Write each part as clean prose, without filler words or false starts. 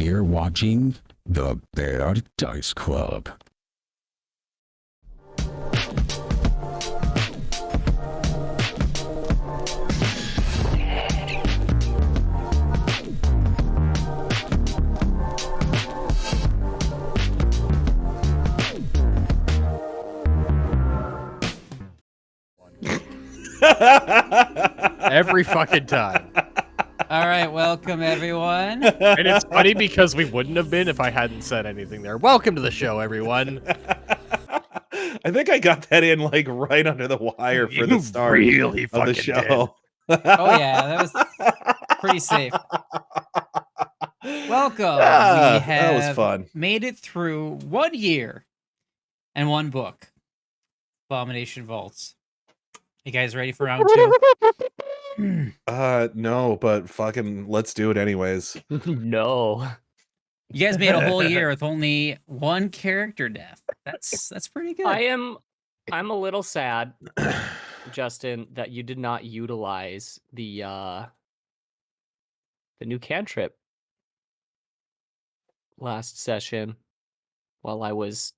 You're watching the Bear Dice Club. Every fucking time. All right, welcome everyone. And it's funny because we wouldn't have been if I hadn't said anything there. Welcome to the show, everyone. I think I got that in like right under the wire for the start really of the show. Oh yeah, that was pretty safe. Welcome. Yeah, we have that was fun. Made it through 1 year and one book. Abomination Vaults. You guys ready for round 2? No, but fucking let's do it anyways. No. You guys made a whole year with only one character death. That's pretty good. I'm a little sad, Justin, that you did not utilize the new cantrip last session while I was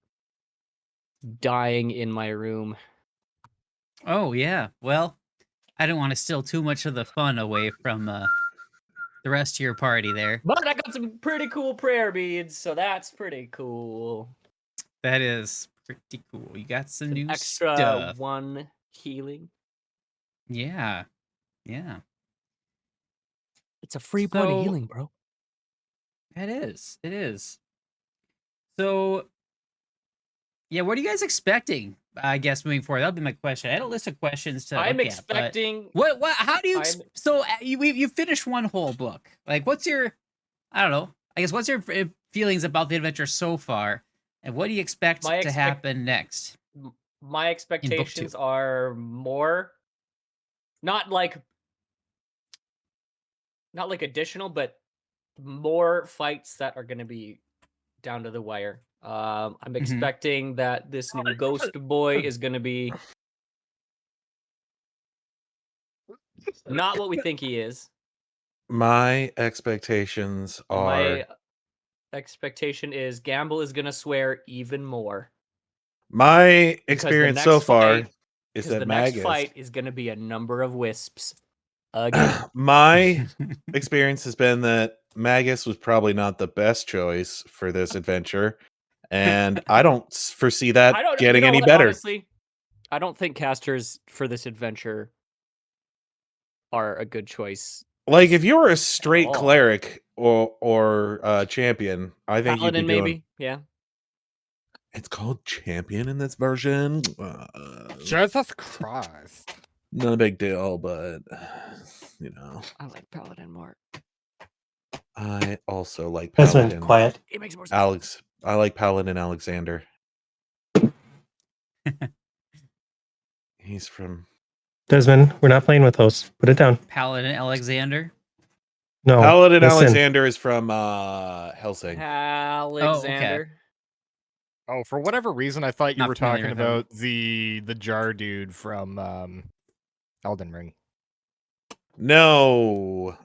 dying in my room. Oh yeah. Well, I don't want to steal too much of the fun away from the rest of your party there. But I got some pretty cool prayer beads, so that's pretty cool. That is pretty cool. You got some new Extra stuff. 1 healing. Yeah. Yeah. It's a free point So- of healing, bro. It is. It is. So, yeah, what are you guys expecting? I guess moving forward, that'll be my question. I had a list of questions to. I'm look at, but expecting. what? How do you? I'm- So you finished one whole book. Like, what's your? I don't know. I guess what's your feelings about the adventure so far, and what do you expect to happen next? My expectations are more, not like additional, but more fights that are going to be down to the wire. I'm expecting that this new ghost boy is going to be not what we think he is. My expectations are My expectation is Gamble is going to swear even more. my Because the experience next so far fight- is Because that the next magus. fight is going to be a number of wisps. Again. My experience has been that Magus was probably not the best choice for this adventure, and I don't foresee that getting any better. Honestly, I don't think casters for this adventure are a good choice. Like if you were a straight all. cleric or champion, I think you'd be Paladin, doing. maybe, yeah. It's called champion in this version. Jesus Christ. Not a big deal, but you know, I like Paladin more. I also like Desmond, Paladin. quiet. It makes more sense. Alex, I like Paladin Alexander. He's from Desmond, we're not playing with those. Put it down. Paladin Alexander. No. Paladin listen. Alexander is from Helsing. Alexander. Oh, for whatever reason, I thought you Not were familiar talking with him. about the jar dude from Elden Ring. No,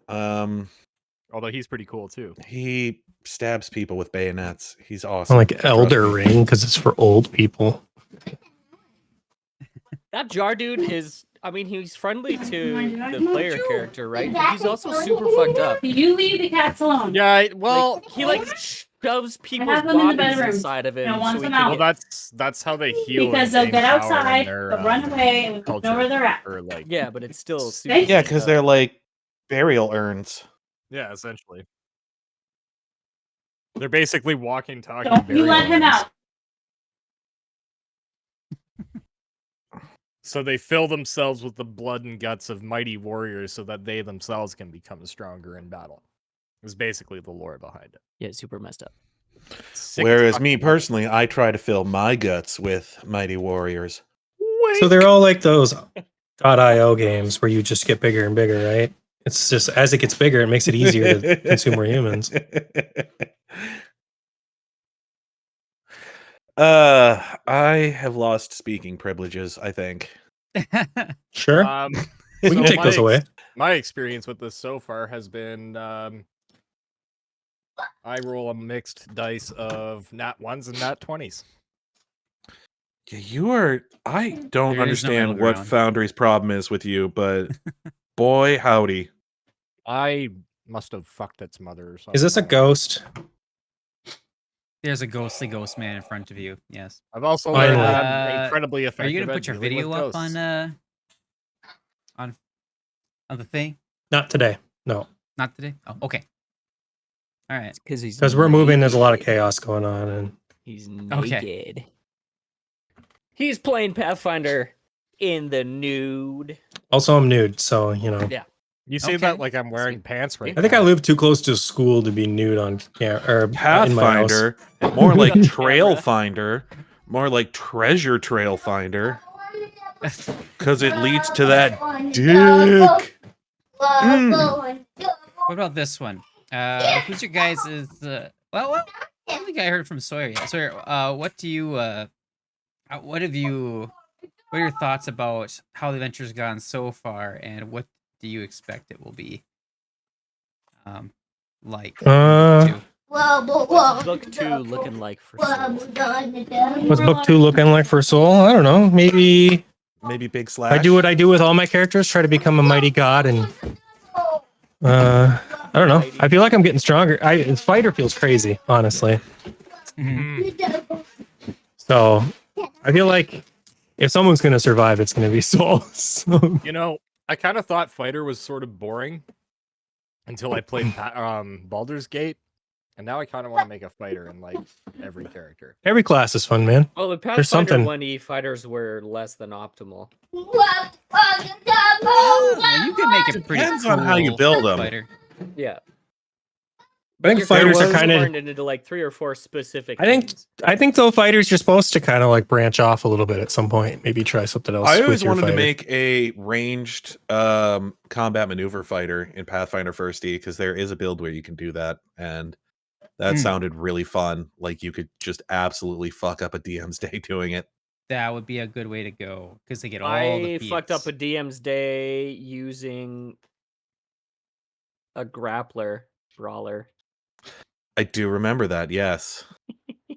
Although he's pretty cool too. he stabs people with bayonets. He's I awesome. like Elder Ring because it's for old people. That jar dude is, I mean, he's friendly to the player character, right? But he's also super fucked up. You leave the cats alone. Yeah, well, Like, he like shoves people's have them in the bodies bedroom. inside of him. And once so he them can out. well, get- that's how they heal. Because and they'll get gain power in outside, their, they'll run away, and we don't know culture. where they're at. Or like, yeah, but it's still super. Thank Yeah, fucked because up. they're like burial urns. yeah, essentially. They're basically walking, talking. Don't you let him burial urns. out. So they fill themselves with the blood and guts of mighty warriors so that they themselves can become stronger in battle. Is basically the lore behind it. Yeah, super messed up. Sick Whereas fuck. me personally, I try to fill my guts with mighty warriors. So they're all like those .io games where you just get bigger and bigger, right? It's just as it gets bigger, it makes it easier to consume more humans. I have lost speaking privileges, I think. Sure. We can so take my those away. My experience with this so far has been I roll a mixed dice of nat 1s and nat 20s. Yeah, you are. I don't There is no middle understand what ground. Foundry's problem is with you, but boy, howdy. I must have fucked its mother or something. Is this a I don't know. ghost? There's a ghostly ghost man in front of you. Yes. I've also Finally. learned that I'm incredibly Are effective. you gonna at put your dealing with video up ghosts. on the thing? Not today. No, Not today. Oh, okay. All right. because we're moving. There's a lot of chaos going on, and He's Okay. naked. He's playing Pathfinder in the nude. also I'm nude, so you know. Yeah. You say Okay. that like I'm wearing pants right I think now. I live too close to school to be nude on camera or in my house. Pathfinder, more like Camera. Trail Finder, more like Treasure Trail Finder, because it leads to that dick. What about this one? Who's your guys' well, I don't think I heard from Sawyer yet. Sawyer, what are your thoughts about how the adventure's gone so far, and what do you expect it will be like? What's book 2 looking like for Soul? What's book 2 looking like for Soul? I don't know. Maybe Maybe Big Slash. I do what I do with all my characters, try to become a mighty god, and I don't know. I feel like I'm getting stronger. Fighter feels crazy, honestly. Mhm. So I feel like if someone's gonna survive, it's gonna be Soul. So, You know, I kind of thought fighter was sort of boring until I played Baldur's Gate, and now I kind of want to make a fighter in like every character. every class is fun, man. Well, the There's Pathfinder something. 1E fighters were less than optimal. Yeah, you could make a pretty Depends on how you cool build 'em. fighter. Yeah. I think Your fighters are characters kind of. burned into like 3 or 4 specific. I think things. though fighters, you're supposed to kind of like branch off a little bit at some point. Maybe try something else. I with always your wanted to fighter. make a ranged combat maneuver fighter in Pathfinder First E because there is a build where you can do that, and that sounded really fun. Like you could just absolutely fuck up a DM's day doing it. That would be a good way to go because they get all the I fucked up feats. a DM's day using a grappler brawler. I do remember that. Yes. Yeah,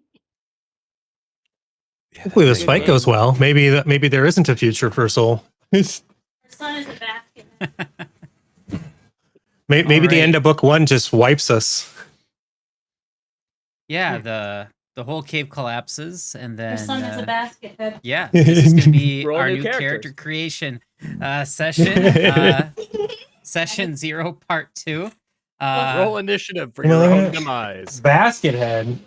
Hopefully this Good fight game. goes well. Maybe there isn't a future for Soul. Son is a basket. Maybe the Alright. end of book 1 just wipes us. Yeah, the whole cave collapses, and Her then son is a basket head. yeah, this is gonna be Roll our new new characters. character creation session. Session 0, part 2. Roll initiative for your own demise. Basket head.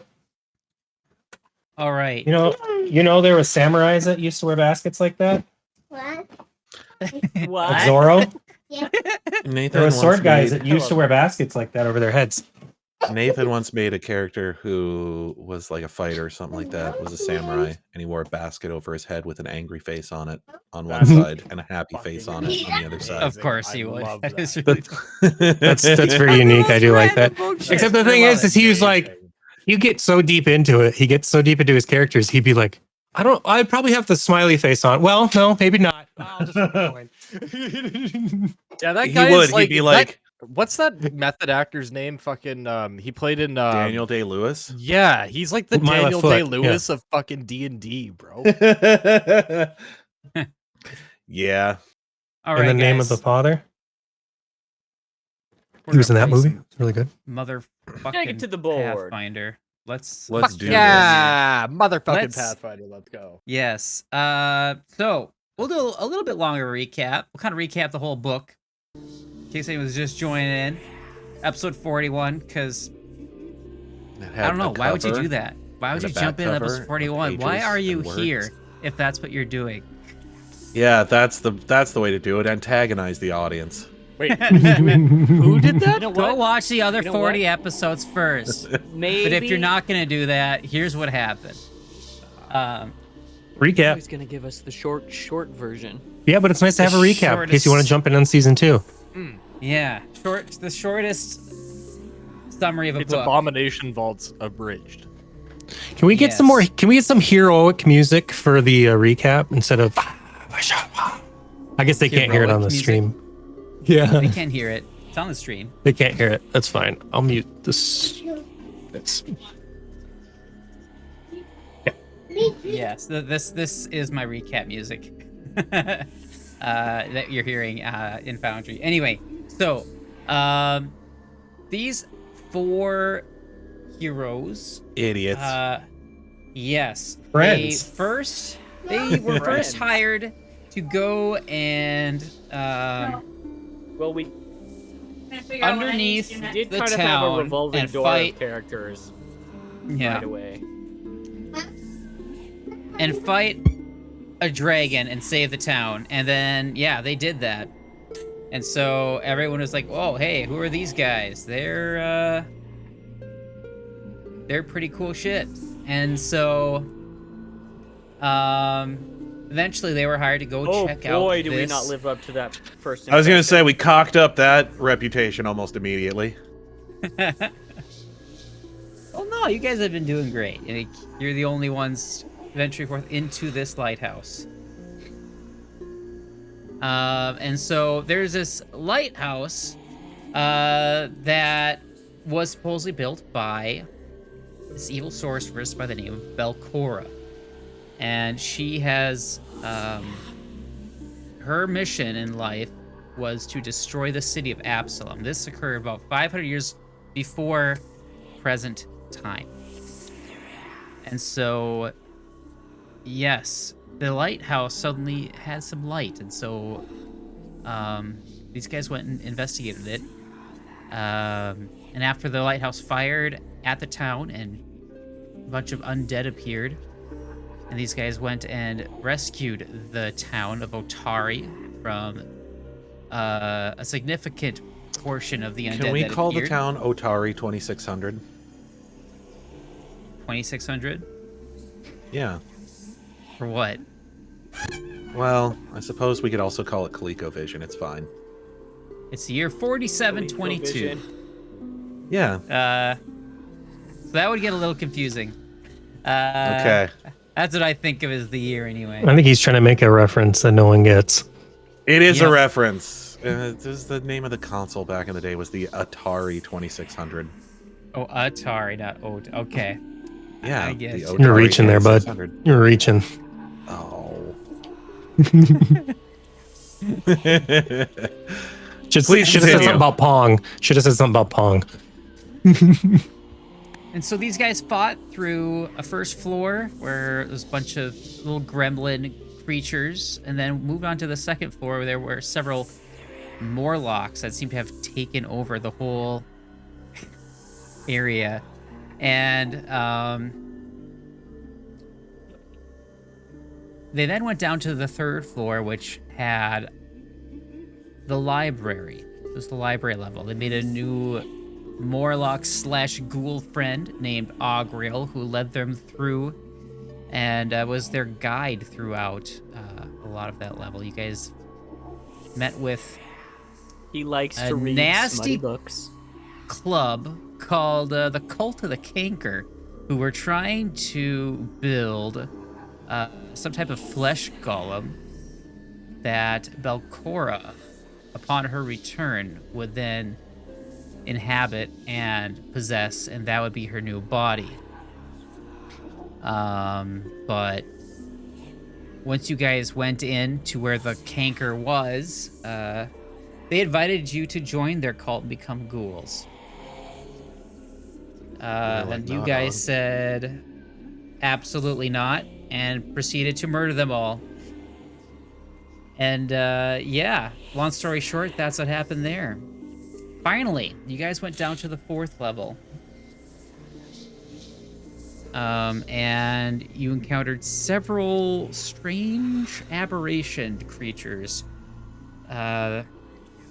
All right. You know there were samurais that used to wear baskets like that. What? Like What? Zorro. Nathan There were once sword guys made- that used to wear baskets like that over their heads. Nathan once made a character who was like a fighter or something like that. Was a samurai, and he wore a basket over his head with an angry face on it on one That's side and a happy face on it fucking on the other side. Of course I he would. love That is that. really That's very unique. I do like that. Bullshit. Except the thing is he was like, Amazing. you get so deep into it. He gets so deep into his characters. He'd be like, I'd probably have the smiley face on. Well, no, maybe not. I'll just keep going. Yeah, that He guy would. is like, He'd be like what's that method actor's name? Fucking he played in Daniel Day-Lewis. Yeah, he's like the Mila Daniel Foot, Day-Lewis of fucking D&D, bro. Yeah. All In right, the name of guys. the father. We're He was in gonna that play movie. some It's really good. Motherfucking Take it to the board. Pathfinder. Let's Let's Fuck do this. yeah, motherfucking Let's- Pathfinder, let's go. Yes. So we'll do a little bit longer recap. We'll kind of recap the whole book in case anyone's just joining in. Episode 41, because I don't know. Why would you do that? Why would and you a jump back in cover episode of 41? Why pages are you and words. here if that's what you're doing? Yeah, that's the way to do it. Antagonize the audience. Wait, who did that? You know Go what? watch the other You know 40 what? episodes first. Maybe. But if you're not going to do that, here's what happened. Recap. he's gonna give us the short version. Yeah, but it's nice to have a The recap in case you want to shortest- jump in on season 2. Yeah, the shortest summary of a It's book. Abomination Vaults abridged. Can we get some Yes. more? Can we get some heroic music for the recap instead of? I guess they can't hear it Heroic on the music? stream. Yeah, They can't hear it. It's on the stream. they can't hear it. That's fine. I'll mute this. this. Yes, this is my recap music that you're hearing in Foundry. Anyway, so these 4 heroes, Idiots. yes, Friends. they were Friends. first hired to go and Well, we Trying to figure out what I need to underneath do next. did the kind of have a town revolving and door fight. of characters Yeah, right away. and fight a dragon and save the town. And then, yeah, they did that. And so everyone was like, "Oh, hey, who are these guys? They're pretty cool shit." And so, eventually they were hired to go Oh check out boy, do we this- not live up to that first. I was gonna impression. say we cocked up that reputation almost immediately. Oh no, you guys have been doing great. I mean, you're the only ones venturing forth into this lighthouse. And so there's this lighthouse that was supposedly built by this evil sorceress by the name of Belcora. And she has, her mission in life was to destroy the city of Absalom. This occurred about 500 years before present time. And so, yes, the lighthouse suddenly had some light, and so these guys went and investigated it. And after the lighthouse fired at the town and a bunch of undead appeared, and these guys went and rescued the town of Otari from a significant portion of the undead. Can we that call the appeared. town Otari 2600? 2600? Yeah. For what? Well, I suppose we could also call it ColecoVision. It's fine. It's the year 4722. Yeah. So that would get a little confusing. Okay. That's what I think of as the year anyway. I think he's trying to make a reference that no one gets. It is Yep. a reference. This is the name of the console back in the day was the Atari 2600. Oh, Atari, not Ot. Okay. Yeah. I guess. the You're You're Atari reaching there, bud. 2600. You're reaching. Oh. Should Please have said continue. something about Pong. Should have said something about Pong. And so these guys fought through a first floor where there's a bunch of little gremlin creatures, and then moved on to the second floor where there were several Morlocks that seemed to have taken over the whole area. And they then went down to the third floor, which had the library. It was the library level. They made a new Morlock / ghoul friend named Ogriel, who led them through and was their guide throughout a lot of that level. You guys met with He likes A to read nasty- smutty books. club called the Cult of the Canker, who were trying to build some type of flesh golem that Belcora, upon her return, would then inhabit and possess, and that would be her new body. But once you guys went in to where the canker was, they invited you to join their cult and become ghouls. Then you guys said absolutely not and proceeded to murder them all. And yeah, long story short, that's what happened there. Finally, you guys went down to the fourth level. And you encountered several strange aberration creatures that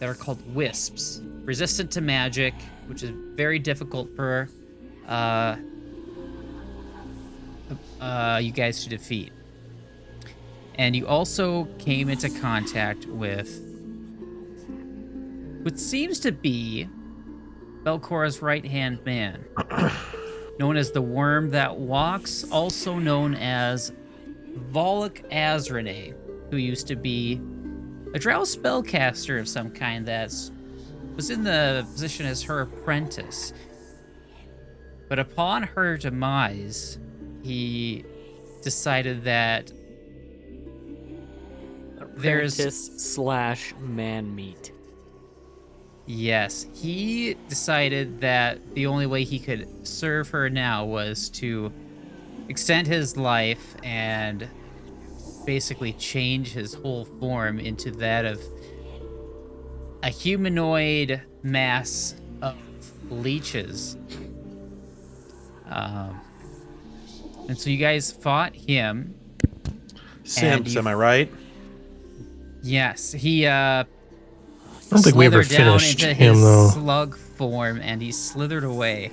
are called wisps, resistant to magic, which is very difficult for you guys to defeat. And you also came into contact with what seems to be Belcora's right-hand man, known as the Worm That Walks, also known as Volok Azrene, who used to be a drow spellcaster of some kind that was in the position as her apprentice. But upon her demise, he decided that there's Apprentice / man meat. yes, he decided that the only way he could serve her now was to extend his life and basically change his whole form into that of a humanoid mass of leeches. And so you guys fought him. Simps, am I right? Yes, he I don't think we ever slithered down finished into him his though. slug form, and he slithered away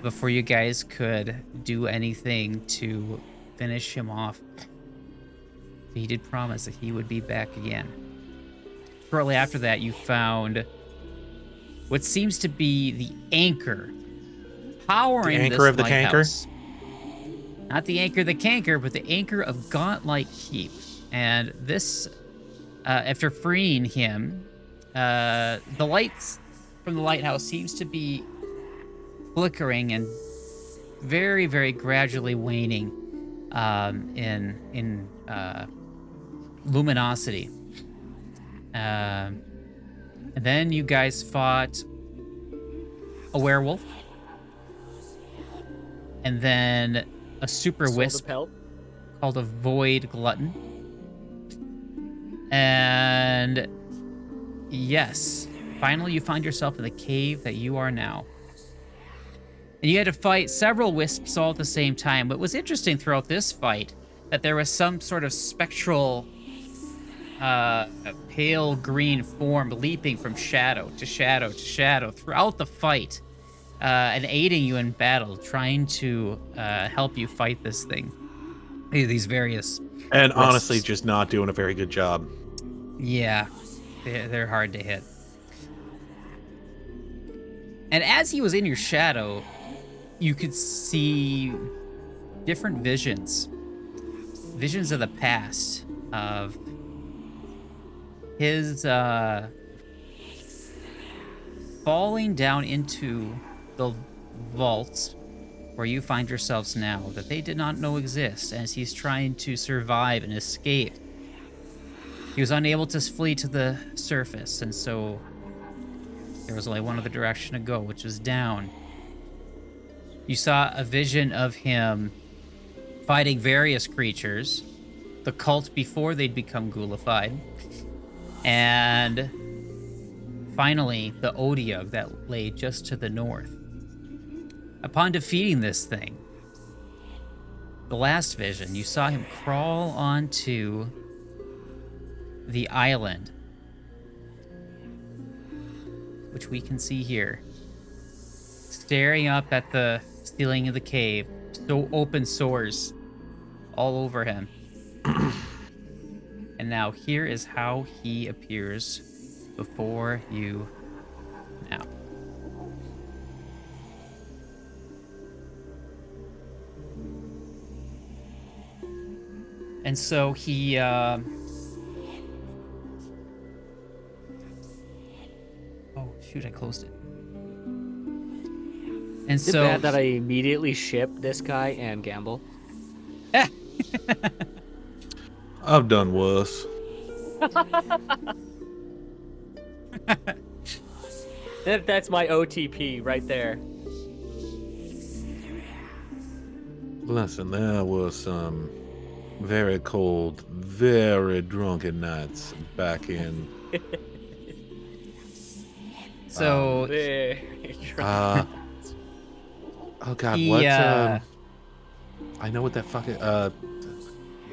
before you guys could do anything to finish him off. He did promise that he would be back again. Shortly after that, you found what seems to be the anchor powering The anchor this of the canker? lighthouse. Not the anchor of the canker, but the anchor of Gauntlight Keep. And this, after freeing him, the lights from the lighthouse seems to be flickering and very, very gradually waning in luminosity. And then you guys fought a werewolf, and then a super Sold the wisp pelt. called a void glutton. And yes, finally you find yourself in the cave that you are now. And you had to fight several wisps all at the same time. What was interesting throughout this fight, that there was some sort of spectral pale green form leaping from shadow to shadow to shadow throughout the fight, and aiding you in battle, trying to help you fight this thing. These various And honestly, wisps. just not doing a very good job. Yeah, they're hard to hit. And as he was in your shadow, you could see different visions of the past, of his falling down into the vaults where you find yourselves now, that they did not know exist, as he's trying to survive and escape. He was unable to flee to the surface, and so there was only one other direction to go, which was down. You saw a vision of him fighting various creatures, the cult before they'd become ghoulified, and finally the Odiug that lay just to the north. Upon defeating this thing, the last vision, you saw him crawl onto the island, which we can see here, staring up at the ceiling of the cave, so open sores all over him. And now here is how he appears before you now. And so he oh shoot, I closed it. And Is it so bad that I immediately ship this guy and gamble? I've done worse. That's my OTP right there. Listen, there were some very cold, very drunken nights back in. so Very Uh, oh God, He, what? I know what that fucking.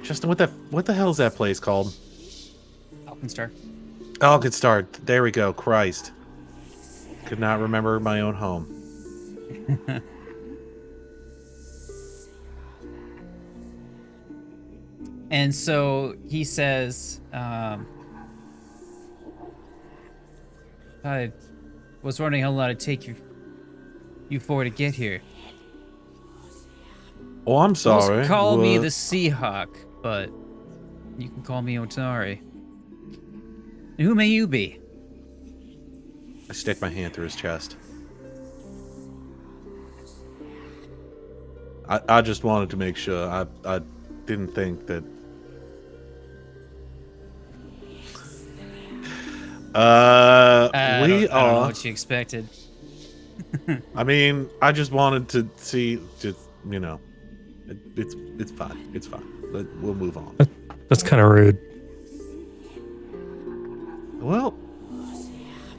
Justin, what the hell is that place called? Alkenstar. Alkenstar. There we go. Christ, could not remember my own home. And so he says, I was wondering how long it'd take you four to get here. Oh, I'm Most sorry. call me What? the Seahawk, but you can call me Otari. Who may you be? I stick my hand through his chest. I just wanted to make sure. I didn't think that. I We don't know are. what you expected. I mean, I just wanted to see. Just it's fine. It's fine. We'll move on. That's kind of rude. Well,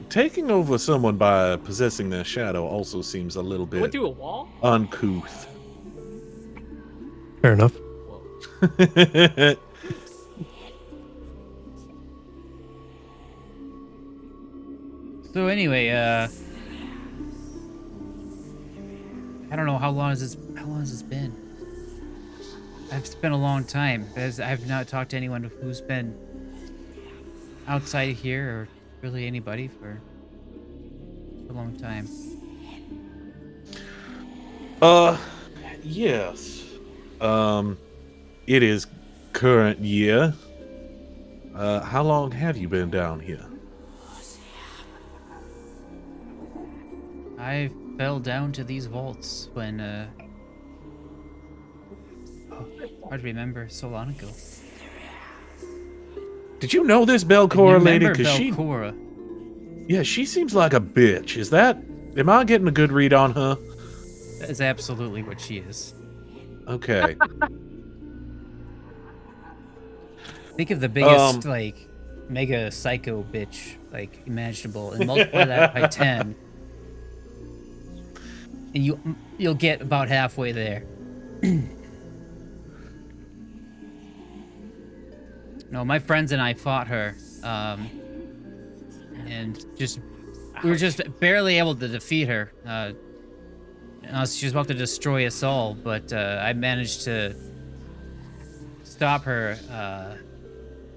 taking over someone by possessing their shadow also seems a little Went bit through a wall? uncouth. Fair enough. Whoa. So anyway, I don't know how long has this been. It's been a long time. I've not talked to anyone who's been outside here or really anybody for a long time. Yes. It is current year. How long have you been down here? I fell down to these vaults when hard to remember, so long ago. Did you know this Belcora lady? Remember Because Belcora? yeah, she seems like a bitch. Am I getting a good read on her? That is absolutely what she is. Okay. Think of the biggest like mega psycho bitch like imaginable and multiply that by 10. And you'll get about halfway there. No, my friends and I fought her, and we were just barely able to defeat her. She was about to destroy us all, but I managed to stop her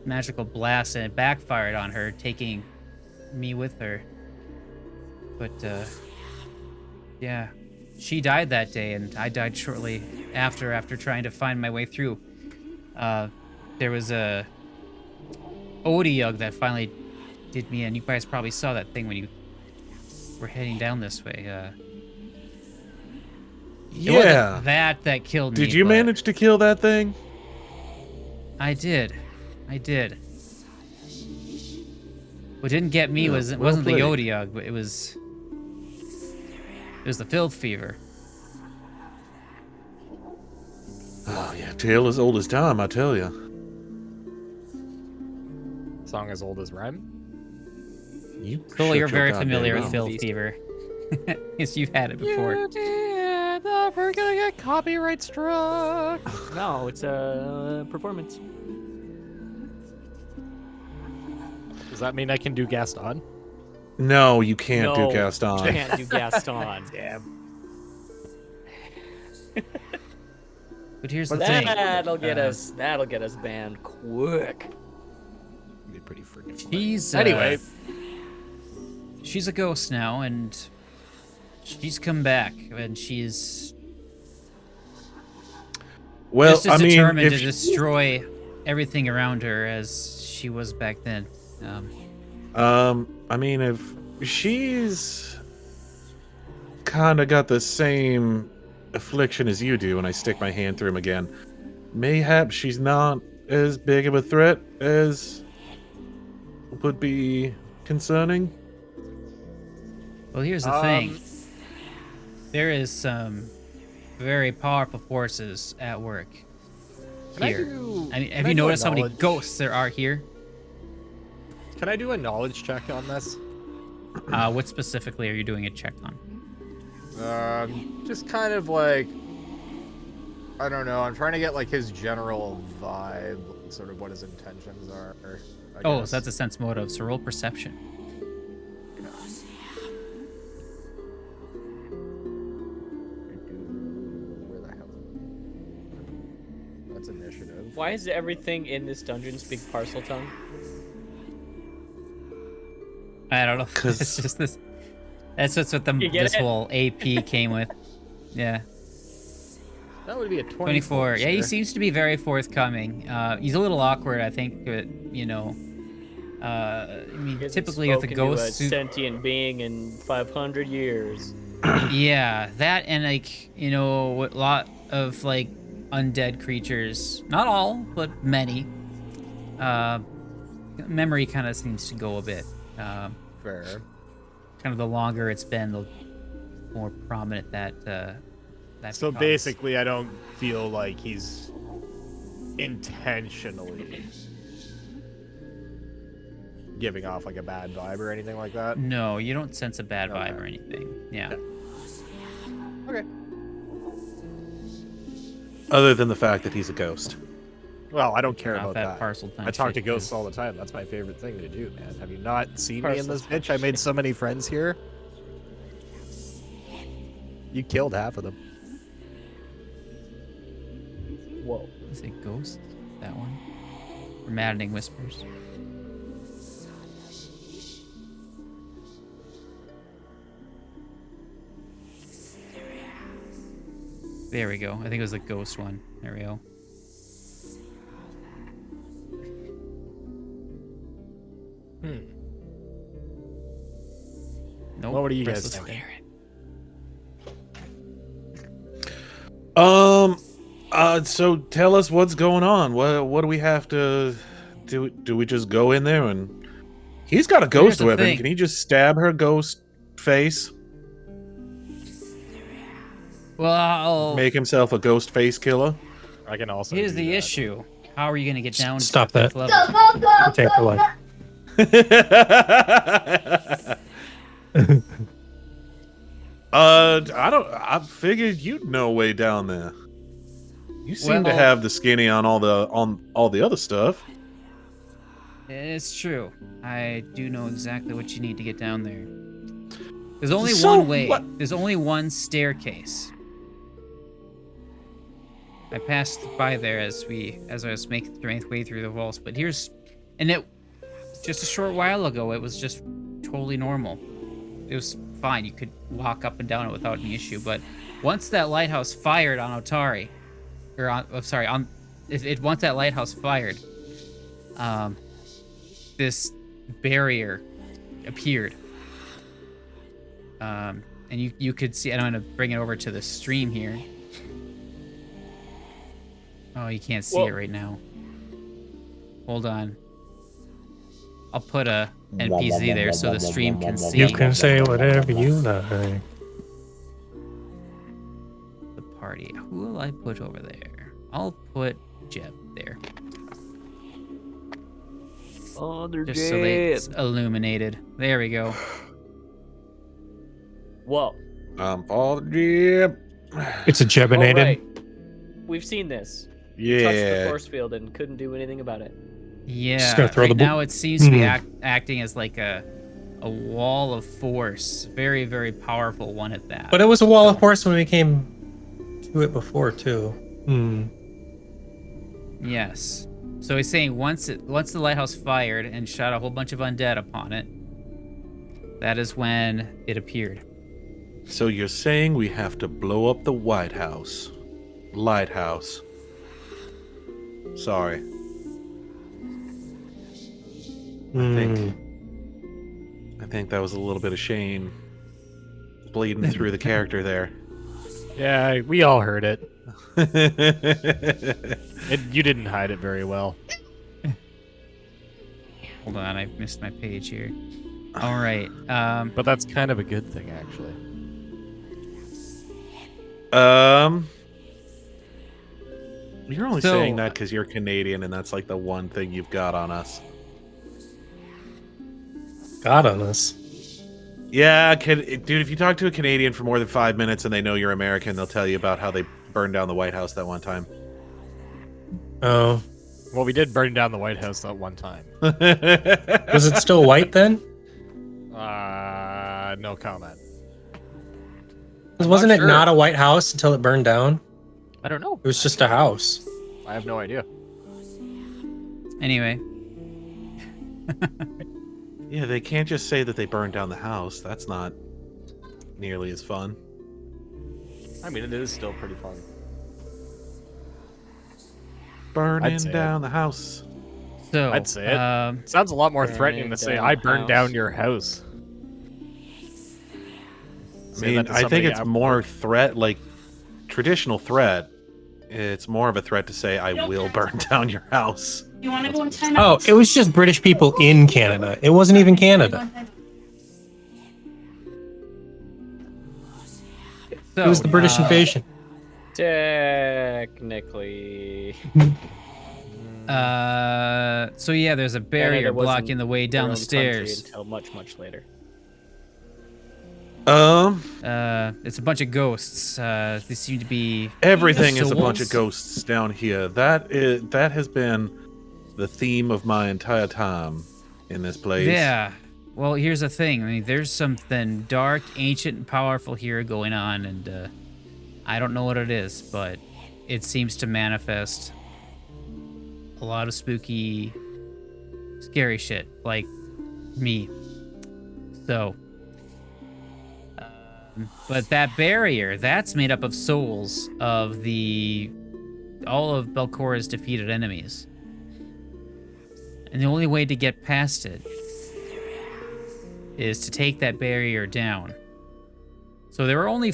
magical blast, and it backfired on her, taking me with her. But yeah, she died that day, and I died shortly after trying to find my way through. There was a Oyek that finally did me in. You guys probably saw that thing when you were heading down this way. It wasn't that killed me. Did you but manage to kill that thing? I did. What didn't get me wasn't the Oyek, but it was the filth fever. Oh yeah, tale as old as time, I tell you. Song as old as rhyme. Cole, you're shut your very goddamn familiar with mouth. filth fever. Yes, you've had it before. We're gonna get copyright struck. No, it's a performance. Does that mean I can do Gaston? No, you can't No, do Gaston. You can't do Gaston. Damn. But here's the thing. That'll get us banned quick. Be pretty freaking. She's Anyway. she's a ghost now, and she's come back, and she's Well, just as I mean, determined if to destroy everything around her as she was back then. I mean, if she's kind of got the same affliction as you do, and I stick my hand through him again, mayhaps she's not as big of a threat as would be concerning. Well, here's the thing. There is some very powerful forces at work here. Have you noticed how many ghosts there are here? Can I do a knowledge check on this? What specifically are you doing a check on? Just kind of like, I don't know. I'm trying to get like his general vibe, sort of what his intentions are. I Oh, guess. so that's a sense motive. So roll perception. Where the hell? That's initiative. Why does everything in this dungeon speak parcel tongue? I don't know. 'Cause- It's just this. That's what's what You get this it? whole AP came with. Yeah. That would be a 24. Yeah, he sir. seems to be very forthcoming. He's a little awkward, I think, but, you know. I mean, He hasn't typically with a spoken to ghost suit. sentient being in 500 years. Yeah, that and like, you know, what of like undead creatures. Not all, but many. Memory kind of seems to go a bit. Fair. Kind of the longer it's been, the more prominent that So becomes. basically, I don't feel like he's intentionally giving off like a bad vibe or anything like that. No, you don't sense a bad vibe Okay. or anything. Yeah. Okay. Other than the fact that he's a ghost. Well, I don't care Not about that that. parcel time I talk shit, to ghosts 'cause- all the time. That's my favorite thing to do, man. Have you not seen me in Parcel this time bitch? I made so many friends here. You killed half of them. Whoa. Is it Ghost? That one? Or Maddening Whispers? There we go. I think it was the Ghost one. There we go. Nope. Well, what do you guys Restless think? Garrett. So tell us what's going on. What do we have to do? Do we just go in there and he's got a ghost the weapon? thing. Can he just stab her ghost face? Well, Make himself a ghost face killer? I can also. here's do the that. issue. How are you going to get down Stop to the that. fifth level? Tank for life. I figured you'd know way down there. You seem to Well- have the skinny on all the other stuff. It's true. I do know exactly what you need to get down there. There's only So one way. what- There's only one staircase. I passed by there as I was making my way through the vaults, but it just a short while ago, it was just totally normal. It was fine. You could walk up and down it without any issue. But once that lighthouse fired on Otari, once that lighthouse fired, this barrier appeared. And you could see, and I'm gonna bring it over to the stream here. Oh, you can't see Whoa. it right now. Hold on. I'll put a NPC there so the stream can see You can say whatever you like. the party. Who will I put over there? I'll put Jeb there. Other Just so they it's illuminated. There we go. Whoa. Father Jim. It's a All Jebinated. right. We've seen this. Touched the Yeah. force field and couldn't do anything about it. Yeah. gonna throw right the bo- now it seems to be Hmm. acting as like a wall of force. Very, very powerful one at that. But it was a wall of force when we came to it before too. Hmm. Yes. So he's saying once the lighthouse fired and shot a whole bunch of undead upon it, that is when it appeared. So you're saying we have to blow up the White House? Lighthouse. Sorry. Hmm. I think that was a little bit of Shane bleeding through the character there. Yeah, we all heard it. You didn't hide it very well. Hold on, I missed my page here. All right. But that's kind of a good thing, actually. You're only So- saying that because you're Canadian and that's like the one thing you've got on us. Got on us. Yeah, dude, if you talk to a Canadian for more than 5 minutes and they know you're American, they'll tell you about how they burned down the White House that one time. Oh. Well, we did burn down the White House that one time. Was it still white then? No comment. 'Cause wasn't not it sure. not a White House until it burned down? I don't know. It was just a house. I have no idea. Anyway, Yeah, they can't just say that they burned down the house. That's not nearly as fun. I mean, it is still pretty fun. Burning say it. down the house. so I'd say it. It sounds a lot more Burning threatening to say, down I the burned house. down your house. I Say mean, that to I think somebody it's out- more threat, like traditional threat. It's more of a threat to say I will burn down your house. You want to go in time? Oh, it was just British people in Canada. It wasn't even Canada. So, It was the British invasion. Technically. So yeah, there's a barrier Canada wasn't blocking the way their down own the country stairs. until much later. It's a bunch of ghosts. They seem to be Everything is a bunch of souls? ghosts down here. That has been the theme of my entire time in this place. Yeah. Well, here's the thing. I mean, there's something dark, ancient, and powerful here going on, and I don't know what it is, but it seems to manifest a lot of spooky, scary shit, like me. So, but that barrier, that's made up of souls of all of Belcora's defeated enemies. And the only way to get past it is to take that barrier down. So there were only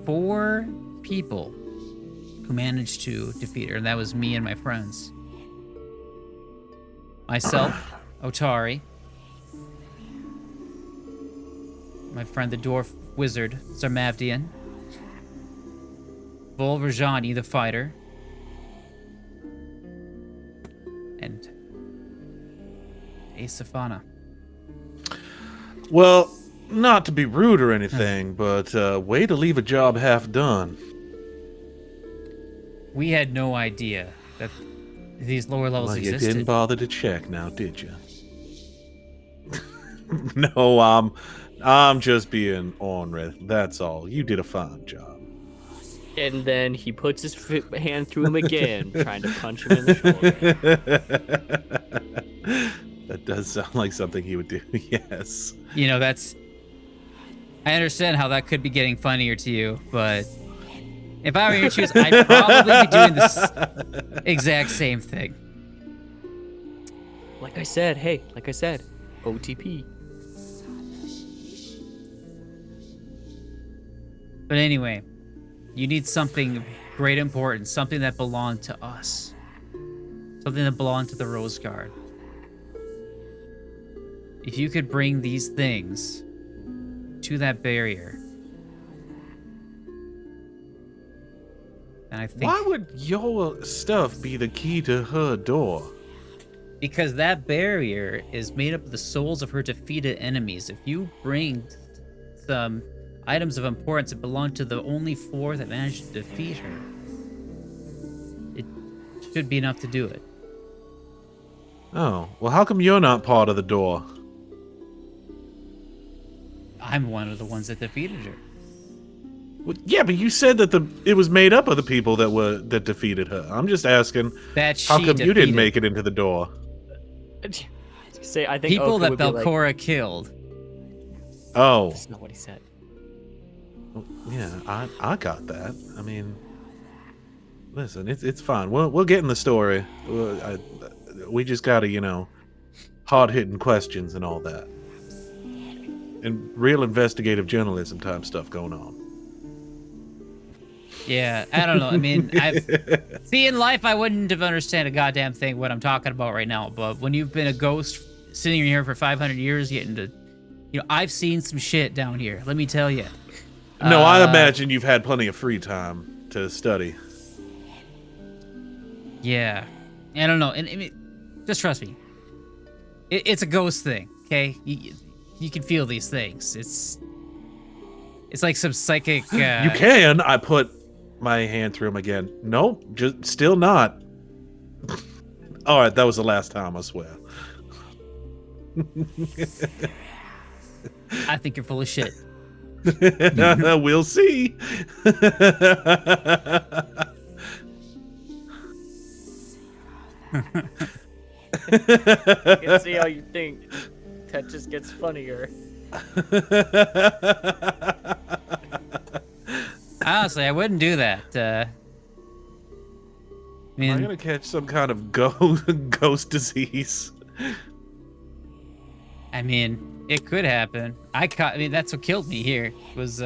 4 people who managed to defeat her, and that was me and my friends. Myself, Otari, my friend the dwarf wizard, Zarmavdian, Volverjani the fighter, and Asafana. Well, not to be rude or anything, but way to leave a job half done. We had no idea that these lower levels Well, you existed. didn't bother to check now, did you? No, I'm just being ornery. That's all. You did a fine job. And then he puts his hand through him again, trying to punch him in the shoulder. That does sound like something he would do. Yes. You know, I understand how that could be getting funnier to you, but if I were in your shoes, I'd probably be doing this exact same thing. Like I said, OTP. But anyway, you need something of great importance, something that belonged to us. Something that belonged to the Roseguard. If you could bring these things to that barrier, then I think... Why would your stuff be the key to her door? Because that barrier is made up of the souls of her defeated enemies. If you bring some items of importance that belong to the only 4 that managed to defeat her, it should be enough to do it. Oh, well, how come you're not part of the door? I'm one of the ones that defeated her. Well, yeah, but you said that it was made up of the people that defeated her. I'm just asking, That how she come you didn't defeated. make it into the door? Say, I think People Oka that would be like, Belcora killed. Oh, that's not what he said. yeah, I got that. I mean, listen, it's fine. We'll get in the story. We just gotta, hard-hitting questions and all that. And real investigative journalism type stuff going on. Yeah, I don't know. I mean, in life, I wouldn't have understand a goddamn thing what I'm talking about right now. But when you've been a ghost sitting here for 500 years, getting to, I've seen some shit down here. Let me tell you. No, I imagine you've had plenty of free time to study. Yeah, I don't know. And I mean, just trust me. It's a ghost thing, okay? You can feel these things. It's like some psychic. You can. I put my hand through him again. Nope, just still not. All right, that was the last time, I swear. I think you're full of shit. We'll see. I can see how you think. That just gets funnier. Honestly, I wouldn't do that. I Am I gonna catch some kind of ghost disease? I mean, it could happen. I mean, that's what killed me here. Was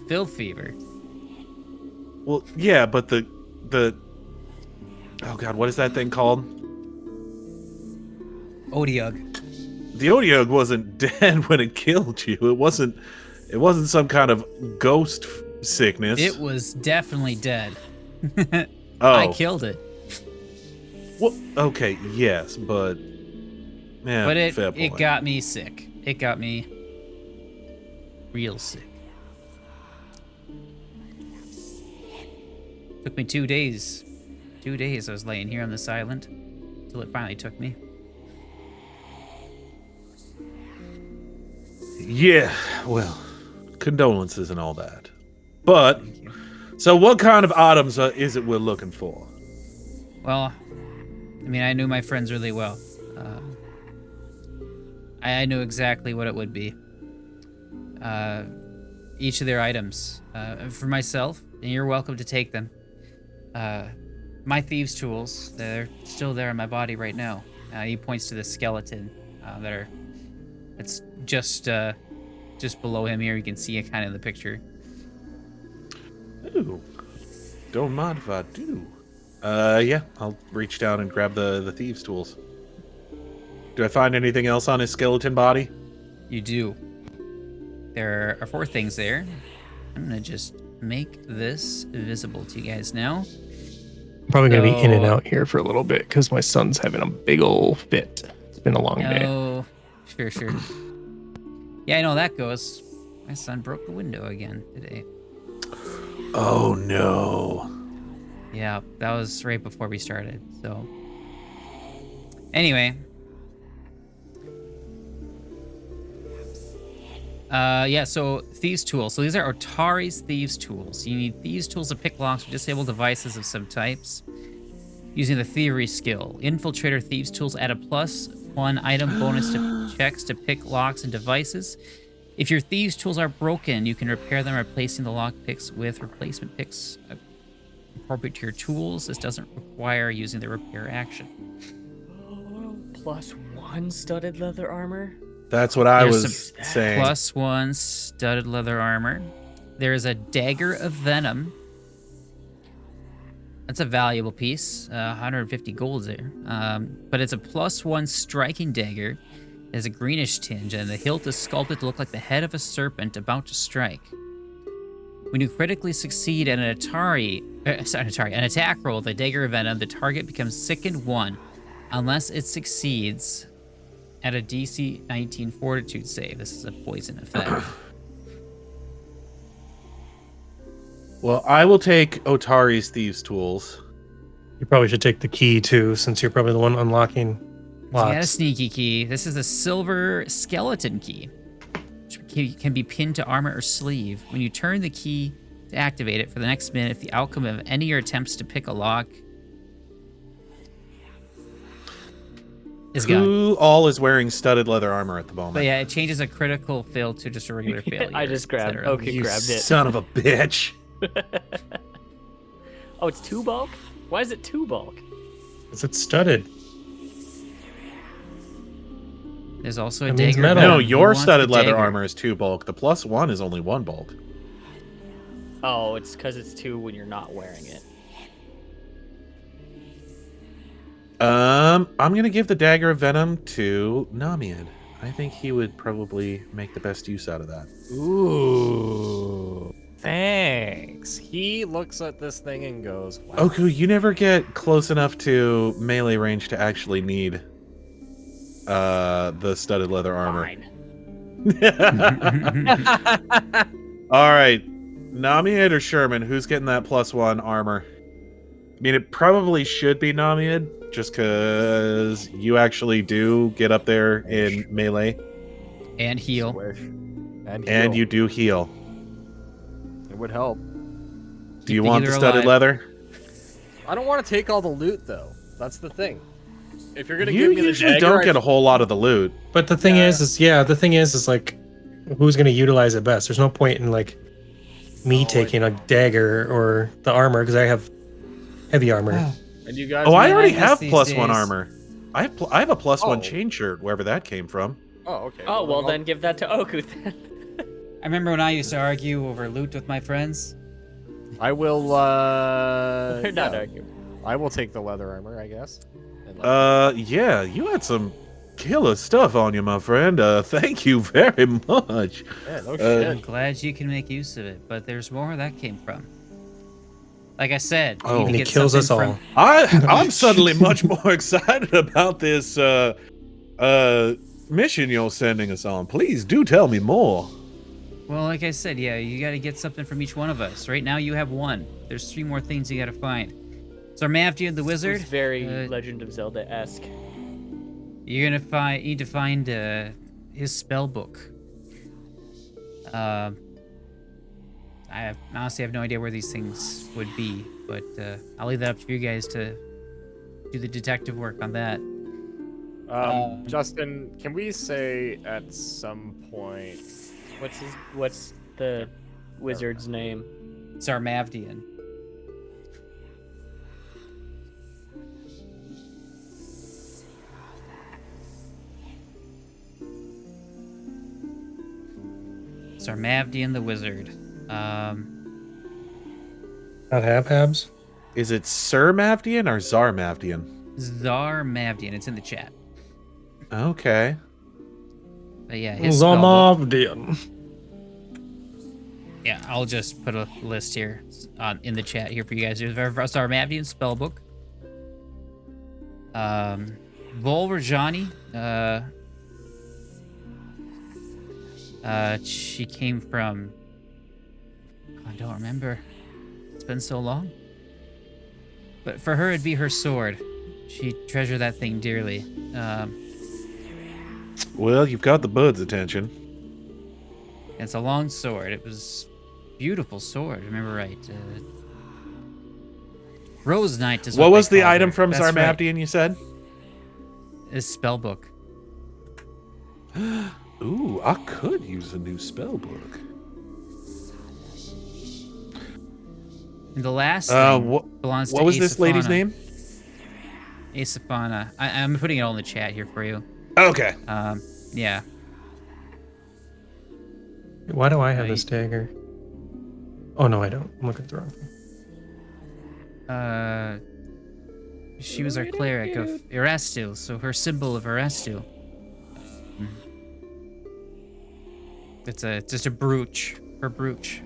filth fever. Well, yeah, but the oh god, what is that thing called? Odiug. The Oyek wasn't dead when it killed you. It wasn't some kind of ghost sickness. It was definitely dead. Oh. I killed it. Well, okay, yes, but yeah, But fair it point. got me sick. It got me real sick. Took me 2 days. 2 days I was laying here on this island until it finally took me. Yeah, well, condolences and all that. But so what kind of items is it we're looking for? Well, I mean, I knew my friends really well. I knew exactly what it would be. Each of their items. For myself, and you're welcome to take them. My thieves' tools, they're still there in my body right now. He points to the skeleton it's just below him here. You can see it kind of in the picture. Ooh, don't mind if I do. Yeah, I'll reach down and grab the thieves' tools. Do I find anything else on his skeleton body? You do. There are 4 things there. I'm gonna just make this visible to you guys now. I'm probably going to be in and So- out here for a little bit because my son's having a big old fit. It's been a long day. Oh, sure. Yeah, I know how that goes. My son broke the window again today. Oh no. Yeah, that was right before we started. So, anyway. Yeah, so thieves' tools. So these are Otari's thieves' tools. You need thieves' tools to pick locks or disable devices of some types using the thievery skill. Infiltrator thieves' tools add a +1 item bonus to checks to pick locks and devices. If your thieves' tools are broken, you can repair them, replacing the lock picks with replacement picks appropriate to your tools. This doesn't require using the repair action. +1 studded leather armor. That's what I There's was some saying. +1 studded leather armor. There is a dagger of venom. That's a valuable piece. 150 gold there. But it's a +1 striking dagger. It has a greenish tinge, and the hilt is sculpted to look like the head of a serpent about to strike. When you critically succeed at an attack roll with a dagger of venom, the target becomes sickened 1, unless it succeeds at a DC 19 Fortitude save. This is a poison effect. Well, I will take Otari's thieves' tools. You probably should take the key too, since you're probably the one unlocking So you got a locks. sneaky key. This is a silver skeleton key, which can be pinned to armor or sleeve. When you turn the key to activate it for the next minute, if the outcome of any of your attempts to pick a lock is gone. Who all is wearing studded leather armor at the moment? But yeah, it changes a critical fail to just a regular failure. I just grabbed. etc. Okay, You grabbed it. son of a bitch. Oh, it's 2 bulk. Why is it 2 bulk? Is it studded? There's also a That means dagger. metal. venom. No, Who your wants studded the leather dagger? armor is 2 bulk. The +1 is only 1 bulk. Oh, it's because it's 2 when you're not wearing it. I'm gonna give the dagger of venom to Namied. I think he would probably make the best use out of that. Ooh. Thanks. He looks at this thing and goes, wow. Oku, you never get close enough to melee range to actually need the studded leather armor. Fine. All right, Namied or Sherman, who's getting that +1 armor? I mean, it probably should be Namied, just because you actually do get up there in melee, And heal. Swish. And and heal. you do heal. It would help. Do you the want the healer studded alive. leather? I don't want to take all the loot though. That's the thing. If you're gonna You give me the usually dagger, don't I get a whole lot of the loot. But the thing Yeah. the thing is like, who's going to utilize it best? There's no point in like me Oh, taking a dagger or the armor because I have heavy armor. And you guys. Oh, I man, already I miss have these +1 days. armor. I have a +1 Oh. chain shirt, wherever that came from. Oh, okay. Oh, well I'll- then give that to Oku then. I remember when I used to argue over loot with my friends. I will. We're not Yeah, arguing. I will take the leather armor, I guess. Yeah, you had some killer stuff on you, my friend. Thank you very much. Yeah, no I'm shit. glad you can make use of it, but there's more where that came from. Like I said, we Oh, need to And he get kills us something all. from- I'm suddenly much more excited about this mission you're sending us on. Please do tell me more. Well, like I said, yeah, you got to get something from each one of us. Right now, you have one. There's 3 more things you got to find. So, Mavdia the Wizard. It's very uh, Legend of Zelda-esque. You're gonna need to find his spell book. I honestly have no idea where these things would be, but I'll leave that up to you guys to do the detective work on that. Justin, can we say at some point? What's the wizard's name? It's our Mavdian. It's our Mavdian the Wizard. Not Habhabs? Is it Sir Mavdian or Czar Mavdian? Czar Mavdian. It's in the chat. Okay. But yeah, his spell book. Zamavdian. Yeah, I'll just put a list here in the chat here for you guys. There's our Mavdian spellbook. Volverjani. She came from. I don't remember. It's been so long. But for her, it'd be her sword. She treasured that thing dearly. Well, you've got the bud's attention. It's a long sword. It was a beautiful sword. Remember right? Rose Knight is What what was they the called item her. from That's Czar right. Mavdian you said? His spell book. Ooh, I could use a new spell book. And the last thing What belongs to was this lady's Aesopana. name? Aesopana. I'm putting it all in the chat here for you. Okay. Yeah. Why do I have Right. this dagger? Oh, no, I don't. I'm looking at the wrong thing. She was our cleric of Erastil, so her symbol of Erastil. It's just a brooch. Her brooch.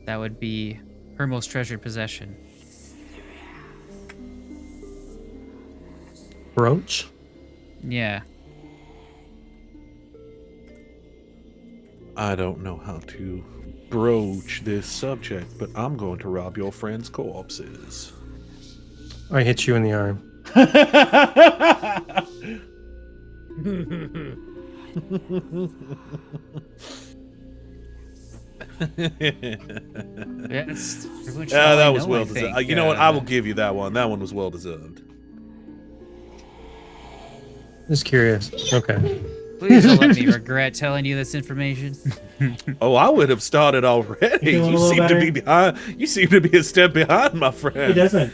That would be her most treasured possession. Brooch? Yeah. I don't know how to broach this subject, but I'm going to rob your friend's corpses. I hit you in the arm. Yeah, that's pretty much Yeah, all that I was know, well I deserved. think. You know what? I will give you that one. That one was well deserved. Just curious. Okay. Please don't let me regret telling you this information. Oh, I would have started already. You doing a You little seem to better? be behind. You seem to be a step behind, my friend. He doesn't.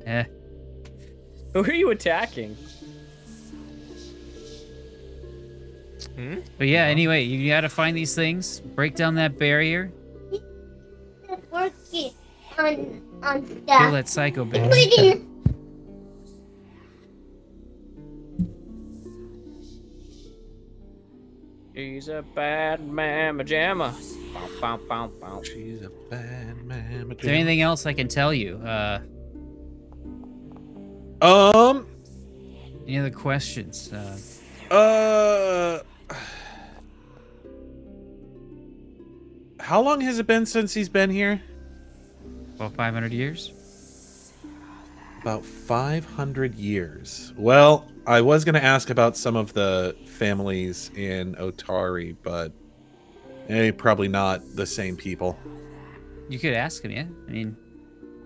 Eh. Who are you attacking? But yeah, anyway, you gotta find these things, break down that barrier, Working on kill stuff. that psycho bitch. Including She's a bad mamma jamma. Bow, bow, bow, bow. She's a bad man. Is there anything else I can tell you? Any other questions? How long has it been since he's been here? About 500 years? About 500 years. Well, I was going to ask about some of the families in Otari, but probably not the same people. You could ask him, yeah? I mean,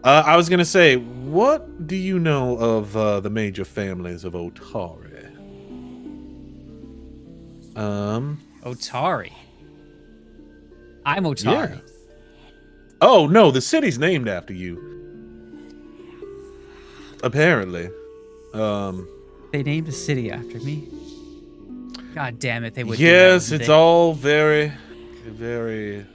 I was going to say, what do you know of the major families of Otari? Otari. I'm Otari. Yeah. Oh, no, the city's named after you. Apparently. They named a city after me. God damn it, they would. Yes, do that, it's all very, very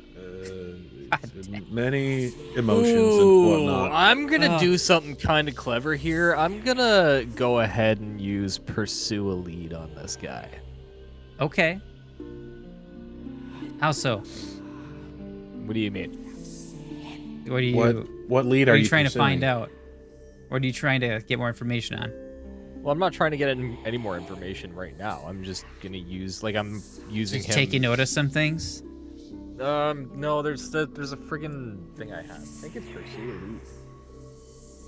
many emotions and whatnot. I'm gonna Oh. do something kind of clever here. I'm gonna go ahead and use pursue a lead on this guy. Okay. How so? What do you mean? What do you? What lead What are are you you trying to find pursuing? out? What are you trying to get more information on? Well, I'm not trying to get any more information right now. I'm just gonna use I'm using Just him. taking note of some things. No, there's a friggin' thing I have. I think it's pursue a lead.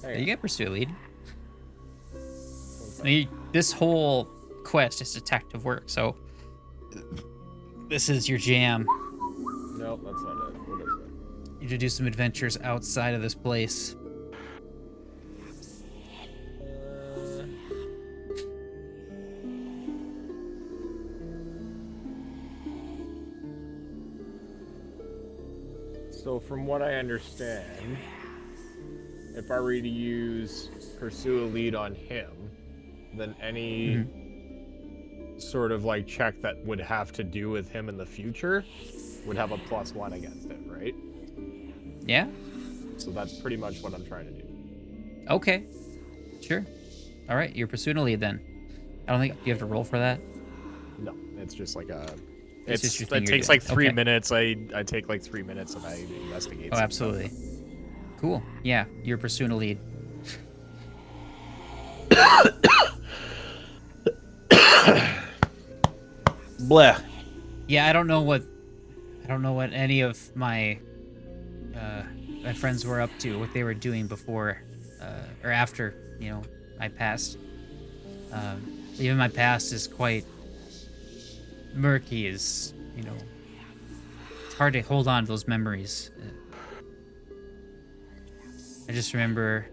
Hang You on. get pursue a lead. I mean, this whole quest is detective work, so this is your jam. No, that's not it. What is it? You need to do some adventures outside of this place. So from what I understand, if I were to use pursue a lead on him, then any sort of check that would have to do with him in the future would have a +1 against it, right? Yeah? So that's pretty much what I'm trying to do. Okay. Sure. All right, you're pursuing a lead then. I don't think you have to roll for that. No, it's just It's just your thing it you're takes doing. 3 Okay. minutes. I take 3 minutes and I investigate. Oh, some absolutely. stuff. Cool. Yeah, you're pursuing a lead. Bleh. Yeah, I don't know what any of my my friends were up to, what they were doing before or after, I passed. Even my past is quite murky. It's hard to hold on to those memories. I just remember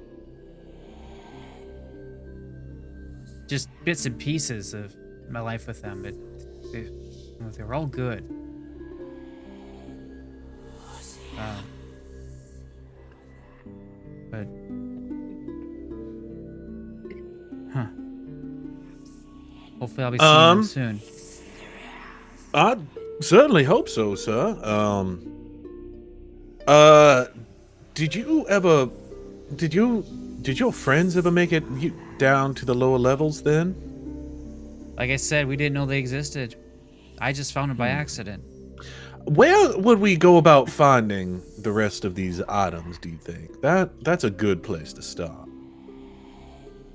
just bits and pieces of my life with them, but they were all good. But hopefully I'll be seeing them soon. I certainly hope so, sir. Did your friends ever make it down to the lower levels then? Like I said, we didn't know they existed. I just found them by accident. Where would we go about finding the rest of these items, do you think? That's a good place to start.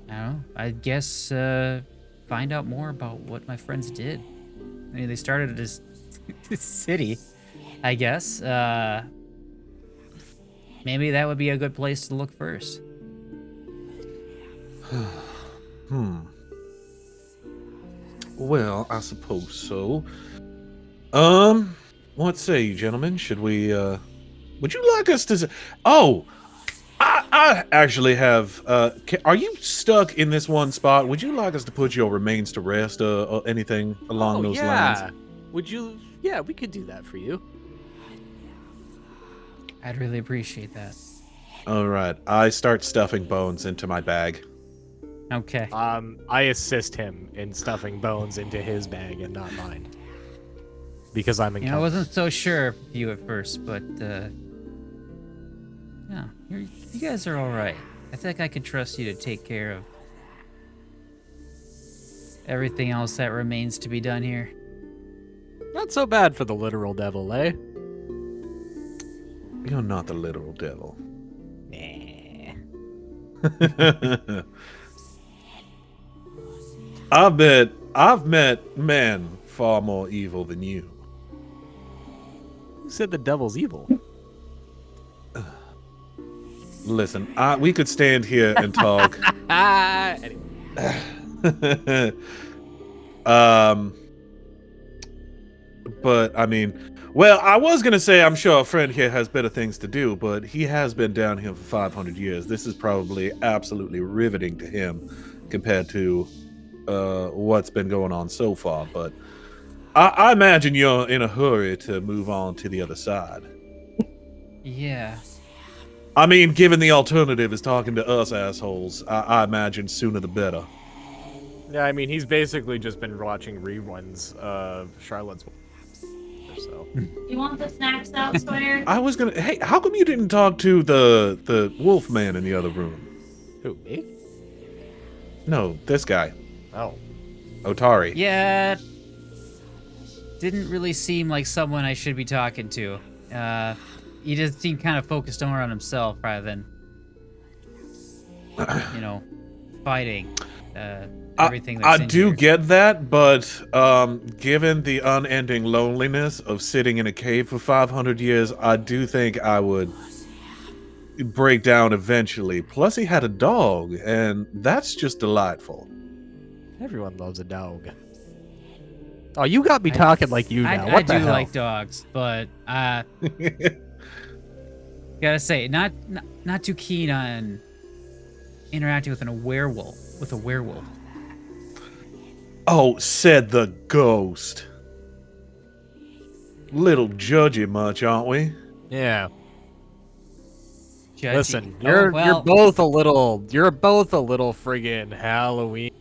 I don't know. I guess find out more about what my friends did. I mean, they started this city, I guess. Maybe that would be a good place to look first. Well, I suppose so. What say you, gentlemen? Should we, would you like us to... Oh! I actually have, are you stuck in this one spot? Would you like us to put your remains to rest, or anything along those lines? Would you? Yeah, we could do that for you. I'd really appreciate that. Alright, I start stuffing bones into my bag. Okay. I assist him in stuffing bones into his bag and not mine. Because I'm in I wasn't so sure of you at first, but yeah, you guys are all right. I think I could trust you to take care of everything else that remains to be done here. Not so bad for the literal devil, eh? You're not the literal devil. Nah. I've met men far more evil than you. Who said the devil's evil? Listen, we could stand here and talk. Anyway. But I mean, well, I was gonna say I'm sure a friend here has better things to do, but he has been down here for 500 years. This is probably absolutely riveting to him compared to what's been going on so far. But I imagine you're in a hurry to move on to the other side. Yeah. I mean, given the alternative is talking to us assholes, I imagine sooner the better. Yeah, I mean, he's basically just been watching reruns of Charlotte's. So. You want the snacks out, Sawyer? I was gonna. Hey, how come you didn't talk to the wolf man in the other room? Who, me? No, this guy, Oh. Otari. Yeah. Didn't really seem like someone I should be talking to. He just seemed kind of focused more on himself rather than, you know, fighting. Everything that's I in do here. get that, but given the unending loneliness of sitting in a cave for 500 years, I do think I would break down eventually. Plus, he had a dog, and that's just delightful. Everyone loves a dog. Oh, you got me talking like you now. I What the do hell? like dogs, but gotta say, not too keen on interacting with a werewolf. Oh, said the ghost. Little judgy much, aren't we? Yeah. Judgy. Listen, Oh, you're well, both a little friggin' Halloween.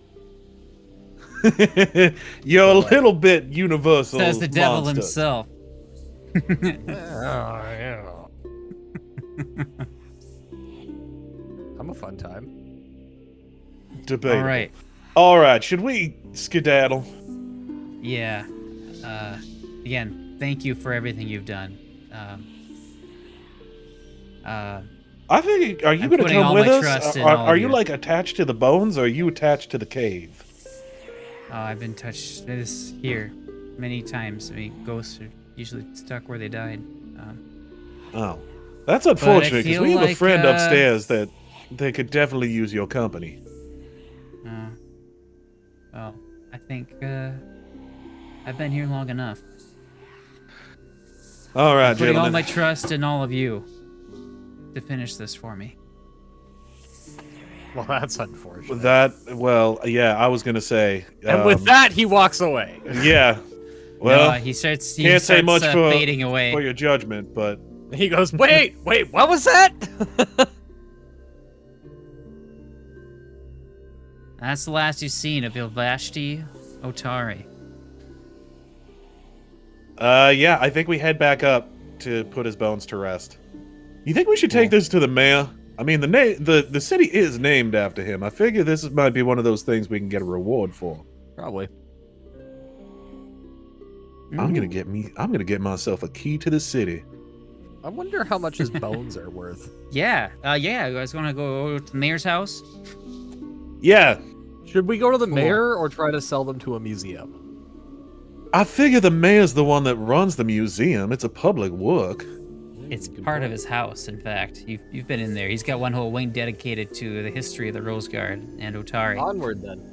You're a little bit universal. says the devil monsters. himself. Oh, yeah. I'm a fun time. Debatable. All right. All right. Should we skedaddle? Yeah. Again, thank you for everything you've done. I think. Are you I'm going to putting come all with my us? trust in all Are of you you. like attached to the bones, or are you attached to the cave? I've been touched this here many times. I mean, ghosts are usually stuck where they died. Oh, that's unfortunate because feel we have a like, friend upstairs that they could definitely use your company. Well, I think I've been here long enough. All right, Putting all gentlemen. my trust in all of you to finish this for me. Well, that's unfortunate. Yeah, I was gonna say. And with that, he walks away. Yeah. Well, No, he starts can't say much for fading away. your judgment, but He goes, wait, what was that? That's the last you've seen of Ilvashti Otari. yeah, I think we head back up to put his bones to rest. You think we should take this to the mayor? I mean, the city is named after him. I figure this might be one of those things we can get a reward for. Probably. I'm gonna get myself a key to the city. I wonder how much his bones are worth. Yeah, you guys want to go to the mayor's house? Yeah, Should we go to the Cool. mayor or try to sell them to a museum? I figure the mayor's the one that runs the museum. It's a public work. It's part of his house, in fact. You've been in there. He's got one whole wing dedicated to the history of the Roseguard and Otari. Onward then.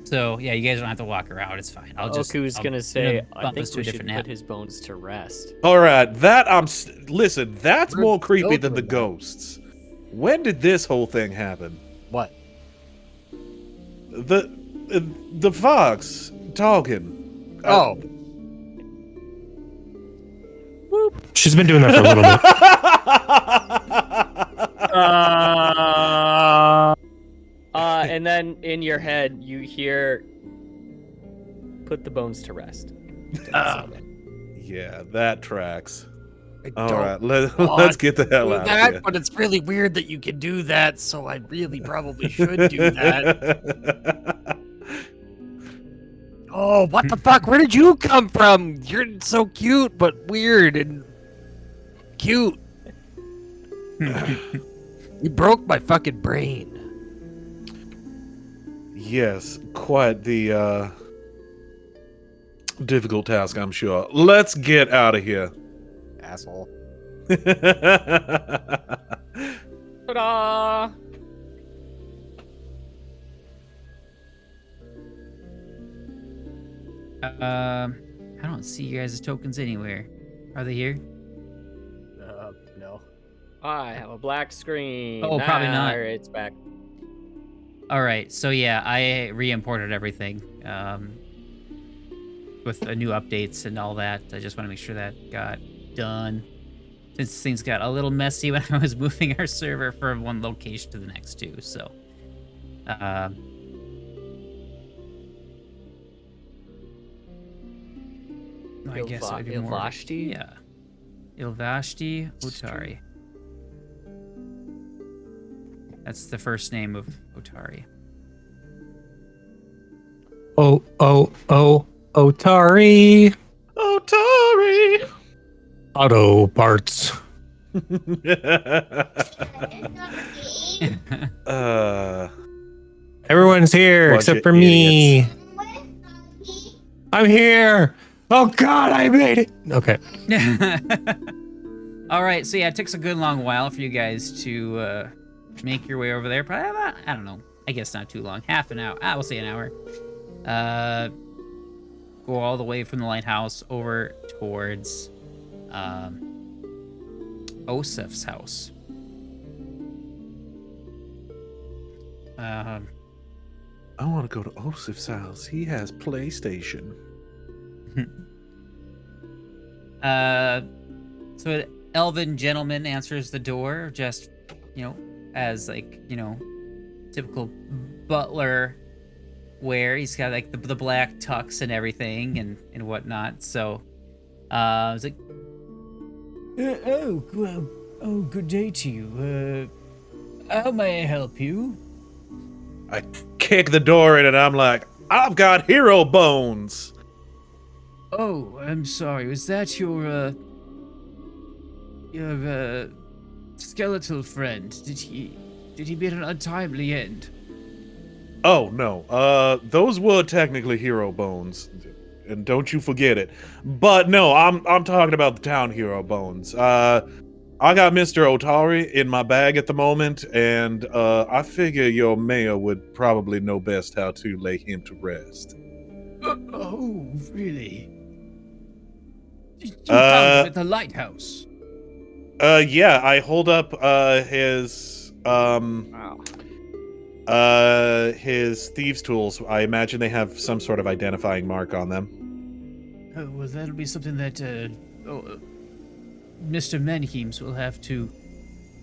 So yeah, you guys don't have to walk around. It's fine. I'll gonna say, I bump think us to we a should different put nap. his bones to rest. All right, listen. That's We're more creepy both than the doing that. ghosts. When did this whole thing happen? What? The fox talking. Oh. She's been doing that for a little bit. And then in your head, you hear, "Put the bones to rest." Yeah, that tracks. I All don't right, let's want get the hell do out that, of here. but it's really weird that you can do that, so I really probably should do that. Oh, what the fuck? Where did you come from? You're so cute, but weird and cute. You broke my fucking brain. Yes, quite the difficult task, I'm sure. Let's get out of here. Asshole. Ta-da! I don't see you guys' tokens anywhere. Are they here? No. I have a black screen. Oh, probably not. It's back. All right, so yeah, I re-imported everything with the new updates and all that. I just want to make sure that got done. Since things got a little messy when I was moving our server from one location to the next too. So I guess it would be more. Ilvashti? Yeah. Ilvashti Otari. That's the first name of Otari. Otari. Otari. Auto parts. Everyone's here Bunch except of for me. I'm here. Oh God, I made it. Okay. All right, so yeah, it takes a good long while for you guys to make your way over there. Probably about, I don't know. I guess not too long. Half an hour. We'll say an hour. Go all the way from the lighthouse over towards Osif's house. I want to go to Osif's house. He has PlayStation. So an elven gentleman answers the door, just, as like, typical butler wear. He's got like the black tux and everything and whatnot. So, it's like, good day to you. How may I help you? I kick the door in and I'm like, I've got hero bones. Oh, I'm sorry. Was that your skeletal friend? Did he meet an untimely end? Oh no. Those were technically hero bones. And don't you forget it. But no, I'm talking about the town hero bones. I got Mr. Otari in my bag at the moment, and I figure your mayor would probably know best how to lay him to rest. Oh, really? You found him at the lighthouse. Yeah, I hold up his thieves' tools. I imagine they have some sort of identifying mark on them. Oh, well, that'll be something that Mr. Menheems will have to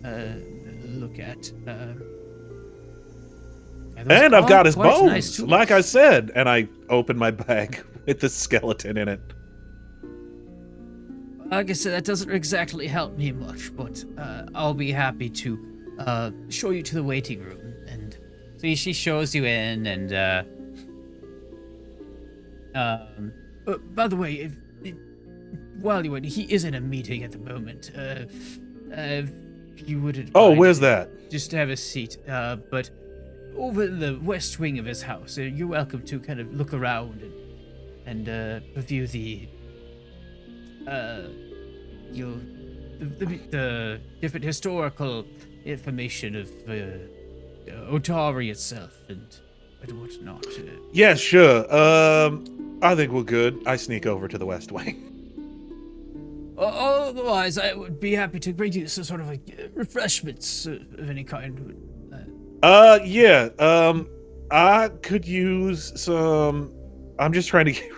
look at. And I've got his quite bones, nice tools. like I said. And I open my bag with the skeleton in it. Like I said, that doesn't exactly help me much, but I'll be happy to show you to the waiting room. And so she shows you in, and by the way, while you're in, he is in a meeting at the moment. If you wouldn't mind, where's that? Just to have a seat. But over in the west wing of his house, you're welcome to kind of look around and review the different historical information of Otari itself and whatnot. Yeah, sure. I think we're good. I sneak over to the west wing. Otherwise, I would be happy to bring you some sort of like refreshments of any kind. Yeah. I could use some. I'm just trying to get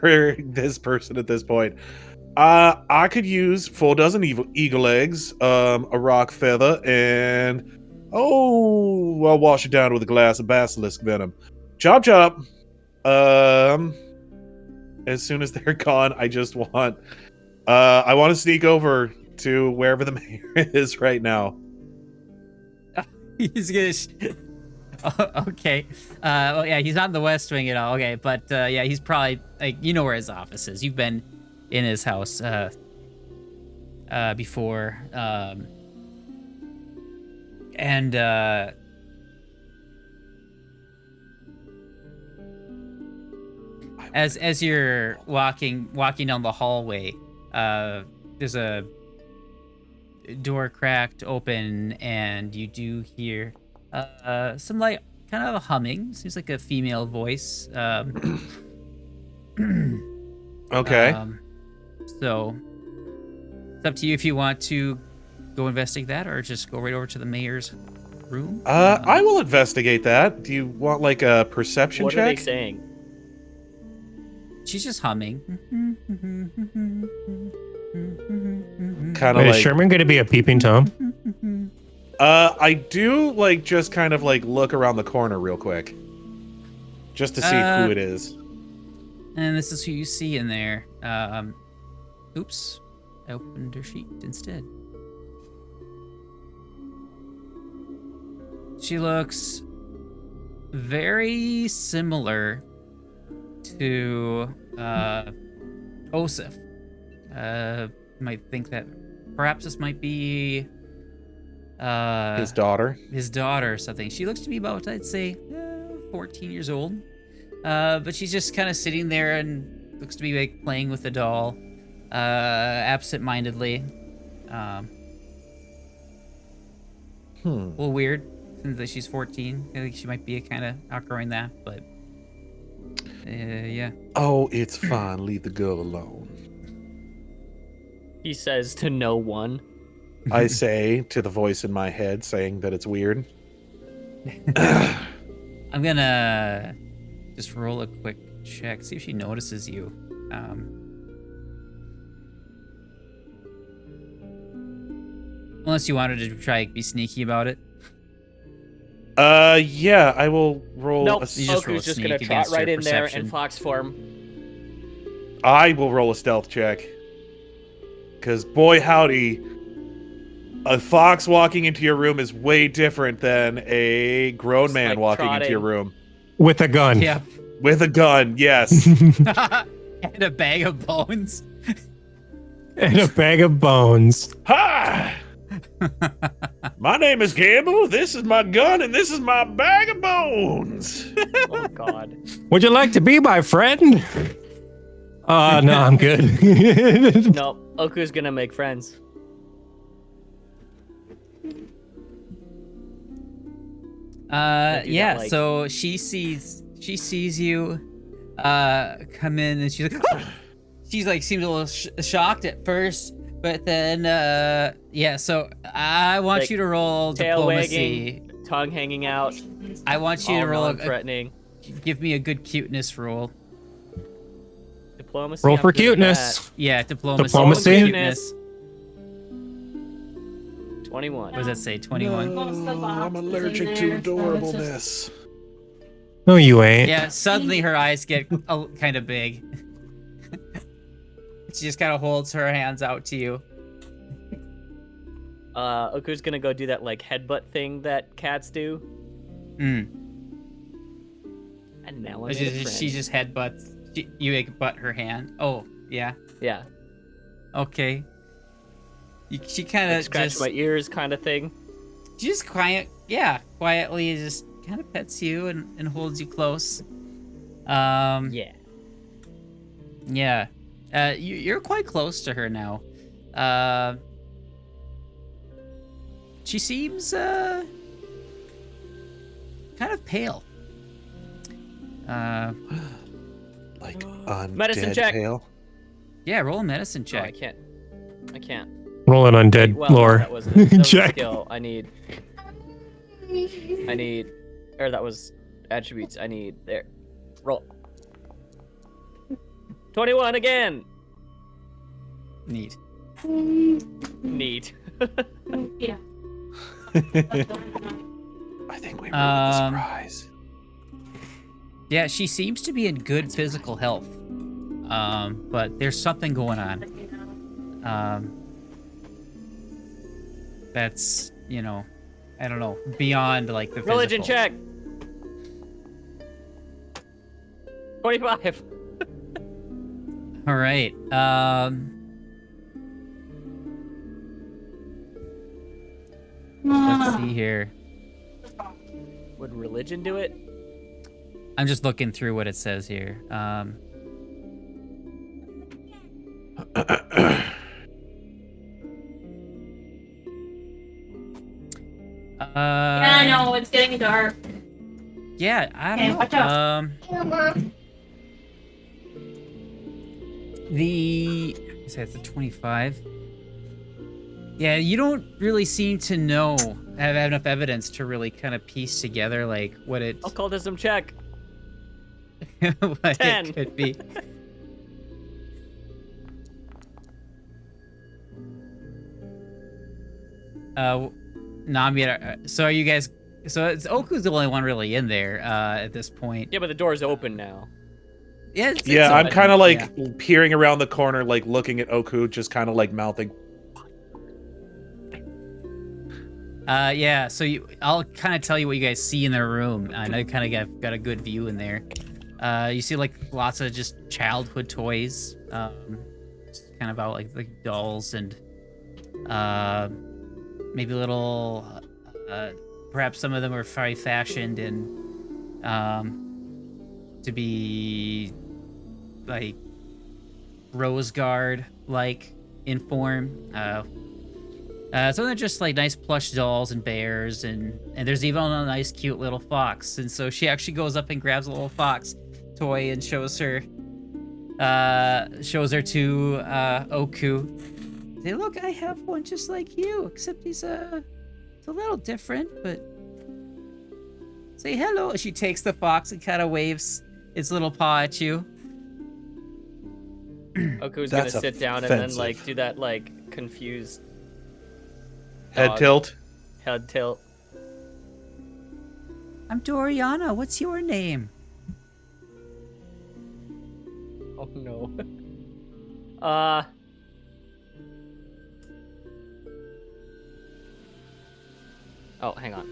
rid of this person at this point. I could use 4 dozen eagle eggs, a rock feather, and I'll wash it down with a glass of basilisk venom. Chop chop. As soon as they're gone, I just want. I want to sneak over to wherever the mayor is right now. He's gonna. Okay. Well, yeah, he's not in the West Wing at all. Okay, but yeah, he's probably like where his office is. You've been in his house before, and as you're walking down the hallway, there's a door cracked open, and you do hear some like kind of a humming. Seems like a female voice. Okay. So it's up to you if you want to go investigate that or just go right over to the mayor's room. I will investigate that. Do you want like a perception What check? are they saying? She's just humming. Kind of Wait, like is Sherman going to be a peeping Tom? I do like just kind of like look around the corner real quick, just to see who it is. And this is who you see in there. Oops, I opened her sheet instead. She looks very similar to Osif. Might think that perhaps this might be His daughter. His daughter or something. She looks to be about, I'd say, 14 years old. But she's just kind of sitting there and looks to be like playing with the doll, absent-mindedly. A little weird, since that she's 14. I think she might be kind of outgrowing that, but yeah. Oh, it's fine. Leave the girl alone. He says to no one. I say to the voice in my head saying that it's weird. I'm gonna just roll a quick check, see if she notices you. Unless you wanted to try be sneaky about it. Yeah, I will roll. Nope, You just roll a Oku's just sneak gonna trot against right her in there perception. in fox form. I will roll a stealth check. Because boy howdy, a fox walking into your room is way different than a grown Just, man like, walking into your trotting. room. With a gun. Yep. With a gun, yes. And a bag of bones. And a bag of bones. Hi! My name is Gamble, this is my gun, and this is my bag of bones. Oh God. Would you like to be my friend? No, I'm good. No, Oku's gonna make friends. Yeah, like- so she sees you come in, and she's like she's like seems a little shocked at first, but then yeah, so I want Like, you to roll Tail diplomacy. wagging, tongue hanging out, I want you all to roll threatening. give me a good cuteness roll. Diplomacy. Roll I'm for good at cuteness. Yeah, diplomacy. Diplomacy? Cuteness. that. 21. What does that say? 21. I'm allergic to adorableness. No, you ain't. Yeah, suddenly her eyes get kind of big. She just kind of holds her hands out to you. Oku's gonna go do that like headbutt thing that cats do. Mm. And now I made a friend. She just headbutts. You like butt her hand. Oh, yeah. Yeah. Okay. She kind Like of scratch just my ears kind of thing. she just quietly just kind of pets you and holds you close. Yeah. Yeah. You're quite close to her now. She seems kind of pale. Like undead Medicine check. pale. Yeah, roll a medicine Oh, I check. can't. Roll an undead Well, lore. that was the Check. skill. I need, or that was attributes. I need there. Roll. 21 again. Neat. Neat. Yeah. I think we ruined the surprise. Yeah, she seems to be in good physical health. But there's something going on. That's, I don't know, beyond like the Religion physical. check. 25. All right. Let's see here. Would religion do it? I'm just looking through what it says here. Yeah, I know, it's getting dark. Yeah, I Okay, don't watch know. out. It's a 25. Yeah, you don't really seem to have enough evidence to really kind of piece together like what it Occultism check. what 10. it could be. Namied, so are you guys? So it's Oku's the only one really in there at this point. Yeah, but the door's open now. Yeah, it's I'm open. kind of like Yeah. peering around the corner, like looking at Oku, just kind of like mouthing. Yeah. So I'll kind of tell you what you guys see in the room. I know you kind of got a good view in there. You see like lots of just childhood toys, just kind of about like dolls and maybe little. Perhaps some of them are very fashioned and to be like Roseguard like in form. So they're just like nice plush dolls and bears, and there's even a nice cute little fox. And so she actually goes up and grabs a little fox toy and shows her to Oku. Say, look, I have one just like you, except he's it's a little different, but say hello. She takes the fox and kind of waves its little paw at you. Oku's gonna That's sit down and then offensive. like do that like confused Head dog tilt. head tilt. I'm Doriana. What's your name? Oh no. Oh, hang on.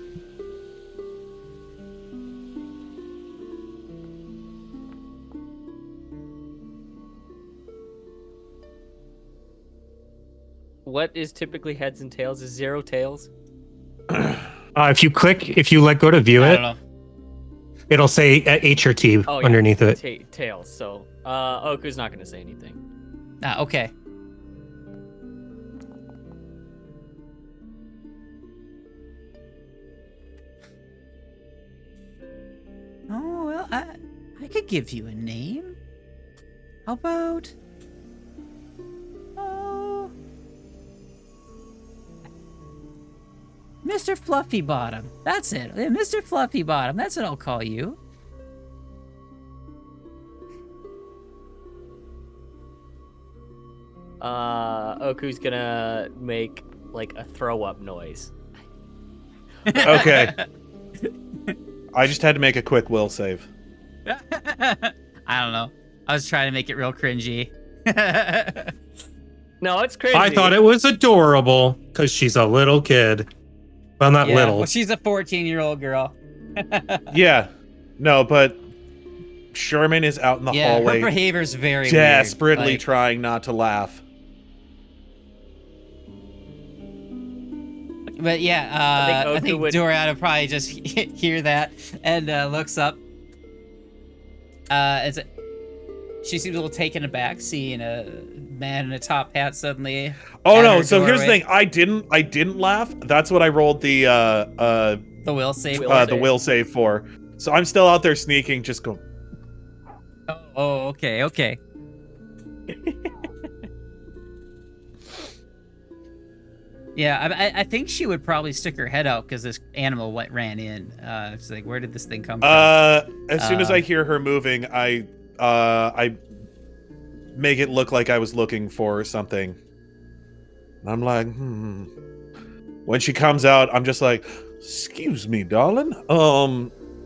What is typically heads and tails? Is 0 tails? If you let go to view I it, don't know. it'll say H or T Oh, yeah. underneath it. Tails. So, Oku's not gonna say anything. Okay. Oh, well, I could give you a name. How about... Oh... Mr. Fluffy Bottom. That's it. Yeah, Mr. Fluffy Bottom. That's what I'll call you. Oku's gonna make like a throw up noise. Okay. I just had to make a quick will save. I don't know. I was trying to make it real cringy. No, it's crazy. I thought it was adorable because she's a little kid. Well, not Yeah, little. well, she's a 14-year-old girl. Yeah. No, but Sherman is out in the Yeah, hallway her behavior's very desperately weird. trying not to laugh. But yeah, I think Oku would- Doriana probably just hear that and looks up. She seems a little taken aback seeing a man in a top hat suddenly. Oh at no! her So here's the doorway. thing. I didn't laugh. That's what I rolled the will save. the will save for. So I'm still out there sneaking, just go. Oh, okay. Yeah, I think she would probably stick her head out because this animal ran in. It's like, where did this thing come from? As soon as I hear her moving, I make it look like I was looking for something. And I'm like, When she comes out, I'm just like, excuse me, darling.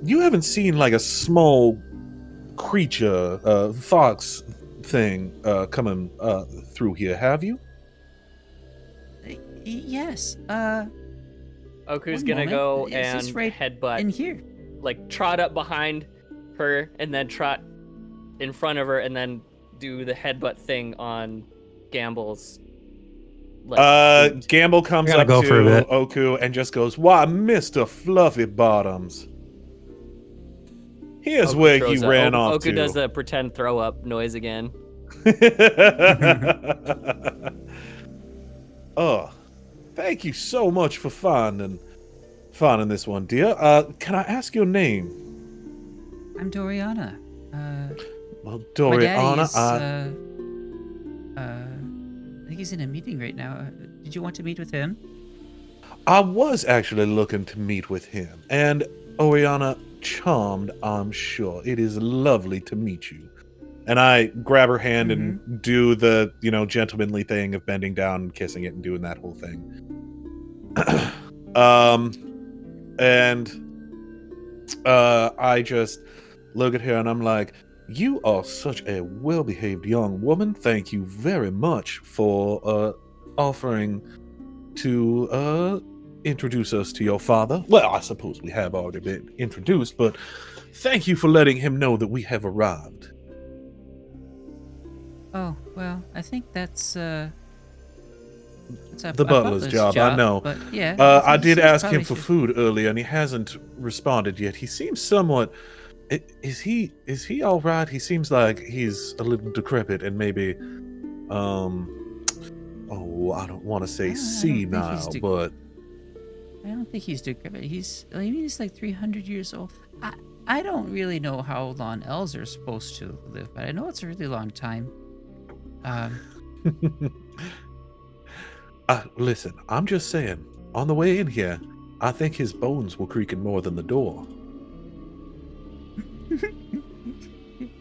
You haven't seen like a small creature, fox thing, coming through here, have you? Yes. Oku's one gonna moment. go Is and this right headbutt, in here. like trot up behind her, and then trot in front of her, and then do the headbutt thing on Gamble's. Like, Gamble comes Gotta up go for a to bit. Oku and just goes, "Why, Mr. Fluffy Bottoms? Here's Oku where he throws up. ran off Oku to." does the pretend throw up noise again. Oh, thank you so much for finding this one, dear. Can I ask your name? I'm Doriana. Well, My Doriana, daddy is, I think he's in a meeting right now. Did you want to meet with him? I was actually looking to meet with him. And Oriana, charmed, I'm sure. It is lovely to meet you. And I grab her hand and do the, gentlemanly thing of bending down and kissing it and doing that whole thing. I just look at her and I'm like, you are such a well-behaved young woman. Thank you very much for offering to introduce us to your father. Well, I suppose we have already been introduced, but thank you for letting him know that we have arrived. Oh, well, I think that's a The butler's job, I know. But yeah, I did he's ask him probably for should- food earlier, and he hasn't responded yet. He seems somewhat. Is he all right? He seems like he's a little decrepit and maybe, oh, I don't want to say senile, but I don't think he's decrepit. He's like 300 years old. I don't really know how long elves are supposed to live, but I know it's a really long time. Listen, I'm just saying. On the way in here, I think his bones were creaking more than the door.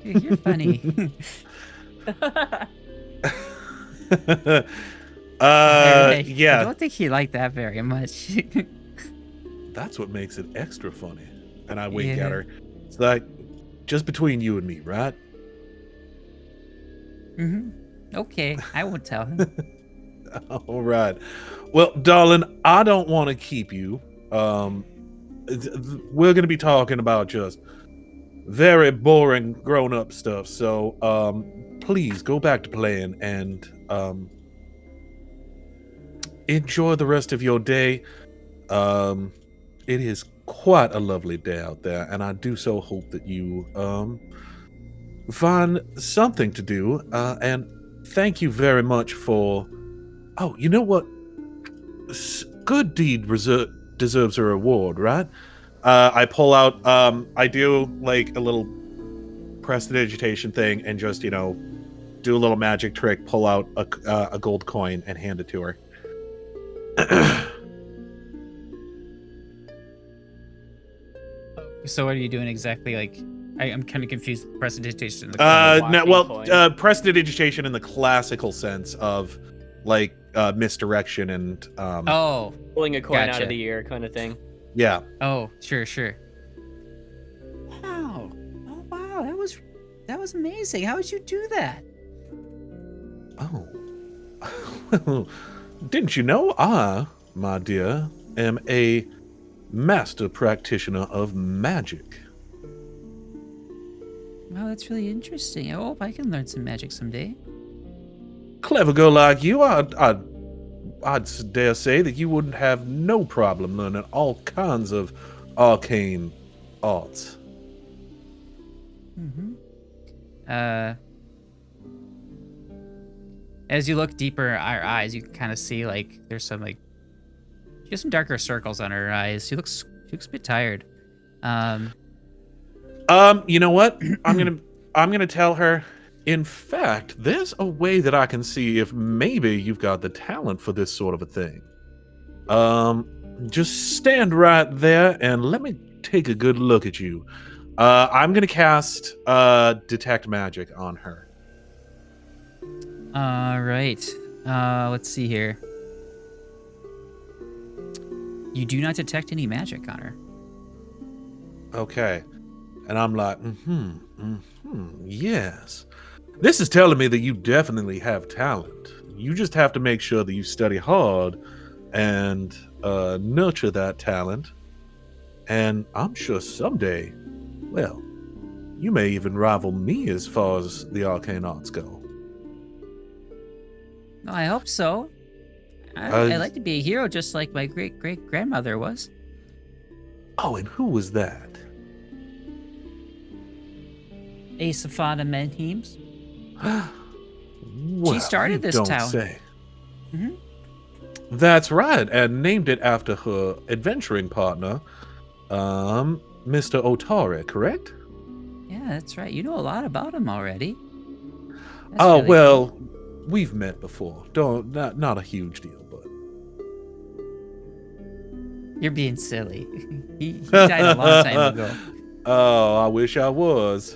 You're funny. I Yeah. don't think he liked that very much. That's what makes it extra funny. And I wink Yeah. at her. It's like, just between you and me, right? Okay, I won't tell him. All right. Well, darling, I don't want to keep you. We're going to be talking about just very boring grown-up stuff. So, please go back to playing and enjoy the rest of your day. It is quite a lovely day out there, and I do so hope that you find something to do. And thank you very much for. Oh, you know what? Good deed deserves a reward, right? I pull out. I do like a little prestidigitation thing, and just do a little magic trick. Pull out a gold coin and hand it to her. So what are you doing exactly? Like, I'm kind of confused. Prestidigitation. Prestidigitation in the classical sense of like misdirection and pulling a coin out Gotcha. of the air kind of thing. yeah. Oh, sure. Wow. Oh, wow. That was amazing. How did you do that? Oh. Well, didn't you know I, my dear, am a master practitioner of magic? Wow, that's really interesting. I hope I can learn some magic someday. Clever girl like you, I'd dare say that you wouldn't have no problem learning all kinds of arcane arts. As you look deeper in our eyes, you can kind of see like there's some she has some darker circles on her eyes. She looks a bit tired. You know what? I'm gonna tell her. In fact, there's a way that I can see if maybe you've got the talent for this sort of a thing. Just stand right there and let me take a good look at you. I'm gonna cast detect magic on her. All right. Let's see here. You do not detect any magic on her. Okay. And I'm like, yes. This is telling me that you definitely have talent. You just have to make sure that you study hard and nurture that talent. And I'm sure someday, well, you may even rival me as far as the arcane arts go. Well, I hope so. I'd like to be a hero just like my great-great-grandmother was. Oh, and who was that? Aesafana Menhemes. Well, started you this don't town. say. Mhm. That's right, and named it after her adventuring partner, Mr. Otari, correct? Yeah, that's right. You know a lot about him already. That's Oh really well, cool. we've met before. Not a huge deal, but You're being silly. he died a long time ago. Oh, I wish I was.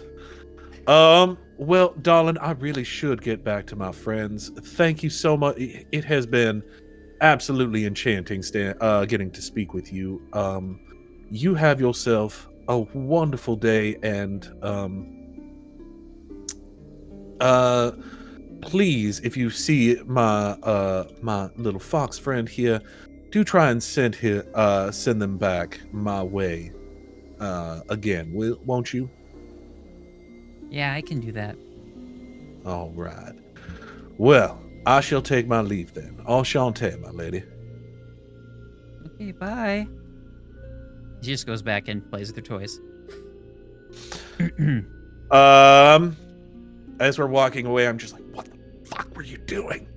Well, darling, I really should get back to my friends. Thank you so much. It has been absolutely enchanting getting to speak with you. You have yourself a wonderful day, and please, if you see my my little fox friend here, do try and send them back my way. Again, won't you? Yeah, I can do that. All right. Well, I shall take my leave then. Enchanté, my lady. Okay, bye. She just goes back and plays with her toys. As we're walking away, I'm just like, what the fuck were you doing?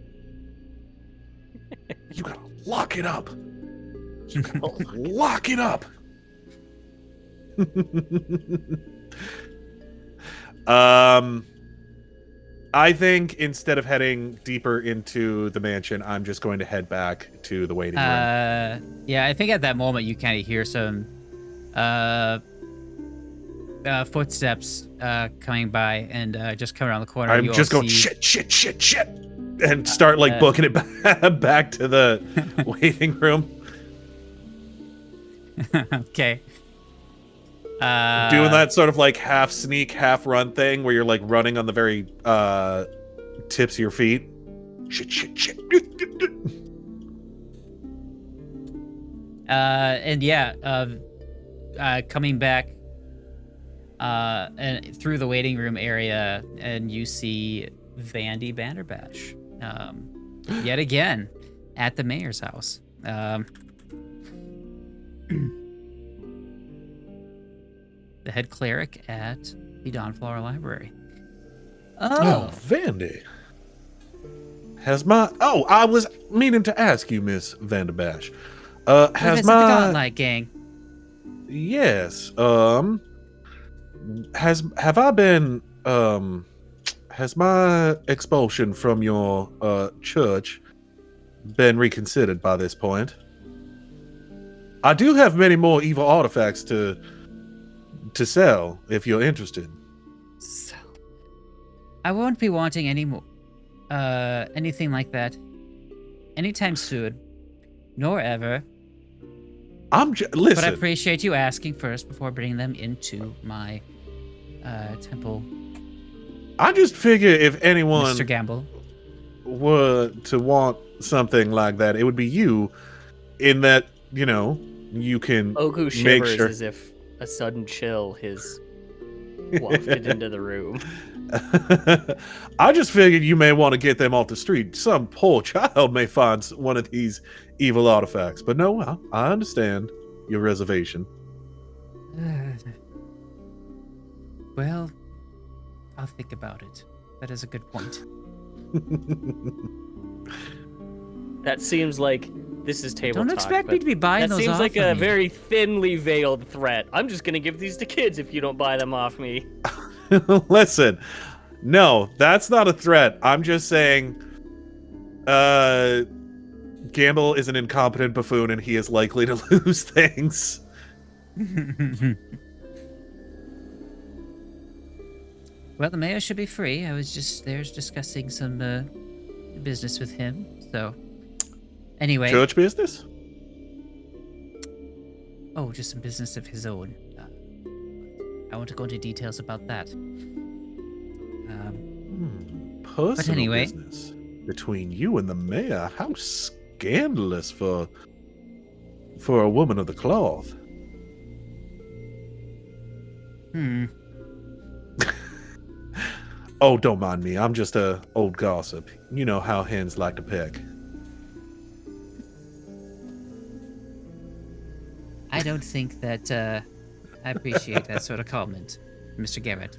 You gotta lock it up. You gotta lock it up. I think instead of heading deeper into the mansion, I'm just going to head back to the waiting room. Yeah, I think at that moment you kind of hear some footsteps coming by, and just come around the corner. I'm just going shit, and start like booking it back to the waiting room. Okay. Doing that sort of like half sneak, half run thing where you're like running on the very tips of your feet. Shit. And yeah, coming back and through the waiting room area, and you see Vandy Vanderbash yet again at the mayor's house. The head cleric at the Dawnflower Library. Oh, Vandy. I was meaning to ask you, Miss Vanderbash. Has the Godlight gang? Yes. Has my expulsion from your church been reconsidered by this point? I do have many more evil artifacts to sell if you're interested. So, I won't be wanting any more anything like that anytime soon, nor ever. Listen. But I appreciate you asking first before bringing them into my temple. I just figure if anyone, Mr. Gamble, were to want something like that, it would be you. In that, you can Ogu make shivers sure. as if a sudden chill is wafted into the room. I just figured you may want to get them off the street. Some poor child may find one of these evil artifacts. But no, I understand your reservation. well, I'll think about it. That is a good point. That seems like this is table Don't talk. expect me to be buying that those seems off like of a me. very thinly veiled threat. I'm just gonna give these to kids if you don't buy them off me. Listen, no, that's not a threat. I'm just saying, Gamble is an incompetent buffoon and he is likely to lose things. Well, the mayor should be free. I was just there discussing some business with him. So, anyway. Church business? Oh, just some business of his own. I won't go into details about that. Personal anyway. business between you and the mayor. How scandalous for a woman of the cloth. Oh, don't mind me. I'm just a old gossip. You know how hens like to peck. I don't think that I appreciate that sort of comment, Mr. Garrett.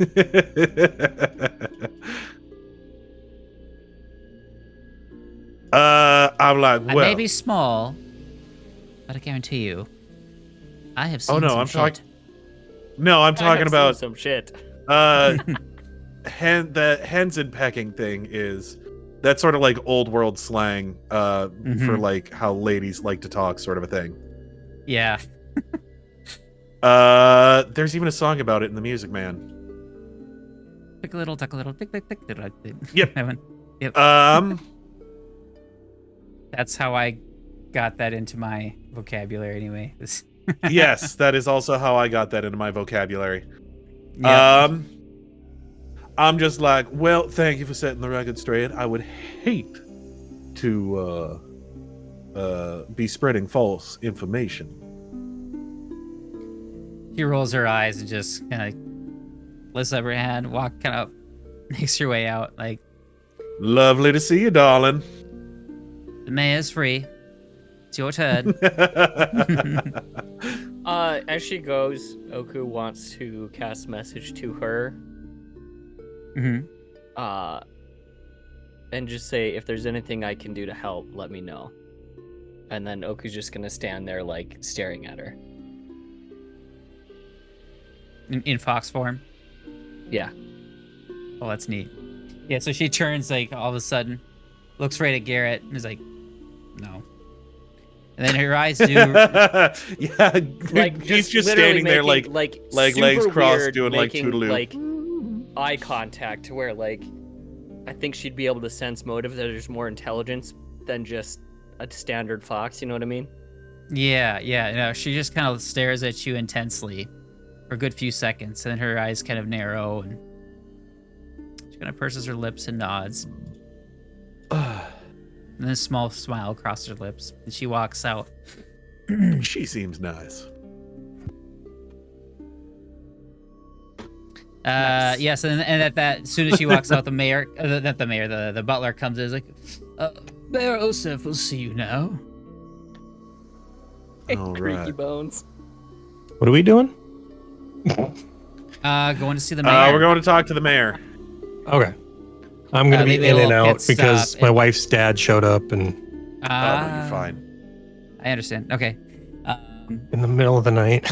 I'm like, I well. may be small, but I guarantee you, I have seen Oh no, some I'm shit. talking. No, I'm talking I have seen about some shit. the hens and pecking thing is that's sort of like old world slang for like how ladies like to talk, sort of a thing. Yeah. There's even a song about it in the Music Man. Tick a little, tuck a little, tick, tick, tick. Yep. That one. Yep. Um, That's how I got that into my vocabulary anyway. Yes, that is also how I got that into my vocabulary. Yeah. I'm just like, well, thank you for setting the record straight. I would hate to be spreading false information. She rolls her eyes and just kind of lifts up her hand, kind of makes her way out. Like, Lovely to see you, darling. the mayor's free. It's your turn. As she goes, Oku wants to cast message to her. Mm-hmm. And just say, if there's anything I can do to help, let me know. And then Oku's just gonna stand there, like, staring at her. In fox form. Yeah. Oh, that's neat. Yeah, so she turns, like, all of a sudden, looks right at Garrett, and is like, no. And then her eyes do. Yeah, Like, he's just literally standing there, making, like super legs crossed, weird, doing like making, toodaloo. like eye contact to where, like, I think she'd be able to sense motive that there's more intelligence than just a standard fox. You know what I mean? Yeah. No, she just kind of stares at you intensely for a good few seconds, and then her eyes kind of narrow, and she kind of purses her lips and nods. And then a small smile crosses her lips, and she walks out. She seems nice. Nice. Yes, and at that, as soon as she walks out, the butler comes in, is like, Mayor Osef will see you now. All Creaky right. bones. What are we doing? Going to see the mayor. We're going to talk to the mayor. Okay. I'm gonna be maybe a in and little out pit because stop my and- wife's dad showed up and Oh, no, you're fine. I understand. Okay. in the middle of the night.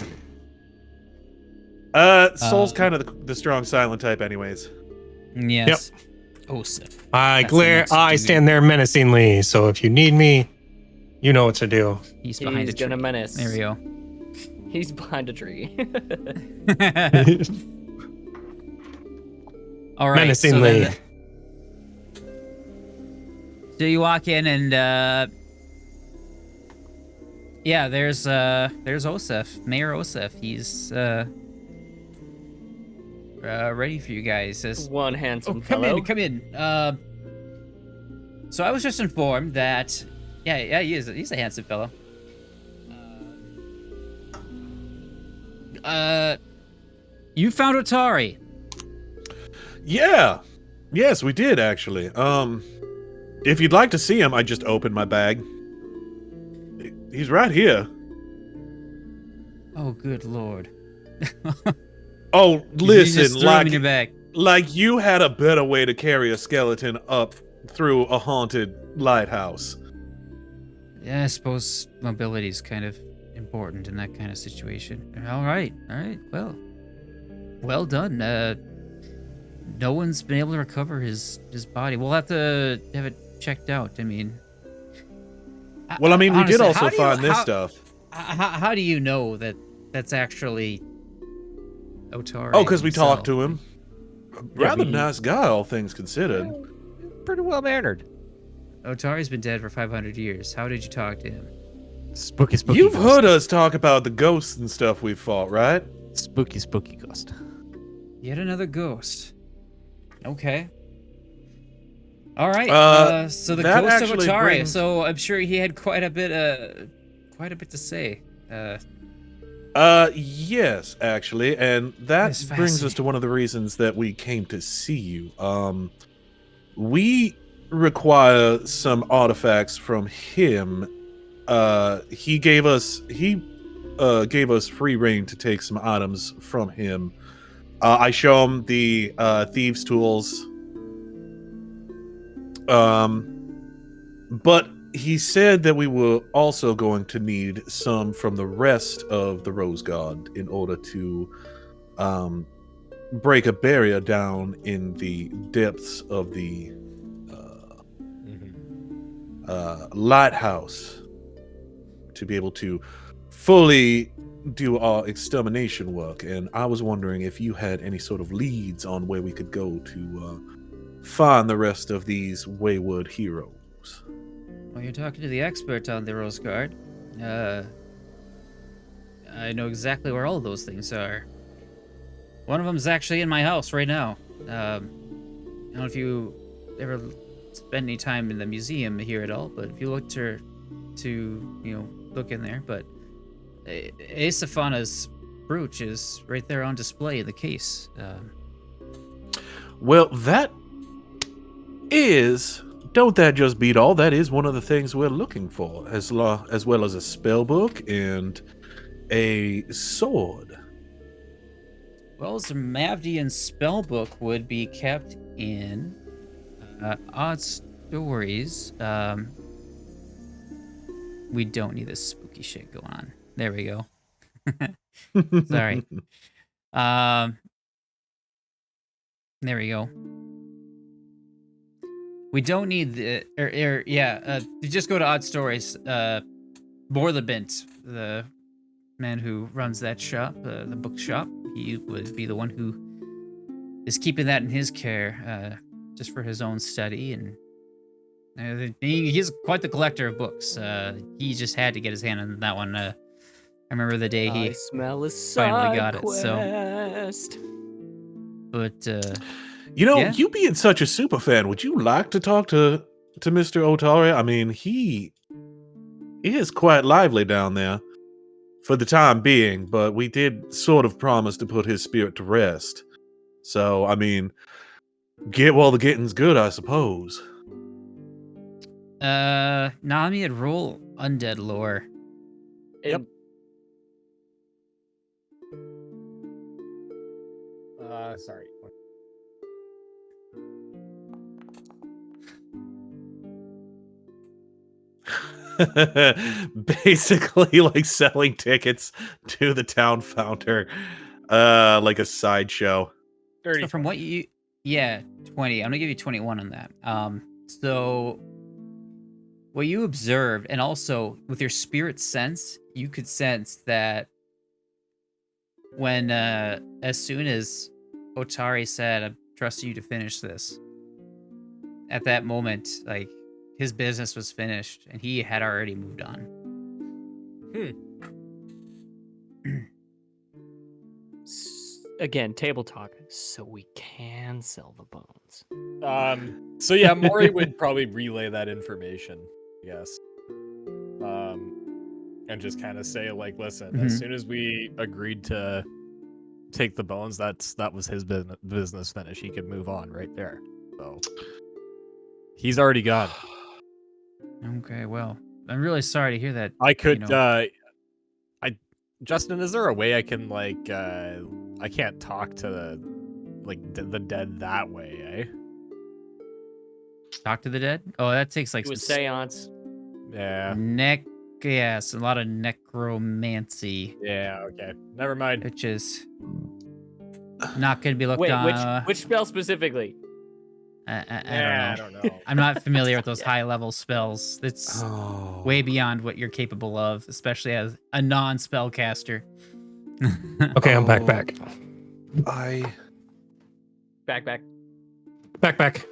Soul's kind of the strong silent type, anyways. Yes. Osef. I That's the glare. next I dude. stand there menacingly. So if you need me, you know what to do. He's behind He's a tree. gonna menace. There we go. He's behind a tree. All right. Menacingly. So you walk in and yeah, there's Osef, Mayor Osef. He's ready for you guys. Says, One handsome come fellow. in, come in. So I was just informed that yeah, he's a handsome fellow. You found Otari. Yeah. Yes, we did actually. If you'd like to see him, I just opened my bag. He's right here. Oh, good lord. Oh, You just listen, threw him in your bag. like you had a better way to carry a skeleton up through a haunted lighthouse. Yeah, I suppose mobility is kind of important in that kind of situation. All right. Well done. No one's been able to recover his body. We'll have to have it checked out. I mean, Well, I mean, we did honestly, also how do you- find this how- stuff. How do you know that that's actually Otari? Oh, because we himself? talked to him. Rather nice guy, all things considered. Pretty well mannered. Otari's been dead for 500 years. How did you talk to him? Spooky You've ghost. heard us talk about the ghosts and stuff we've fought, right? Spooky ghost. Yet another ghost. Okay. All right. So the that ghost of actually Otari. brings- So I'm sure he had quite a bit to say. Yes, actually, and that That's brings us fascinating. to one of the reasons that we came to see you. We require some artifacts from him. He gave us free reign to take some items from him. I show him the thieves' tools. But he said that we were also going to need some from the rest of the Roseguard in order to break a barrier down in the depths of the lighthouse to be able to fully do our extermination work. And I was wondering if you had any sort of leads on where we could go to find the rest of these wayward heroes. Well, you're talking to the expert on the Roseguard. I know exactly where all of those things are. One of them's actually in my house right now. I don't know if you ever spend any time in the museum here at all, but if you look to look in there, but Aesophana's brooch is right there on display in the case. Well, don't that just beat all? That is one of the things we're looking for, as well as a spell book and a sword. Well, the Mavdian spellbook would be kept in Odd Stories. We don't need this spooky shit going on. There we go. Sorry. There we go. We don't need the you just go to Odd Stories. Borlebint, the man who runs that shop, the bookshop, he would be the one who is keeping that in his care, just for his own study, and he's quite the collector of books. He just had to get his hand on that one. I remember the day he finally got it. So, but you being such a super fan, would you like to talk to Mr. Otari? I mean, he is quite lively down there for the time being, but we did sort of promise to put his spirit to rest. So, I mean, get while the getting's good, I suppose. Namied, roll undead lore. Yep. Sorry. Basically like selling tickets to the town founder, like a sideshow. So from what 20. I'm gonna give you 21 on that. So what you observed, and also with your spirit sense, you could sense that when as soon as Otari said, "I trust you to finish this," at that moment, like, his business was finished and he had already moved on. Again, table talk, so we can sell the bones. So yeah, Maury would probably relay that information, I guess. And just kind of say, like, listen, as soon as we agreed to take the bones, that was his business finish. He could move on right there. So he's already gone. Okay, well, I'm really sorry to hear that. I could, Justin, is there a way I can, like, I can't talk to the dead that way, eh? Talk to the dead? Oh, that takes like Do a seance. Yeah. Yes, a lot of necromancy. Yeah, okay. Never mind. Which is not going to be looked Wait, on. which spell specifically? I don't know. I'm not familiar with those high-level spells. It's way beyond what you're capable of, especially as a non-spellcaster. Okay, I'm back. Back. Back.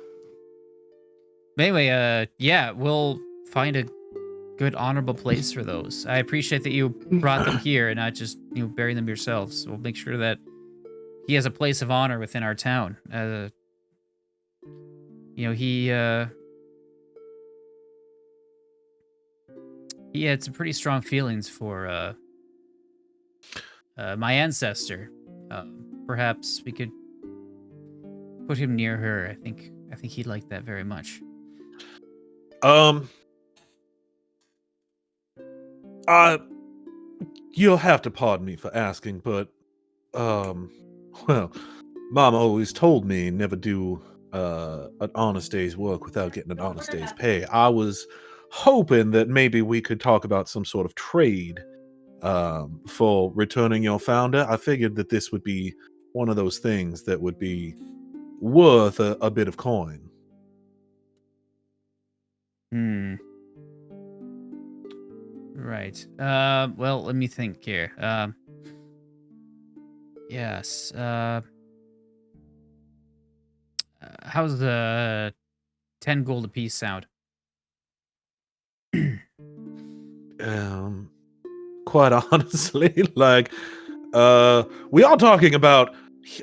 But anyway, we'll find a good honorable place for those. I appreciate that you brought them here and not just bury them yourselves. We'll make sure that he has a place of honor within our town. He had some pretty strong feelings for my ancestor. Perhaps we could put him near her. I think he'd like that very much. You'll have to pardon me for asking, but well, Mom always told me never do an honest day's work without getting an honest day's pay. I was hoping that maybe we could talk about some sort of trade for returning your founder. I figured that this would be one of those things that would be worth a bit of coin. Right. Well, let me think here. Yes. How's the 10 gold apiece sound? quite honestly, like, we are talking about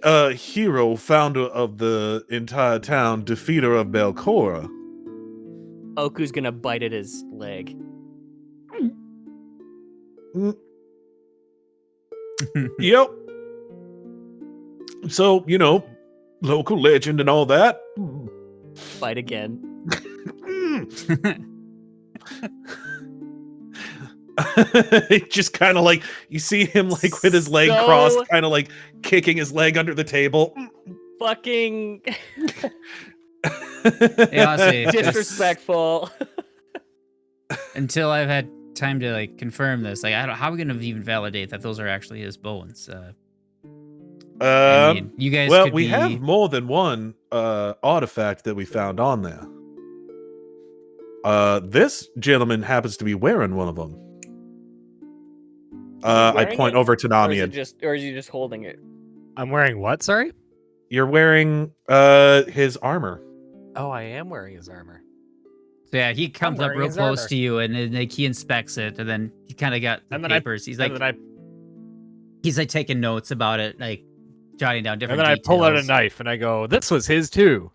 a hero, founder of the entire town, defeater of Belcora. Oku's gonna bite at his leg. Mm. Yep. So, you know, local legend and all that. Bite again. Just kind of like, you see him like with his leg crossed, kind of like kicking his leg under the table. Fucking Yeah, honestly, disrespectful. until I've had time to like confirm this, like, how are we gonna even validate that those are actually his bones? I mean, you guys. Well, could we be... have more than one artifact that we found on there. This gentleman happens to be wearing one of them. I point over to Namied. Or is he just holding it? I'm wearing what? Sorry. You're wearing his armor. Oh, I am wearing his armor. So yeah, he comes up wearing real his close armor. to you, and then like, he inspects it, and then he kind of got the papers. He's like taking notes about it, like jotting down different. And then details. I pull out a knife and I go, "This was his too,"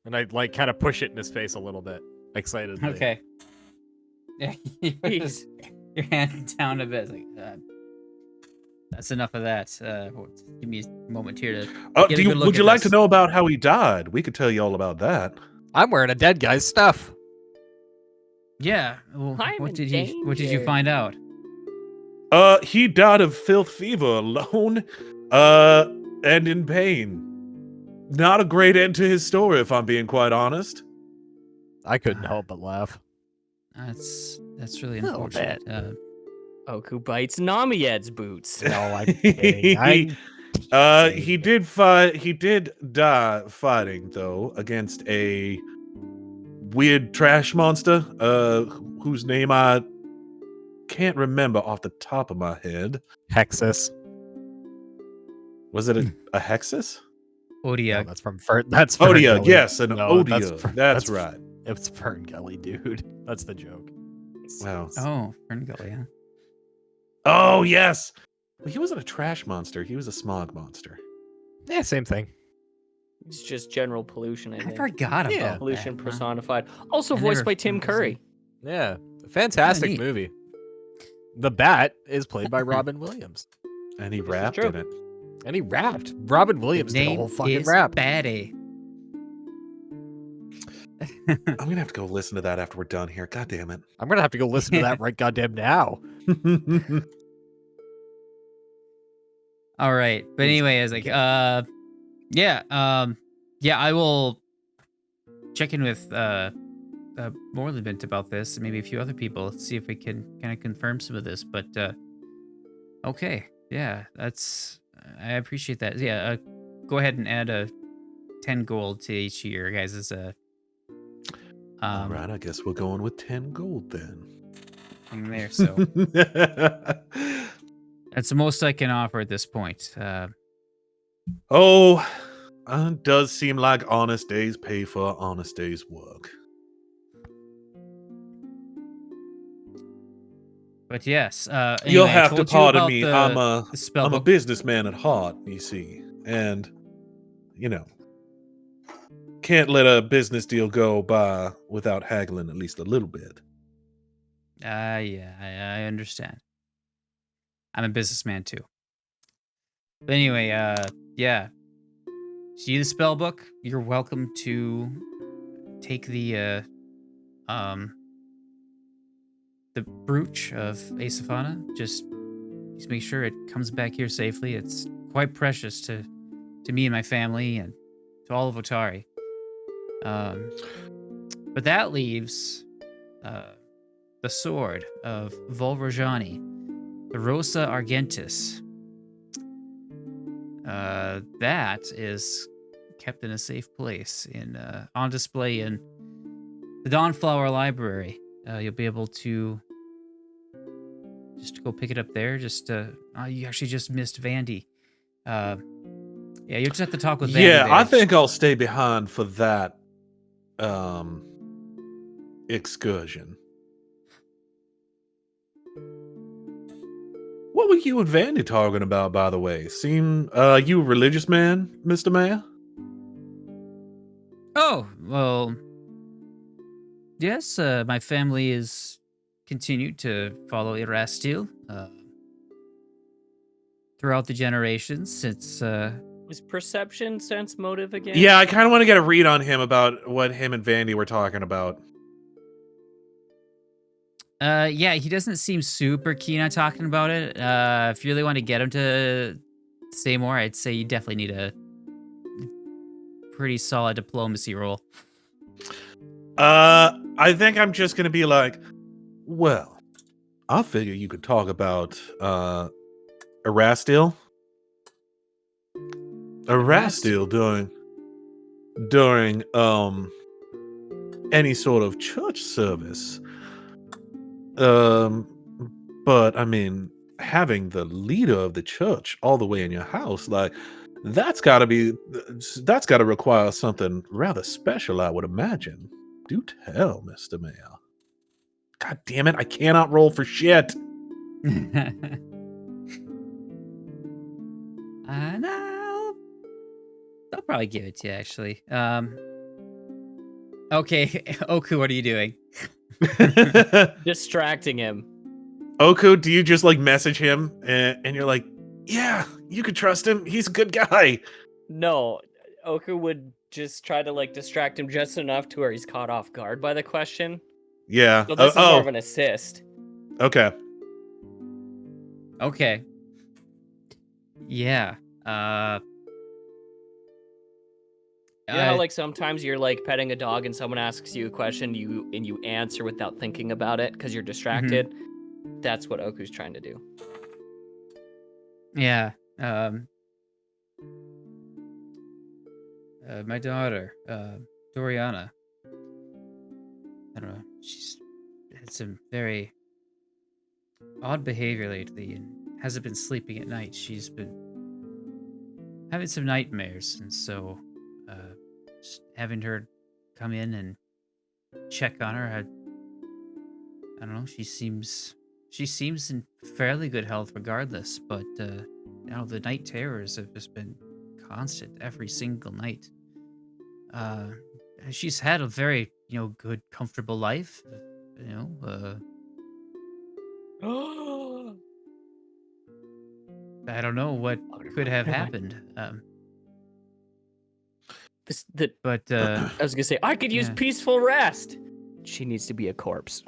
and I like kind of push it in his face a little bit, excitedly. Okay. Yeah, you put your hand down a bit. Like, that's enough of that. Give me a moment here to. Get a good look would you at like this. to know about how he died? We could tell you all about that. I'm wearing a dead guy's stuff. Yeah. Well, I'm what in did you danger. find out? He died of filth fever alone, and in pain. Not a great end to his story, if I'm being quite honest. I couldn't help but laugh. That's really A little unfortunate. Oku bites Namied's boots. No, I'm kidding. He did fight. He did die fighting though against a weird trash monster, whose name I can't remember off the top of my head. Hexus. Was it a Hexus? Odia. No, that's from that's Odia, Ferngully. yes, an No, Odia. That's right. It's Ferngully, dude. That's the joke. Wow. Oh, Ferngully, yeah. Oh yes. Well, he wasn't a trash monster. He was a smog monster. Yeah, same thing. It's just general pollution, I I think. forgot about that. Pollution huh? personified. Also I voiced never- by Tim Curry. Yeah, fantastic neat. movie. The Bat is played by Robin Williams, And he is rapped true. in it. and he rapped. Robin Williams did a Name whole fucking is rap. Batty. I'm gonna have to go listen to that after we're done here. God damn it. I'm gonna have to go listen to that right goddamn now. All right, but anyway, I was like, yeah, I will check in with Morlibent about this, and maybe a few other people. See if we can kind of confirm some of this. But okay, yeah, I appreciate that. Yeah, go ahead and add a 10 gold to each of your guys' All right, I guess we're going with 10 gold then. thing there. So that's the most I can offer at this point. Oh, it does seem like honest days pay for honest days work. But yes, You'll anyway, I have to told you pardon about me. the I'm a spellbook. businessman at heart, you see, and can't let a business deal go by without haggling at least a little bit. Yeah, I understand. I'm a businessman too. But anyway, yeah. See the spell book? You're welcome to take the brooch of Asaphana. Just make sure it comes back here safely. It's quite precious to me and my family and to all of Otari. But that leaves the sword of Volrojani, the Rosa Argentis. That is kept in a safe place on display in the Dawnflower Library. You'll be able to just go pick it up there. You actually just missed Vandy. Yeah, you just have to talk with Vandy. Yeah, I there. think I'll stay behind for that excursion. What were you and Vandy talking about, by the way? Seem you a religious man, Mr. Mayor? Oh, well, yes, my family is continued to follow Erastil throughout the generations. It's Is perception sense motive again? Yeah, I kind of want to get a read on him about what him and Vandy were talking about. yeah, he doesn't seem super keen on talking about it. If you really want to get him to say more, I'd say you definitely need a pretty solid diplomacy roll. I think I'm just gonna be like, well, I figure you could talk about Erastil. Erastil during any sort of church service. But I mean, having the leader of the church all the way in your house, like that's gotta require something rather special, I would imagine. Do tell, Mr. Mayor. God damn it, I cannot roll for shit. No, I'll probably give it to you, actually. Okay, Oku, what are you doing? Distracting him. Oku, do you just like message him and you're like, yeah, you could trust him. He's a good guy. No, Oku would just try to like distract him just enough to where he's caught off guard by the question. Yeah. So this is more of an assist. Okay. Okay. Yeah. You know how, like, sometimes you're like petting a dog and someone asks you a question, you answer without thinking about it because you're distracted. That's what Oku's trying to do. Yeah. My daughter, Doriana. I don't know. She's had some very odd behavior lately and hasn't been sleeping at night. She's been having some nightmares, and so just having her come in and check on her. I don't know. She seems in fairly good health regardless, but you know, the night terrors have just been constant every single night. She's had a very, you know, good, comfortable life, you know. I don't know what could have happened. But I was gonna say I could use yeah. peaceful rest. She needs to be a corpse.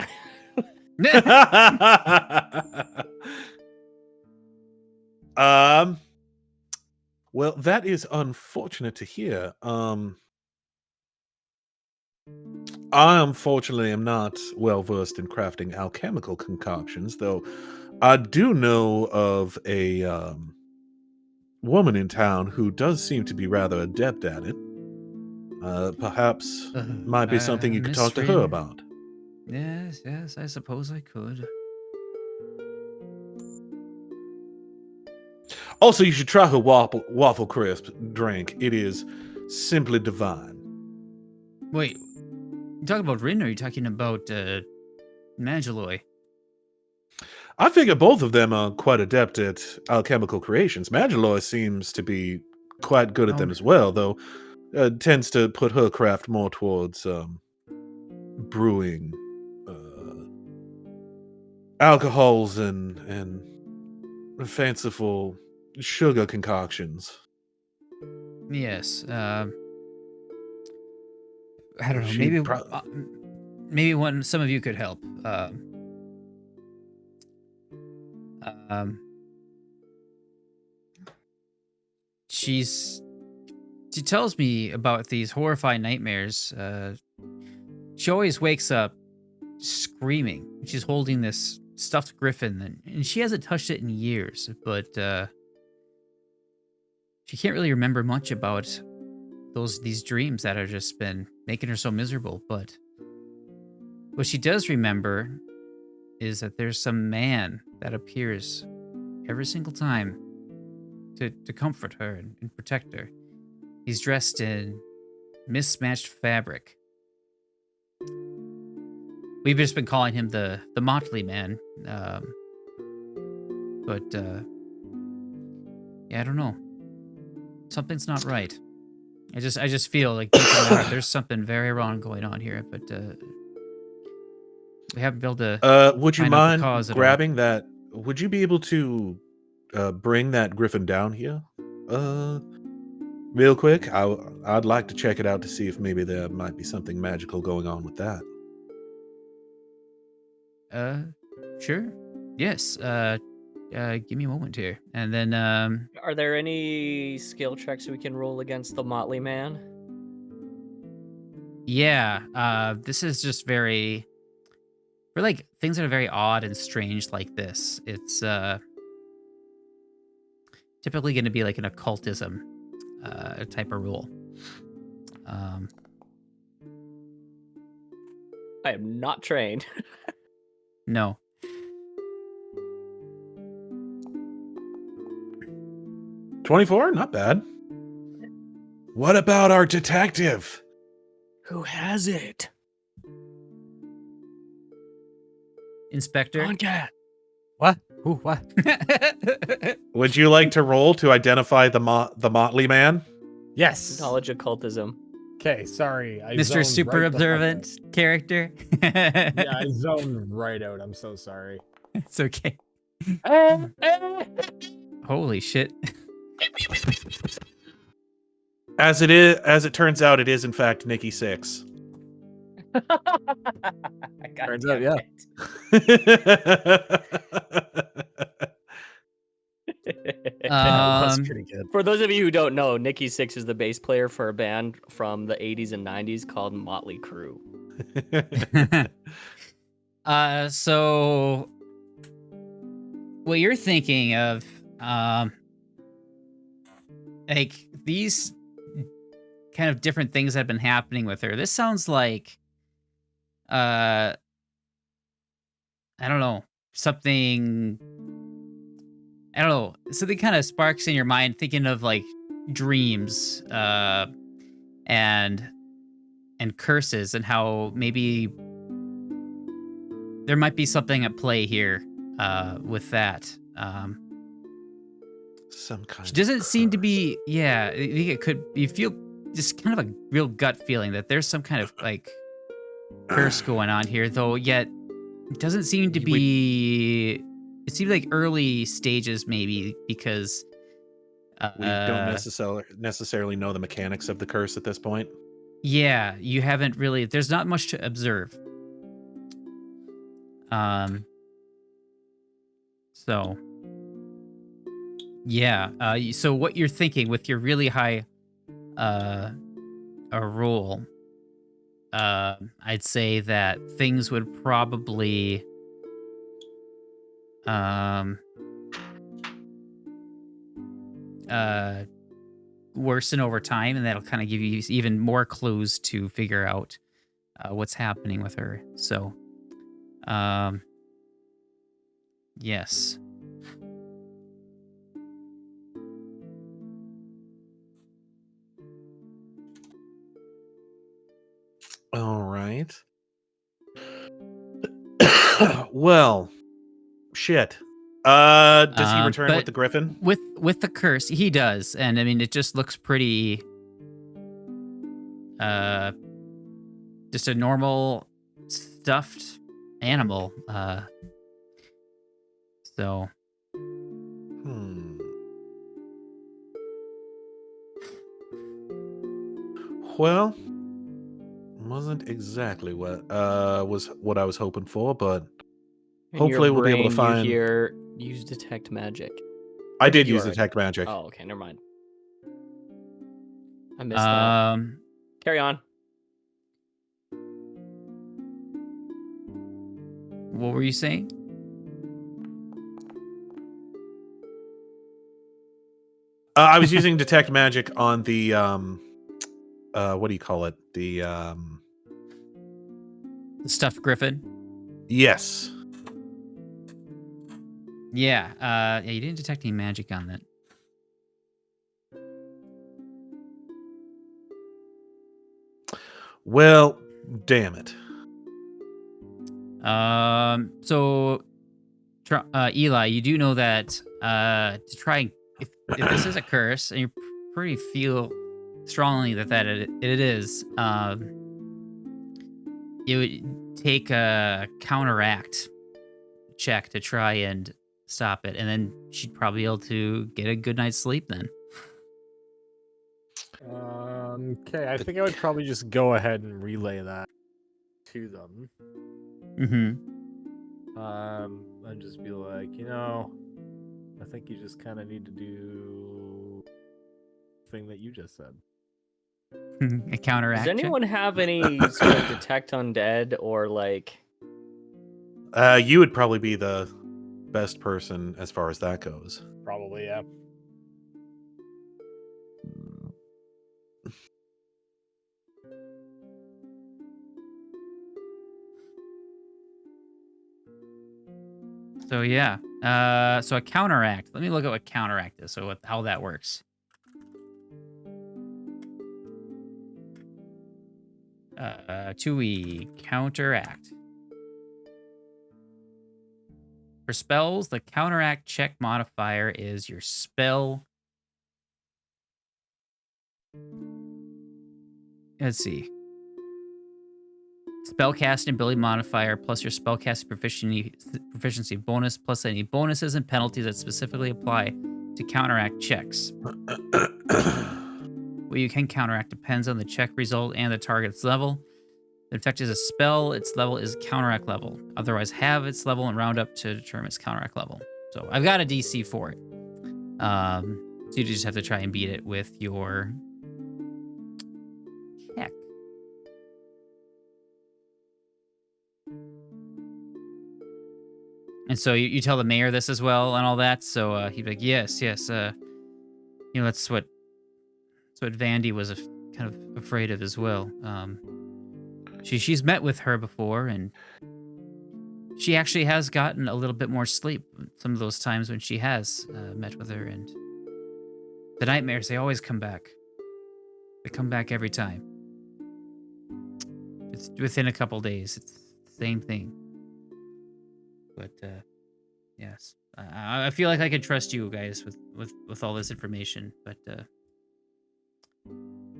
Well, that is unfortunate to hear. I unfortunately am not well versed in crafting alchemical concoctions, though I do know of a woman in town who does seem to be rather adept at it. Perhaps might be something you could talk to her Mystery. about. Yes, I suppose I could. Also, you should try her waffle crisp drink. It is simply divine. Wait, you talking about Rin or are you talking about Magilloy? I figure both of them are quite adept at alchemical creations. Magilloy seems to be quite good at them as well, though tends to put her craft more towards brewing alcohols and fanciful sugar concoctions. Yes. I don't know. She Maybe maybe some of you could help. She tells me about these horrifying nightmares. She always wakes up screaming. She's holding this stuffed griffin, and she hasn't touched it in years, but she can't really remember much about these dreams that have just been making her so miserable. But what she does remember is that there's some man that appears every single time to comfort her and protect her. He's dressed in mismatched fabric. We've just been calling him the Motley Man. But yeah, I don't know. Something's not right. I just feel like deep in my heart, there's something very wrong going on here. But we haven't been able to. Would you find out the mind cause at all. grabbing that? Would you be able to bring that griffin down here? Real quick. I'd like to check it out to see if maybe there might be something magical going on with that. Sure. Yes. Give me a moment here, and then Are there any skill checks we can roll against the Motley Man? yeah. This is just very. For like things that are very odd and strange like this, it's typically going to be like an occultism type of rule. I am not trained. No. 24, not bad. What about our detective? Who has it? Inspector. On cat. What? Who? What? Would you like to roll to identify the Motley Man? Yes. Knowledge occultism. Okay, sorry. I Mr. zoned Super right the fuck Observant character. out. Yeah, I zoned right out. I'm so sorry. It's okay. Holy shit. As it turns out, it is in fact Nikki 6. Turns out, yeah. That's pretty good. For those of you who don't know, Nikki Six is the bass player for a band from the 80s and 90s called Motley Crue. So what you're thinking of, like these kind of different things that have been happening with her. This sounds like, I don't know, something kind of sparks in your mind, thinking of like dreams, and curses, and how maybe there might be something at play here, with that. Some kind. She doesn't of seem to curse. be. Yeah, I think it could. You feel just kind of a real gut feeling that there's some kind of like curse going on here, though. Yet it doesn't seem to be. It seems like early stages, maybe, because We don't necessarily know the mechanics of the curse at this point. yeah, you haven't really. There's not much to observe. So. Yeah. So what you're thinking with your really high, a roll, I'd say that things would probably, worsen over time, and that'll kind of give you even more clues to figure out what's happening with her. So, yes. All right. Well, shit. Does he return but with the griffin? With the curse, he does, and I mean, it just looks pretty. Just a normal stuffed animal. So. Well, wasn't exactly what I was hoping for, but In hopefully your we'll be able to brain, find. You hear, use detect magic. I did you use already- detect magic. Oh, okay, never mind. I missed that. Carry on. What were you saying? I was using detect magic on the what do you call it? The Stuffed griffin. yes. Yeah. Yeah. You didn't detect any magic on that. Well, damn it. So Eli, you do know that to try if this is a curse, and you pretty feel strongly that it is, it would take a counteract check to try and stop it, and then she'd probably be able to get a good night's sleep then. Okay, I think I would probably just go ahead and relay that to them. Mm-hmm. And just be like, I think you just kind of need to do the thing that you just said. A counteract. Does anyone have any sort of detect undead or like? You would probably be the best person as far as that goes. Probably, yeah. So yeah. So a counteract. Let me look at what counteract is. So how that works. To counteract. For spells, the counteract check modifier is your spell. Let's see. Spellcasting ability modifier plus your spellcasting proficiency bonus plus any bonuses and penalties that specifically apply to counteract checks. What you can counteract depends on the check result and the target's level. The effect is a spell, its level is counteract level. Otherwise, have its level and round up to determine its counteract level. So I've got a DC for it. So you just have to try and beat it with your check. And so you tell the mayor this as well and all that. So he'd be like, yes. That's what Vandy was kind of afraid of as well. She's met with her before, and she actually has gotten a little bit more sleep some of those times when she has met with her. And the nightmares, they always come back. They come back every time. It's within a couple days. It's the same thing. But yes, I feel like I could trust you guys with all this information. But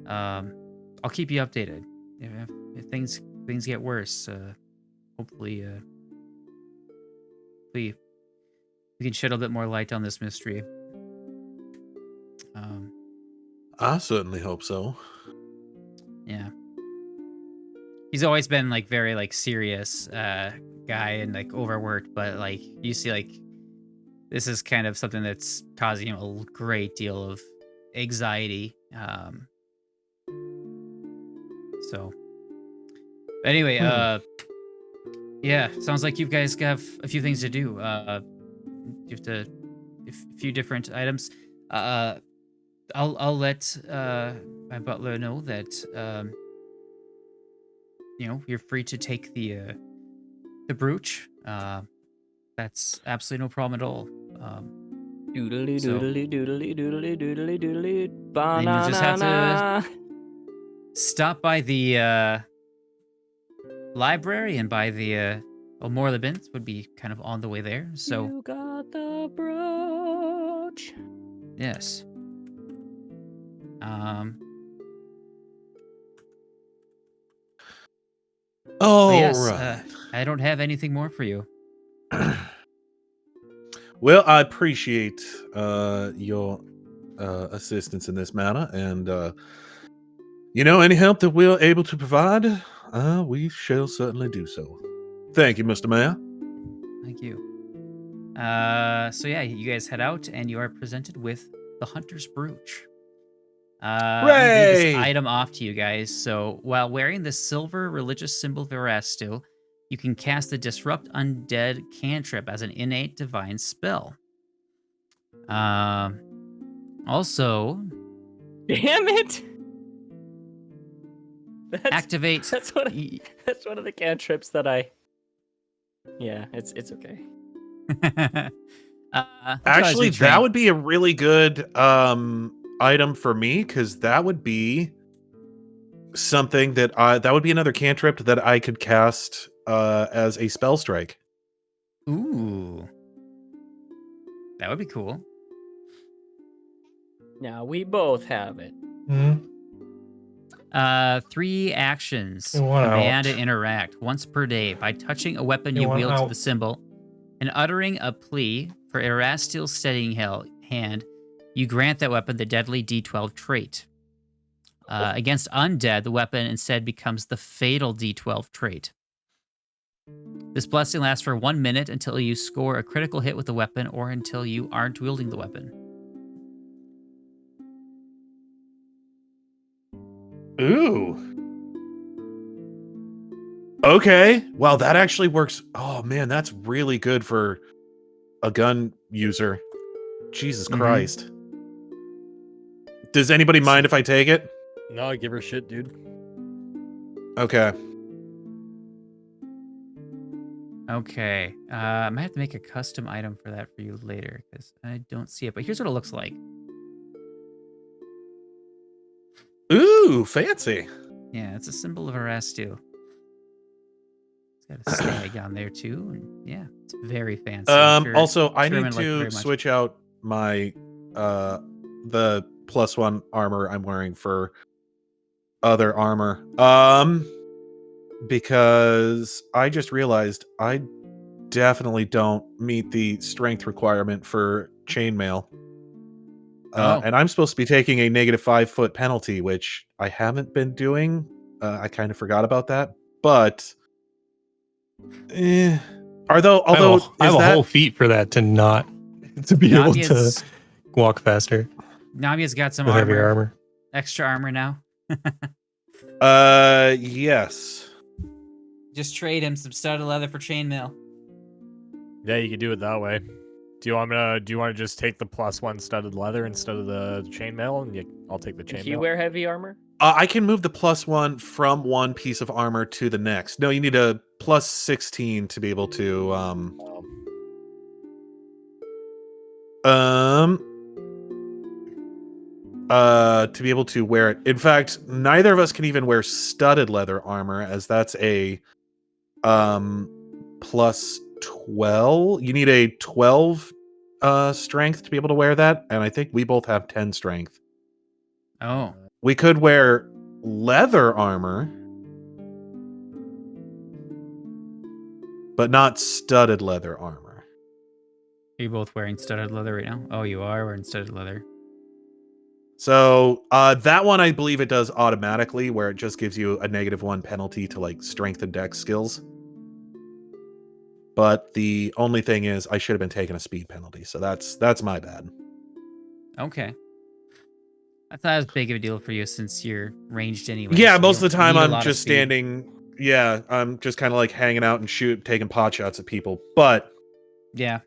I'll keep you updated if things get worse. Hopefully, we can shed a bit more light on this mystery. I certainly hope so. Yeah. He's always been like very like serious guy and like overworked, but like you see like this is kind of something that's causing him a great deal of anxiety. So anyway, yeah, sounds like you guys have a few things to do. You have to a few different items. I'll let my butler know that you're free to take the brooch. That's absolutely no problem at all. Doodly So- doodly doodly doodly doodly doodly And you just have to- banana. Stop by the library and by the more of the bins would be kind of on the way there. So You got the brooch. yes. Oh, Yes, right. I don't have anything more for you. Well, I appreciate your assistance in this matter, and any help that we're able to provide, we shall certainly do so. Thank you, Mr. Mayor. Thank you. So yeah, you guys head out and you are presented with the Hunter's Brooch. I'm gonna read this Hooray! item off to you guys. So while wearing the silver religious symbol Verastil, you can cast the Disrupt Undead cantrip as an innate divine spell. Also, Damn it! activate. That's one of the cantrips that I. Yeah, it's okay. Actually, that would be a really good item for me, because that would be something that would be another cantrip that I could cast as a spell strike. Ooh. That would be cool. Now we both have it. Hmm? 3 actions. You want Command out. and interact once per day by touching a weapon You you want wield to out. the symbol and uttering a plea for Erasteel steadying hand. You grant that weapon the deadly D12 trait. Against undead, the weapon instead becomes the fatal D12 trait. This blessing lasts for 1 minute until you score a critical hit with the weapon or until you aren't wielding the weapon. Ooh. Okay. Wow, that actually works. Oh man, that's really good for a gun user. Jesus Christ. Does anybody mind if I take it? No, give her shit, dude. Okay. Okay. I might have to make a custom item for that for you later because I don't see it. But here's what it looks like. Ooh, fancy. Yeah, it's a symbol of Erasteel. It's got a stag on there too. And yeah, it's very fancy. I'm sure Also, I Sherman need liked it to very much. switch out my the +1 armor I'm wearing for other armor. Because I just realized I definitely don't meet the strength requirement for chainmail. And I'm supposed to be taking a -5 foot penalty, which I haven't been doing. I kind of forgot about that. But although I have is a that whole feat for that to be able to Namied's walk faster Namied's got some with heavier armor, armor. extra armor now. Yes. Just trade him some studded leather for chainmail. Yeah, you could do it that way. Do you want to just take the +1 studded leather instead of the chainmail, and I'll take the Can chainmail. you wear heavy armor? I can move the +1 from one piece of armor to the next. No, you need a +16 to be able to to be able to wear it. In fact, neither of us can even wear studded leather armor, as that's a +12. You need a 12 strength to be able to wear that, and I think we both have 10 strength. Oh, We could wear leather armor, but not studded leather armor. are you both wearing studded leather right now? Oh, you are wearing studded leather. So that one, I believe it does automatically, where it just gives you a -1 penalty to like strength and dex skills. But the only thing is, I should have been taking a speed penalty, so that's my bad. Okay. I thought it was big of a deal for you since you're ranged anyway. Yeah, so you most of the don't time need a I'm lot of just speed. standing. Yeah, I'm just kind of like hanging out and taking pot shots at people. But Yeah.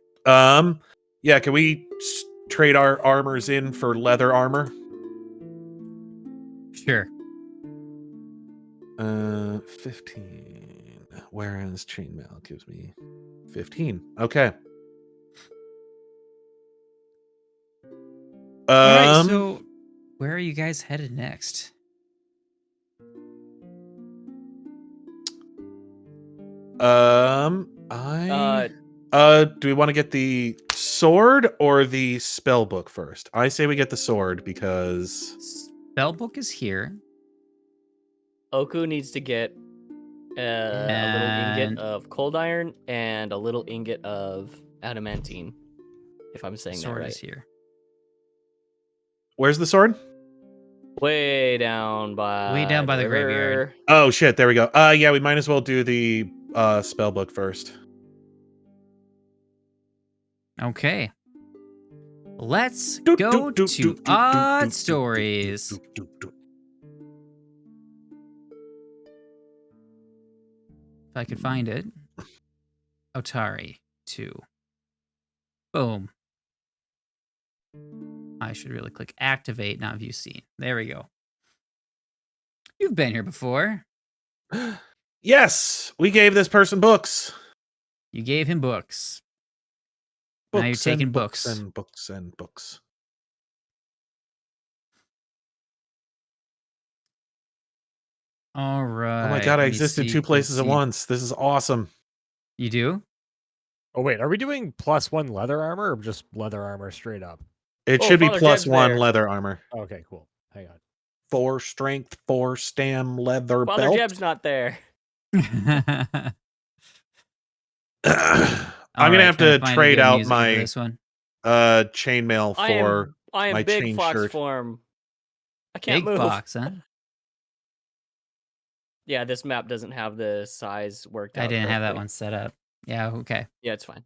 yeah, can we trade our armors in for leather armor? Sure. 15. Whereas chainmail gives me 15. Okay. All right, so where are you guys headed next? Do we want to get the sword or the spell book first? I say we get the sword because Spellbook is here. Oku needs to get a little ingot of cold iron and a little ingot of adamantine, if I'm saying that Sword right. is here. Where's the sword? Way down by the graveyard. Oh shit, there we go. Yeah, we might as well do the spell book first. Okay. Let's go to Odd Stories. If I could find it. Otari 2. Boom. I should really click activate, not view scene. There we go. You've been here before. Yes, we gave this person books. You gave him books. Now you're taking books. and books and books. All right. Oh my god, I let me exist in see, 2 let's places at see. once. This is awesome. You do? Oh wait, are we doing +1 leather armor or just leather armor straight up? It Oh, should be Father plus Jeb's 1 there. leather armor. Okay, cool. Hang on. 4 strength, 4 stam leather Father belt. Jeb's not there. I'm All gonna right, have trying to find a trade good out music for my this one. chainmail I for am my big chain fox shirt. form. I can't Big move. box, huh? Yeah, this map doesn't have the size worked out. I didn't have that correctly. one set up. Yeah, okay. Yeah, it's fine.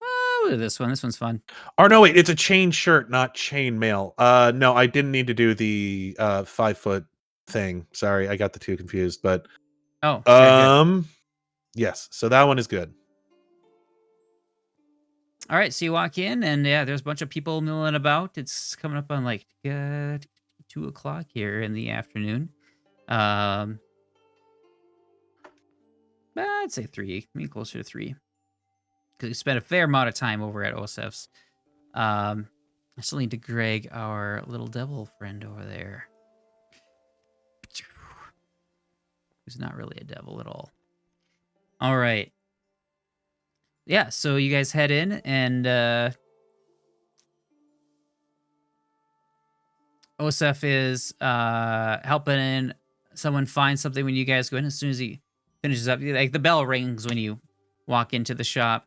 Oh, look at this one. This one's fun. Or no, wait, it's a chain shirt, not chainmail. No, I didn't need to do the 5-foot thing. Sorry, I got the two confused. But Oh, very good. yes, so that one is good. All right, so you walk in, and yeah, there's a bunch of people milling about. It's coming up on like 2 o'clock here in the afternoon. I'd say 3, maybe closer to 3, because we spent a fair amount of time over at Osef's. I still need to drag our little devil friend over there, who's not really a devil at all. All right. Yeah, so you guys head in, and Osef is helping someone find something when you guys go in. As soon as he finishes up, like the bell rings when you walk into the shop.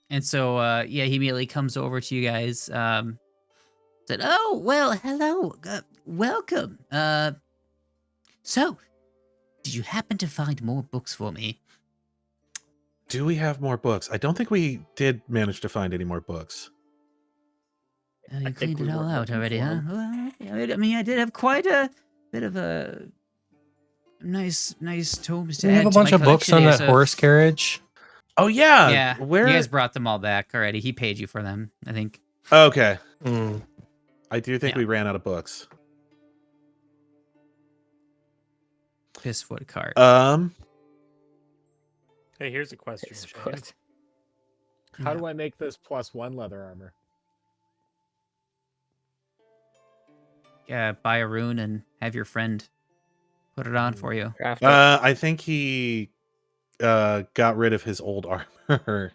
And so, yeah, he immediately comes over to you guys. Said, "Oh, well, hello, welcome. So, did you happen to find more books for me?" Do we have more books? I don't think we did manage to find any more books. Oh, you I think cleaned we it all weren't out looking already, for huh? 'em. Well, I mean, I did have quite a bit of a nice tomes to We add have a to my bunch of books collection on here, that so- horse carriage. Oh yeah, Yeah, where? you guys brought them all back already. He paid you for them, I think. Okay, Mm. I do think Yeah. we ran out of books. Pissfoot cart. Hey, here's a question. It's Shane. put. How do I make this +1 leather armor? Buy a rune and have your friend put it on for you. Craft it. I think he got rid of his old armor I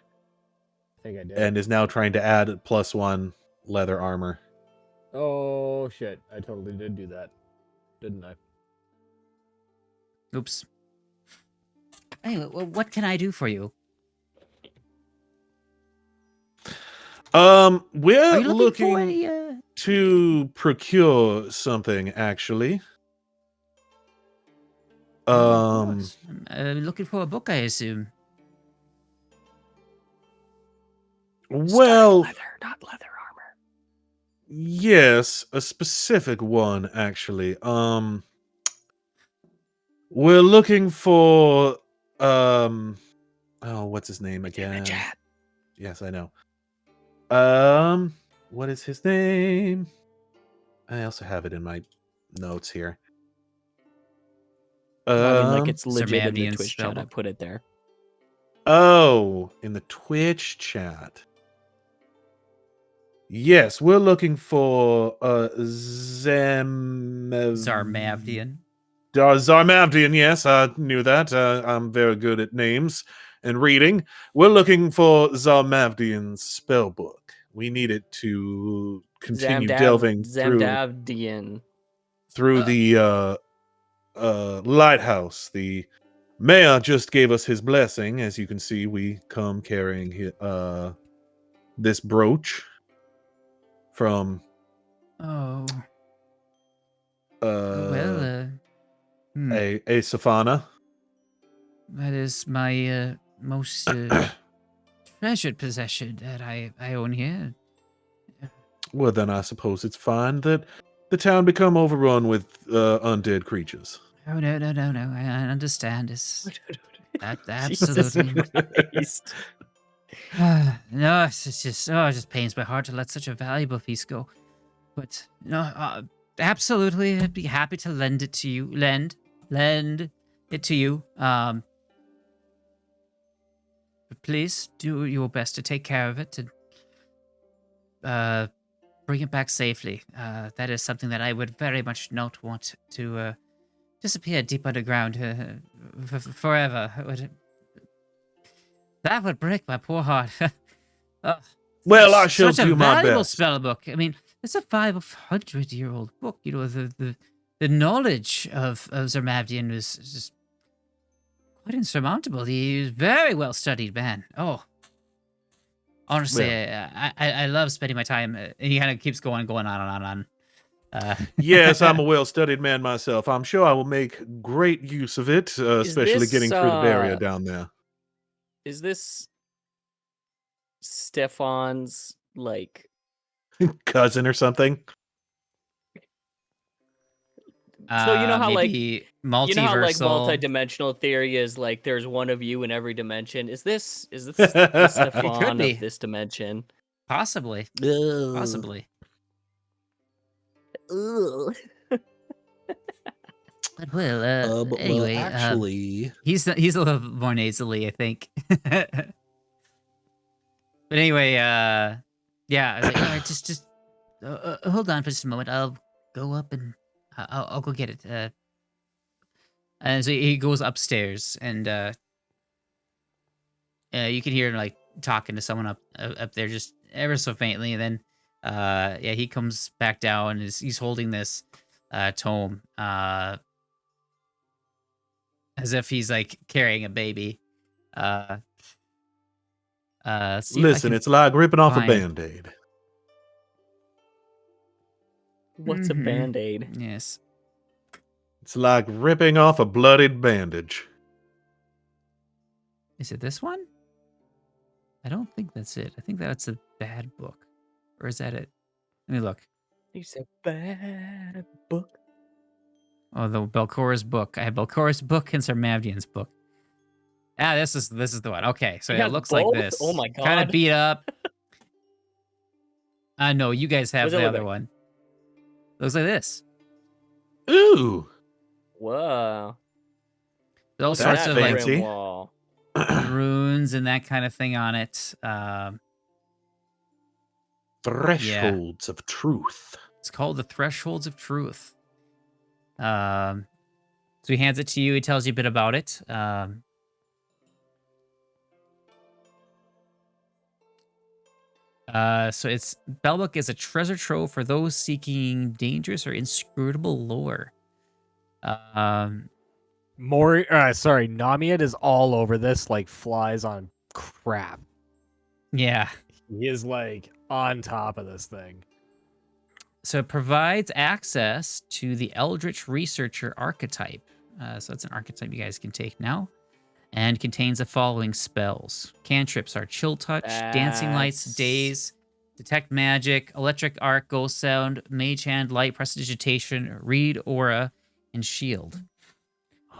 think I did. and is now trying to add +1 leather armor. Oh shit! I totally did do that, didn't I? Oops. Anyway, well, what can I do for you? Are We're you looking for any? to procure something actually. Of course. I'm looking for a book, I assume. Well, Leather, not leather armor. yes, a specific one actually. We're looking for oh, what's his name It's in the again? chat. Yes, I know. What is his name? I also have it in my notes here. I mean, like it's Sir legit in the Mavdian's Twitch chat. I spellbook. put it there. Oh, in the Twitch chat. Yes, we're looking for Zarmavdian. Zarmavdian, yes, I knew that. I'm very good at names and reading. We're looking for Zarmavdian's spellbook. We need it to continue delving Zamdavdian. through the lighthouse. The mayor just gave us his blessing. As you can see, we come carrying this brooch from Oh. a Safana. That is my most treasured possession that I own here. Well, then I suppose it's fine that the town become overrun with undead creatures. Oh no! I understand. It's that Jesus absolutely. Christ. No, it's just it just pains my heart to let such a valuable piece go. But no, absolutely, I'd be happy to lend it to you. Lend it to you. But please do your best to take care of it and bring it back safely. That is something that I would very much not want to disappear deep underground forever. That would break my poor heart. Oh, Well, I it's shall such a do my valuable best. spell book. I mean, it's a 500-year-old book. You know, the knowledge of Zermavdian is just quite insurmountable. He's a very well studied man. Oh, honestly, I love spending my time. And he kind of keeps going on and on. Yes, I'm a well-studied man myself. I'm sure I will make great use of it, especially this, getting through the area down there. Is this Stefan's like Cousin or something? So you know how like maybe you know how like multiversal. multi-dimensional theory is like there's one of you in every dimension. Is this the Stefan be. of this dimension? Possibly. Ugh. Possibly. Ugh. But well, anyway, actually, he's a little more nasally, I think. But anyway, yeah, like, all right, just hold on for just a moment. I'll go up and I'll go get it. And so he goes upstairs, and you can hear him like talking to someone up there, just ever so faintly. And then, yeah, he comes back down, and he's holding this tome, as if he's like carrying a baby. See if I listen, can it's like ripping off a find- Band-Aid. What's a Mhm. band-aid? Yes. It's like ripping off a bloodied bandage. Is it this one? I don't think that's it. I think that's a bad book. Or is that it? Let me look. You said bad book. Oh, the Belcora's book. I have Belcora's book and Zermavdian's book. Ah, this is the one. Okay, so You it have looks like both? this. Oh my Kind of God. beat up. No, you guys have What's it the look other like? one. Looks like this. Ooh, Whoa. All Look at sorts that of grim like fancy. wall. runes and that kind of thing on it. thresholds of truth. It's called the Thresholds of Truth. So he hands it to you. He tells you a bit about it. So it's Bellbook is a treasure trove for those seeking dangerous or inscrutable lore. Namied is all over this like flies on crap. Yeah. He is like on top of this thing. So it provides access to the Eldritch Researcher archetype. So that's an archetype you guys can take now. And contains the following spells. Cantrips are Chill Touch, Dancing Lights, That's- Daze, Detect Magic, Electric Arc, Ghost Sound, Mage Hand, Light, Prestidigitation, Read Aura, and Shield.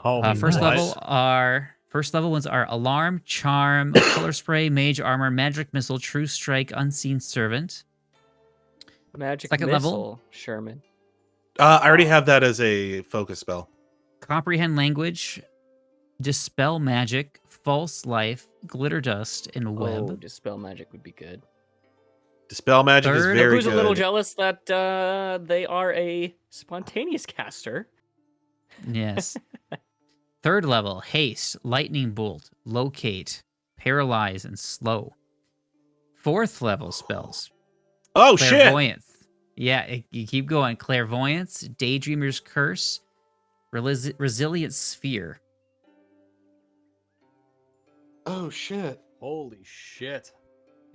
Oh, First what? level ones are Alarm, Charm, Color Spray, Mage Armor, Magic Missile, True Strike, Unseen Servant. Magic Second missile, level. Sherman. I already have that as a focus spell. Comprehend Language, Dispel Magic, False Life, Glitter Dust, and Web. Oh, dispel magic would be good. Dispel magic Third- is Look very who's good. a little jealous that they are a spontaneous caster. Yes. Third level, Haste, Lightning Bolt, Locate, Paralyze, and Slow. Fourth level spells, Oh shit! Clairvoyance. Yeah, you keep going. Clairvoyance, Daydreamer's Curse, Resilient Sphere. Oh shit! Holy shit.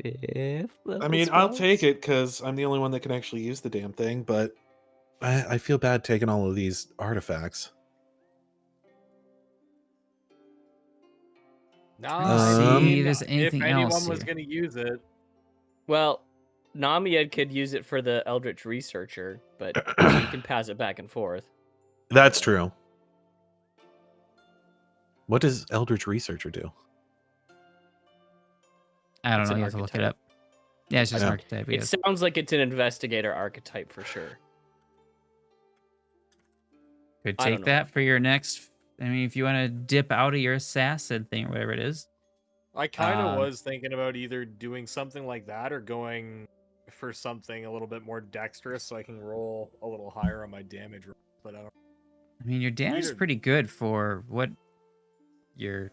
I mean, I'll take it because I'm the only one that can actually use the damn thing. But I feel bad taking all of these artifacts. No, see if there's anything if anyone else was here. going to use it, Well, Namied could use it for the Eldritch Researcher, but he can pass it back and forth. That's true. What does Eldritch Researcher do? I don't It's know. an You have to look it archetype. up. Yeah, it's just an Yeah. archetype. It Yes. sounds like it's an investigator archetype for sure. Could I don't take know. that for your next. I mean, if you want to dip out of your assassin thing or whatever it is. I kind of Um, was thinking about either doing something like that or going for something a little bit more dexterous so I can roll a little higher on my damage roll. But I don't. I mean, your damage is Later. pretty good for what you're,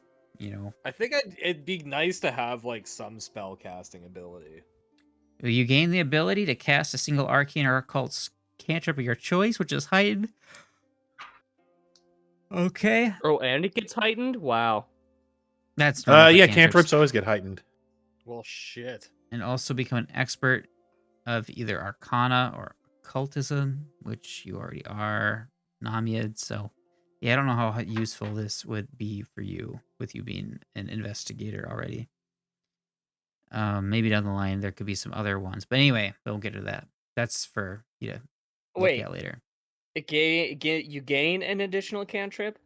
I think it'd be nice to have like some spell casting ability. You gain the ability to cast a single arcane or occult cantrip of your choice, which is heightened. Okay. Oh, and it gets heightened? Wow. That's normal for Yeah, cantrips. cantrips always get heightened. Well, shit. And also become an expert of either Arcana or Occultism, which you already are, Namied. So, yeah, I don't know how useful this would be for you, with you being an investigator already. Maybe down the line there could be some other ones, but anyway, we'll get to that. That's for you to look Wait, at later. you gain an additional cantrip?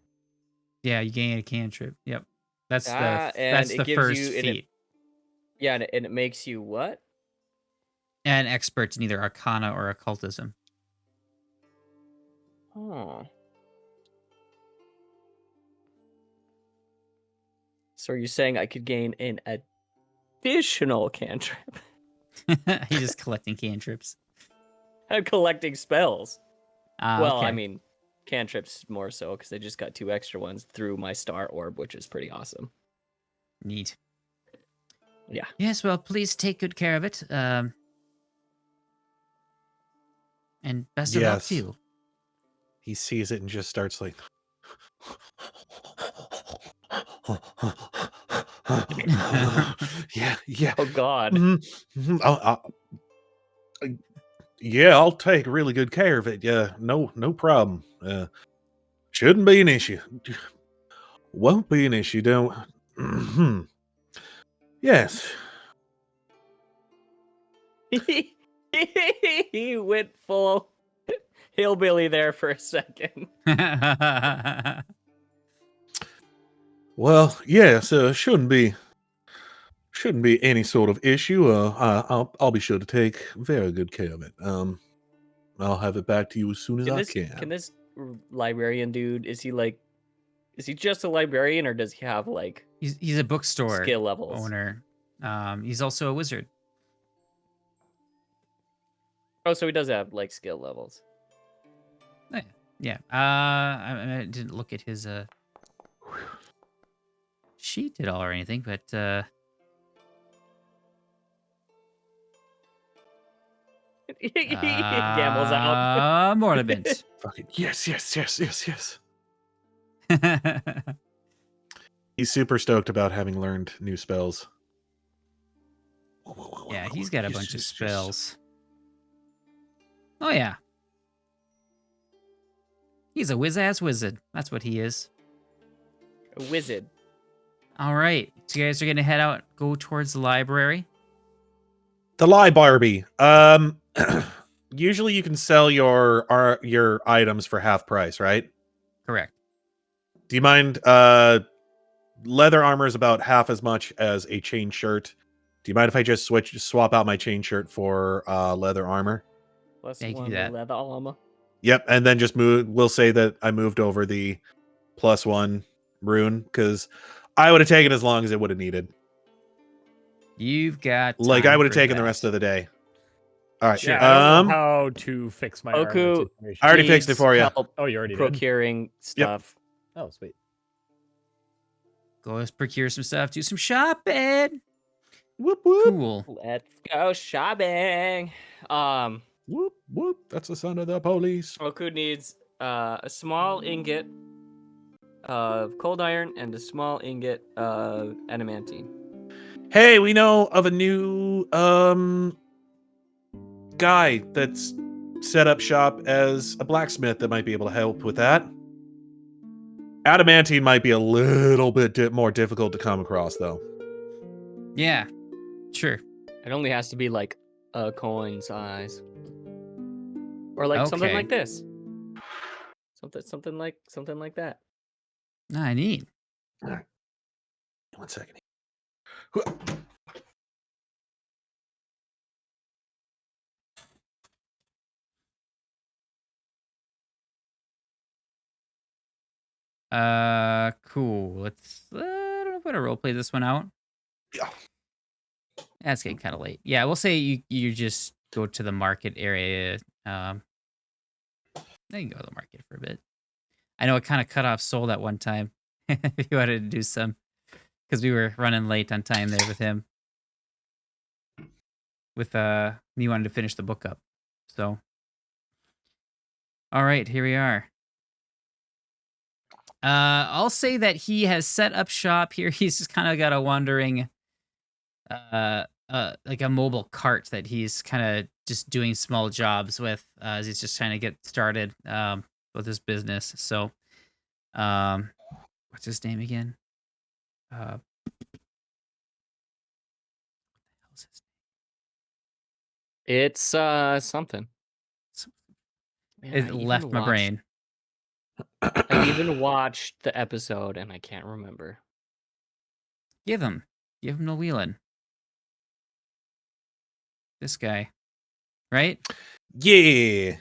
Yeah, you gain a cantrip. Yep, that's and that's it the gives first you, and feat. Yeah, and it makes you what? An expert in either Arcana or Occultism. Oh. So are you saying I could gain an additional cantrip? He's just collecting cantrips. I'm collecting spells. Well, okay. I mean, cantrips more so, because I just got 2 extra ones through my star orb, which is pretty awesome. Neat. Yeah. Yes, well, please take good care of it. And best of luck Yes. to you. He sees it and just starts like. yeah. Oh God. Yeah, I'll take really good care of it. Yeah, no problem. Shouldn't be an issue. Won't be an issue. Don't. Yes. He went full hillbilly there for a second. Well, yes. Shouldn't be any sort of issue. I'll be sure to take very good care of it. I'll have it back to you as soon as I can. Can this librarian dude, is he just a librarian, or does he have like He's a bookstore skill levels? owner. He's also a wizard. Oh, so he does have like skill levels. Yeah. I didn't look at his sheet at all or anything, but Gambles out. Morlibint. Fucking yes. He's super stoked about having learned new spells. Yeah, he's got a Yes, bunch of yes, yes. spells. Oh yeah. He's a whiz-ass wizard. That's what he is. A wizard. All right. So you guys are going to head out, go towards the library. The library. Usually you can sell your items for half price, right? Correct. Do you mind? Leather armor is about half as much as a chain shirt. Do you mind if I just swap out my chain shirt for leather armor? Plus Yeah, you can one do that. leather armor. Yep, and then just move. We'll say that I moved over the +1 rune because I would have taken as long as it would have needed. You've got Like I time would have for taken the that. rest of the day. All right. Yeah, I don't know how to fix my armor Oku, situation. I already fixed it needs for you. help Oh, you already did? procuring stuff. Oh, sweet. Go procure some stuff, do some shopping. Whoop whoop. Cool. Let's go shopping. Whoop whoop. That's the sound of the police. Oku needs a small ingot of cold iron and a small ingot of adamantine. Hey, we know of a new guy that's set up shop as a blacksmith that might be able to help with that. Adamantine might be a little bit more difficult to come across, though. Yeah, sure. It only has to be like a coin size, or like something Okay. like this. Something like that. I need. 1 second. Cool. Let's. I don't know if I'm gonna roleplay this one out. Yeah. That's getting kind of late. Yeah, we'll say you just go to the market area. Then you can go to the market for a bit. I know it kind of cut off Soul at one time. If you wanted to do some, because we were running late on time there with him. With me wanting to finish the book up. So, all right, here we are. I'll say that he has set up shop here. He's just kind of got a wandering, like a mobile cart that he's kind of just doing small jobs with as he's just trying to get started with his business. So, what's his name again? It's something. Man, It left my brain. I even watched the episode and I can't remember. Give him the wheeling. This guy, right? Yeah.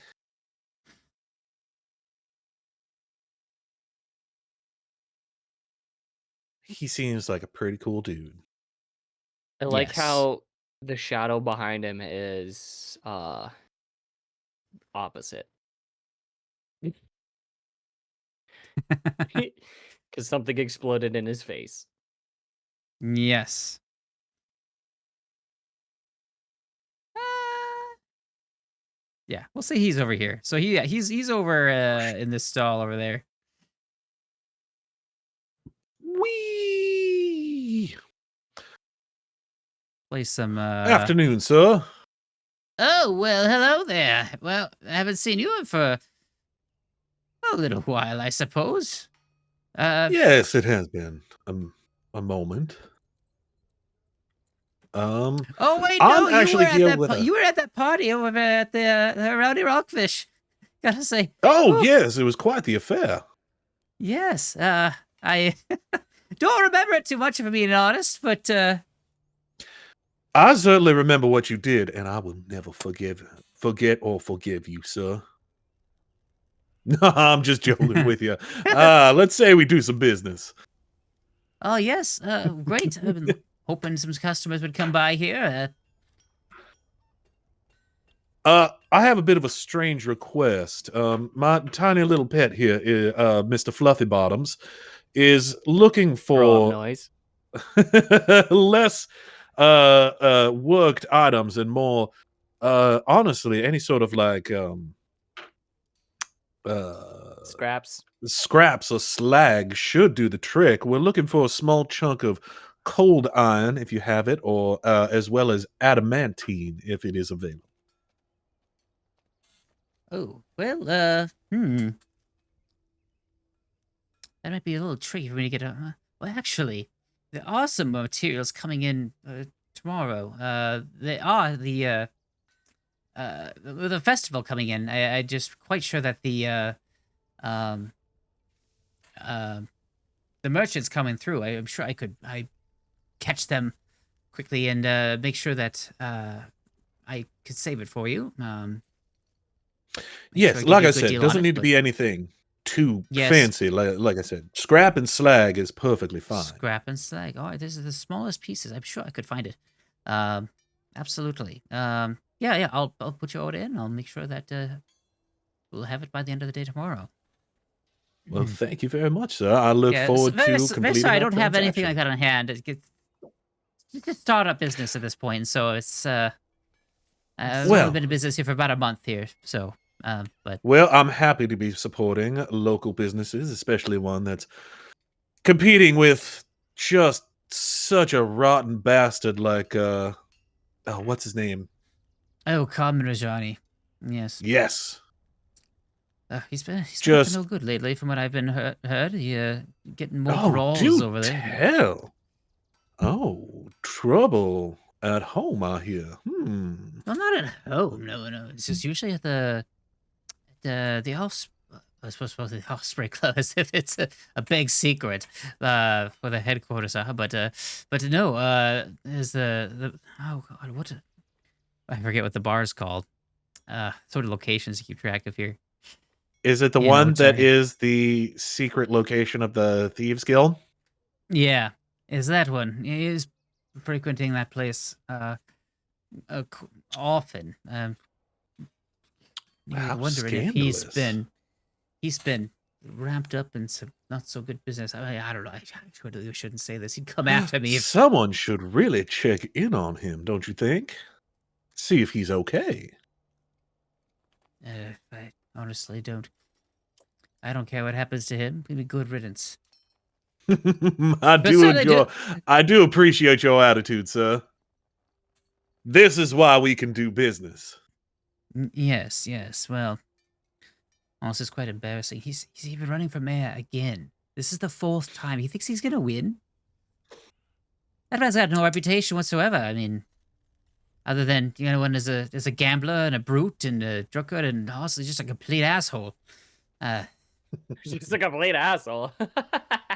He seems like a pretty cool dude. I like Yes. how the shadow behind him is opposite. Because something exploded in his face. Yes. Yeah, we'll say he's over here. So he's over in this stall over there. Wee. Play some Afternoon, sir. Oh, well, hello there. Well, I haven't seen you for a little while, I suppose. Yes, it has been a moment. Oh wait, I'm no, actually here with you were at that party over at the Rowdy Rockfish. Gotta say. Oh, yes, it was quite the affair. Yes, I don't remember it too much, if I'm being honest, but I certainly remember what you did, and I will never forget or forgive you, sir. No, I'm just joking with you. Let's say we do some business. oh yes, great. I've been hoping some customers would come by here. I have a bit of a strange request. My tiny little pet here, Mr. Fluffy Bottoms, is looking Throw up for noise. less worked items and more honestly any sort of like Scraps. scraps or slag should do the trick. We're looking for a small chunk of cold iron if you have it, or as well as adamantine if it is available. Oh, well, that might be a little tricky for me to get a... Well, actually, there are some materials coming in tomorrow. They are the festival coming in. I just quite sure that the merchants coming through. I'm sure I catch them quickly and make sure that I could save it for you. Yes, like I said, doesn't need to be anything too fancy. Like I said, scrap and slag is perfectly fine. Scrap and slag. Oh, this is the smallest pieces. I'm sure I could find it. Absolutely. Yeah. I'll put your order in. I'll make sure that we'll have it by the end of the day tomorrow. Well, thank you very much, sir. I look forward to completing I that don't have anything like transaction. that on hand. It's a startup business at this point, so it's I've only been in business here for about a month here, so but well, I'm happy to be supporting local businesses, especially one that's competing with just such a rotten bastard like what's his name? Oh, Carmen Rajani. Yes. Yes. He's been Just no good lately, from what I've been heard. He getting more brawls do over there. tell. Oh, trouble at home, I hear. Well, not at home. No. It's just usually at the I suppose the Osprey Club, as if it's a big secret for the headquarters. But no. Is the oh god, what? I forget what the bar's called. Sort of locations to keep track of here. Is it the one that is the secret location of the Thieves Guild? Yeah, is that one? He is frequenting that place often. How Wondering if scandalous. he's been ramped up in some not so good business. I mean, I don't know. I really shouldn't say this. He'd come after me if Someone should really check in on him, don't you think? See if he's okay. I honestly don't. I don't care what happens to him. Give me good riddance. I do appreciate your attitude, sir. This is why we can do business. Yes. Well, honestly, it's quite embarrassing. He's even running for mayor again. This is the 4th time. He thinks he's gonna win. That man's got no reputation whatsoever. I mean, other than when as a gambler and a brute and a drunkard and honestly just a complete asshole. Just a complete asshole.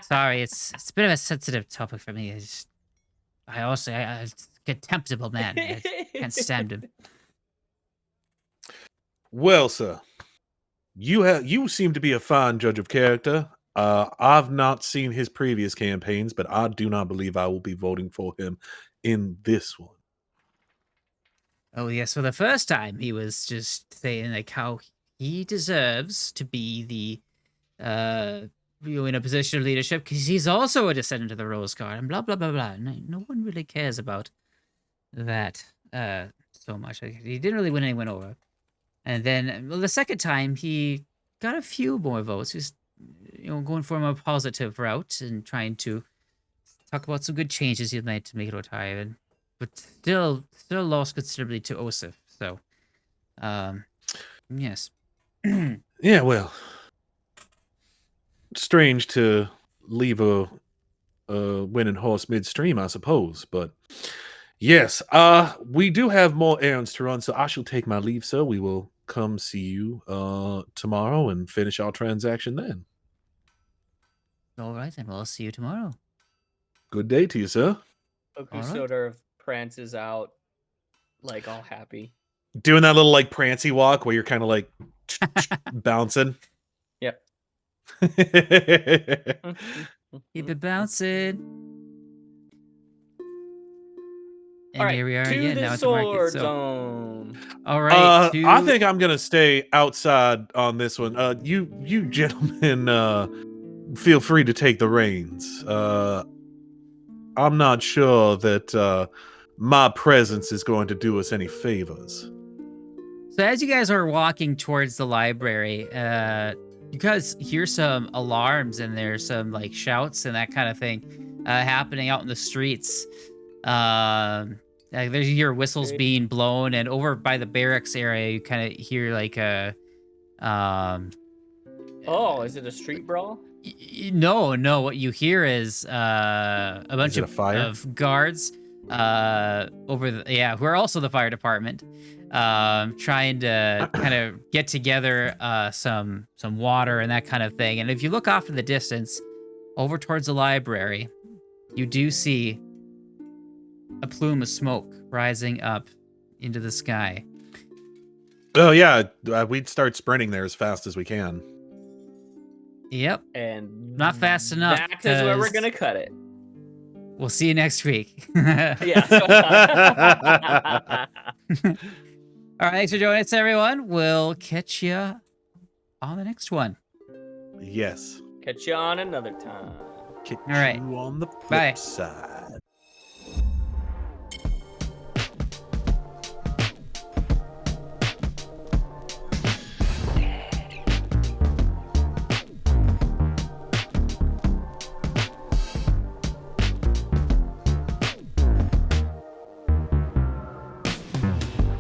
Sorry, it's a bit of a sensitive topic for me. I contemptible man. I can't stand him. Well, sir, you seem to be a fine judge of character. I've not seen his previous campaigns, but I do not believe I will be voting for him in this one. Oh yes, for the first time he was just saying like how he deserves to be the in a position of leadership because he's also a descendant of the Roseguard and blah blah blah blah. No one really cares about that so much. He didn't really win anyone over. And then the second time he got a few more votes. He was going for a more positive route and trying to talk about some good changes he'd made to make it retire, but still lost considerably to Osif. So yes. Yeah, well, strange to leave a winning horse midstream, I suppose. But yes, we do have more errands to run, so I shall take my leave, sir. We will come see you tomorrow and finish our transaction then. All right, then we'll see you tomorrow. Good day to you, sir. Oku All right. sort of prances out, like all happy. Doing that little like prancy walk where you're kind of like bouncing. Yep. Keep it bouncing. And All right, here we are to again. the Now it's a market. sword So, zone. all right. I think I'm gonna stay outside on this one. You gentlemen, feel free to take the reins. I'm not sure that my presence is going to do us any favors. So as you guys are walking towards the library, you guys hear some alarms and there's some like shouts and that kind of thing happening out in the streets. Like there's your whistles being blown, and over by the barracks area, you kind of hear like a. Oh, is it a street brawl? No. What you hear is a bunch of guards over the who are also the fire department, trying to kind of get together some water and that kind of thing. And if you look off in the distance, over towards the library, you do see a plume of smoke rising up into the sky. Oh yeah, we'd start sprinting there as fast as we can. Yep. And not fast enough. That is where we're gonna cut it. We'll see you next week. Yeah. All right, thanks for joining us, everyone. We'll catch you on the next one. Yes. Catch you on another time. Catch All right. you on the flip Bye. side.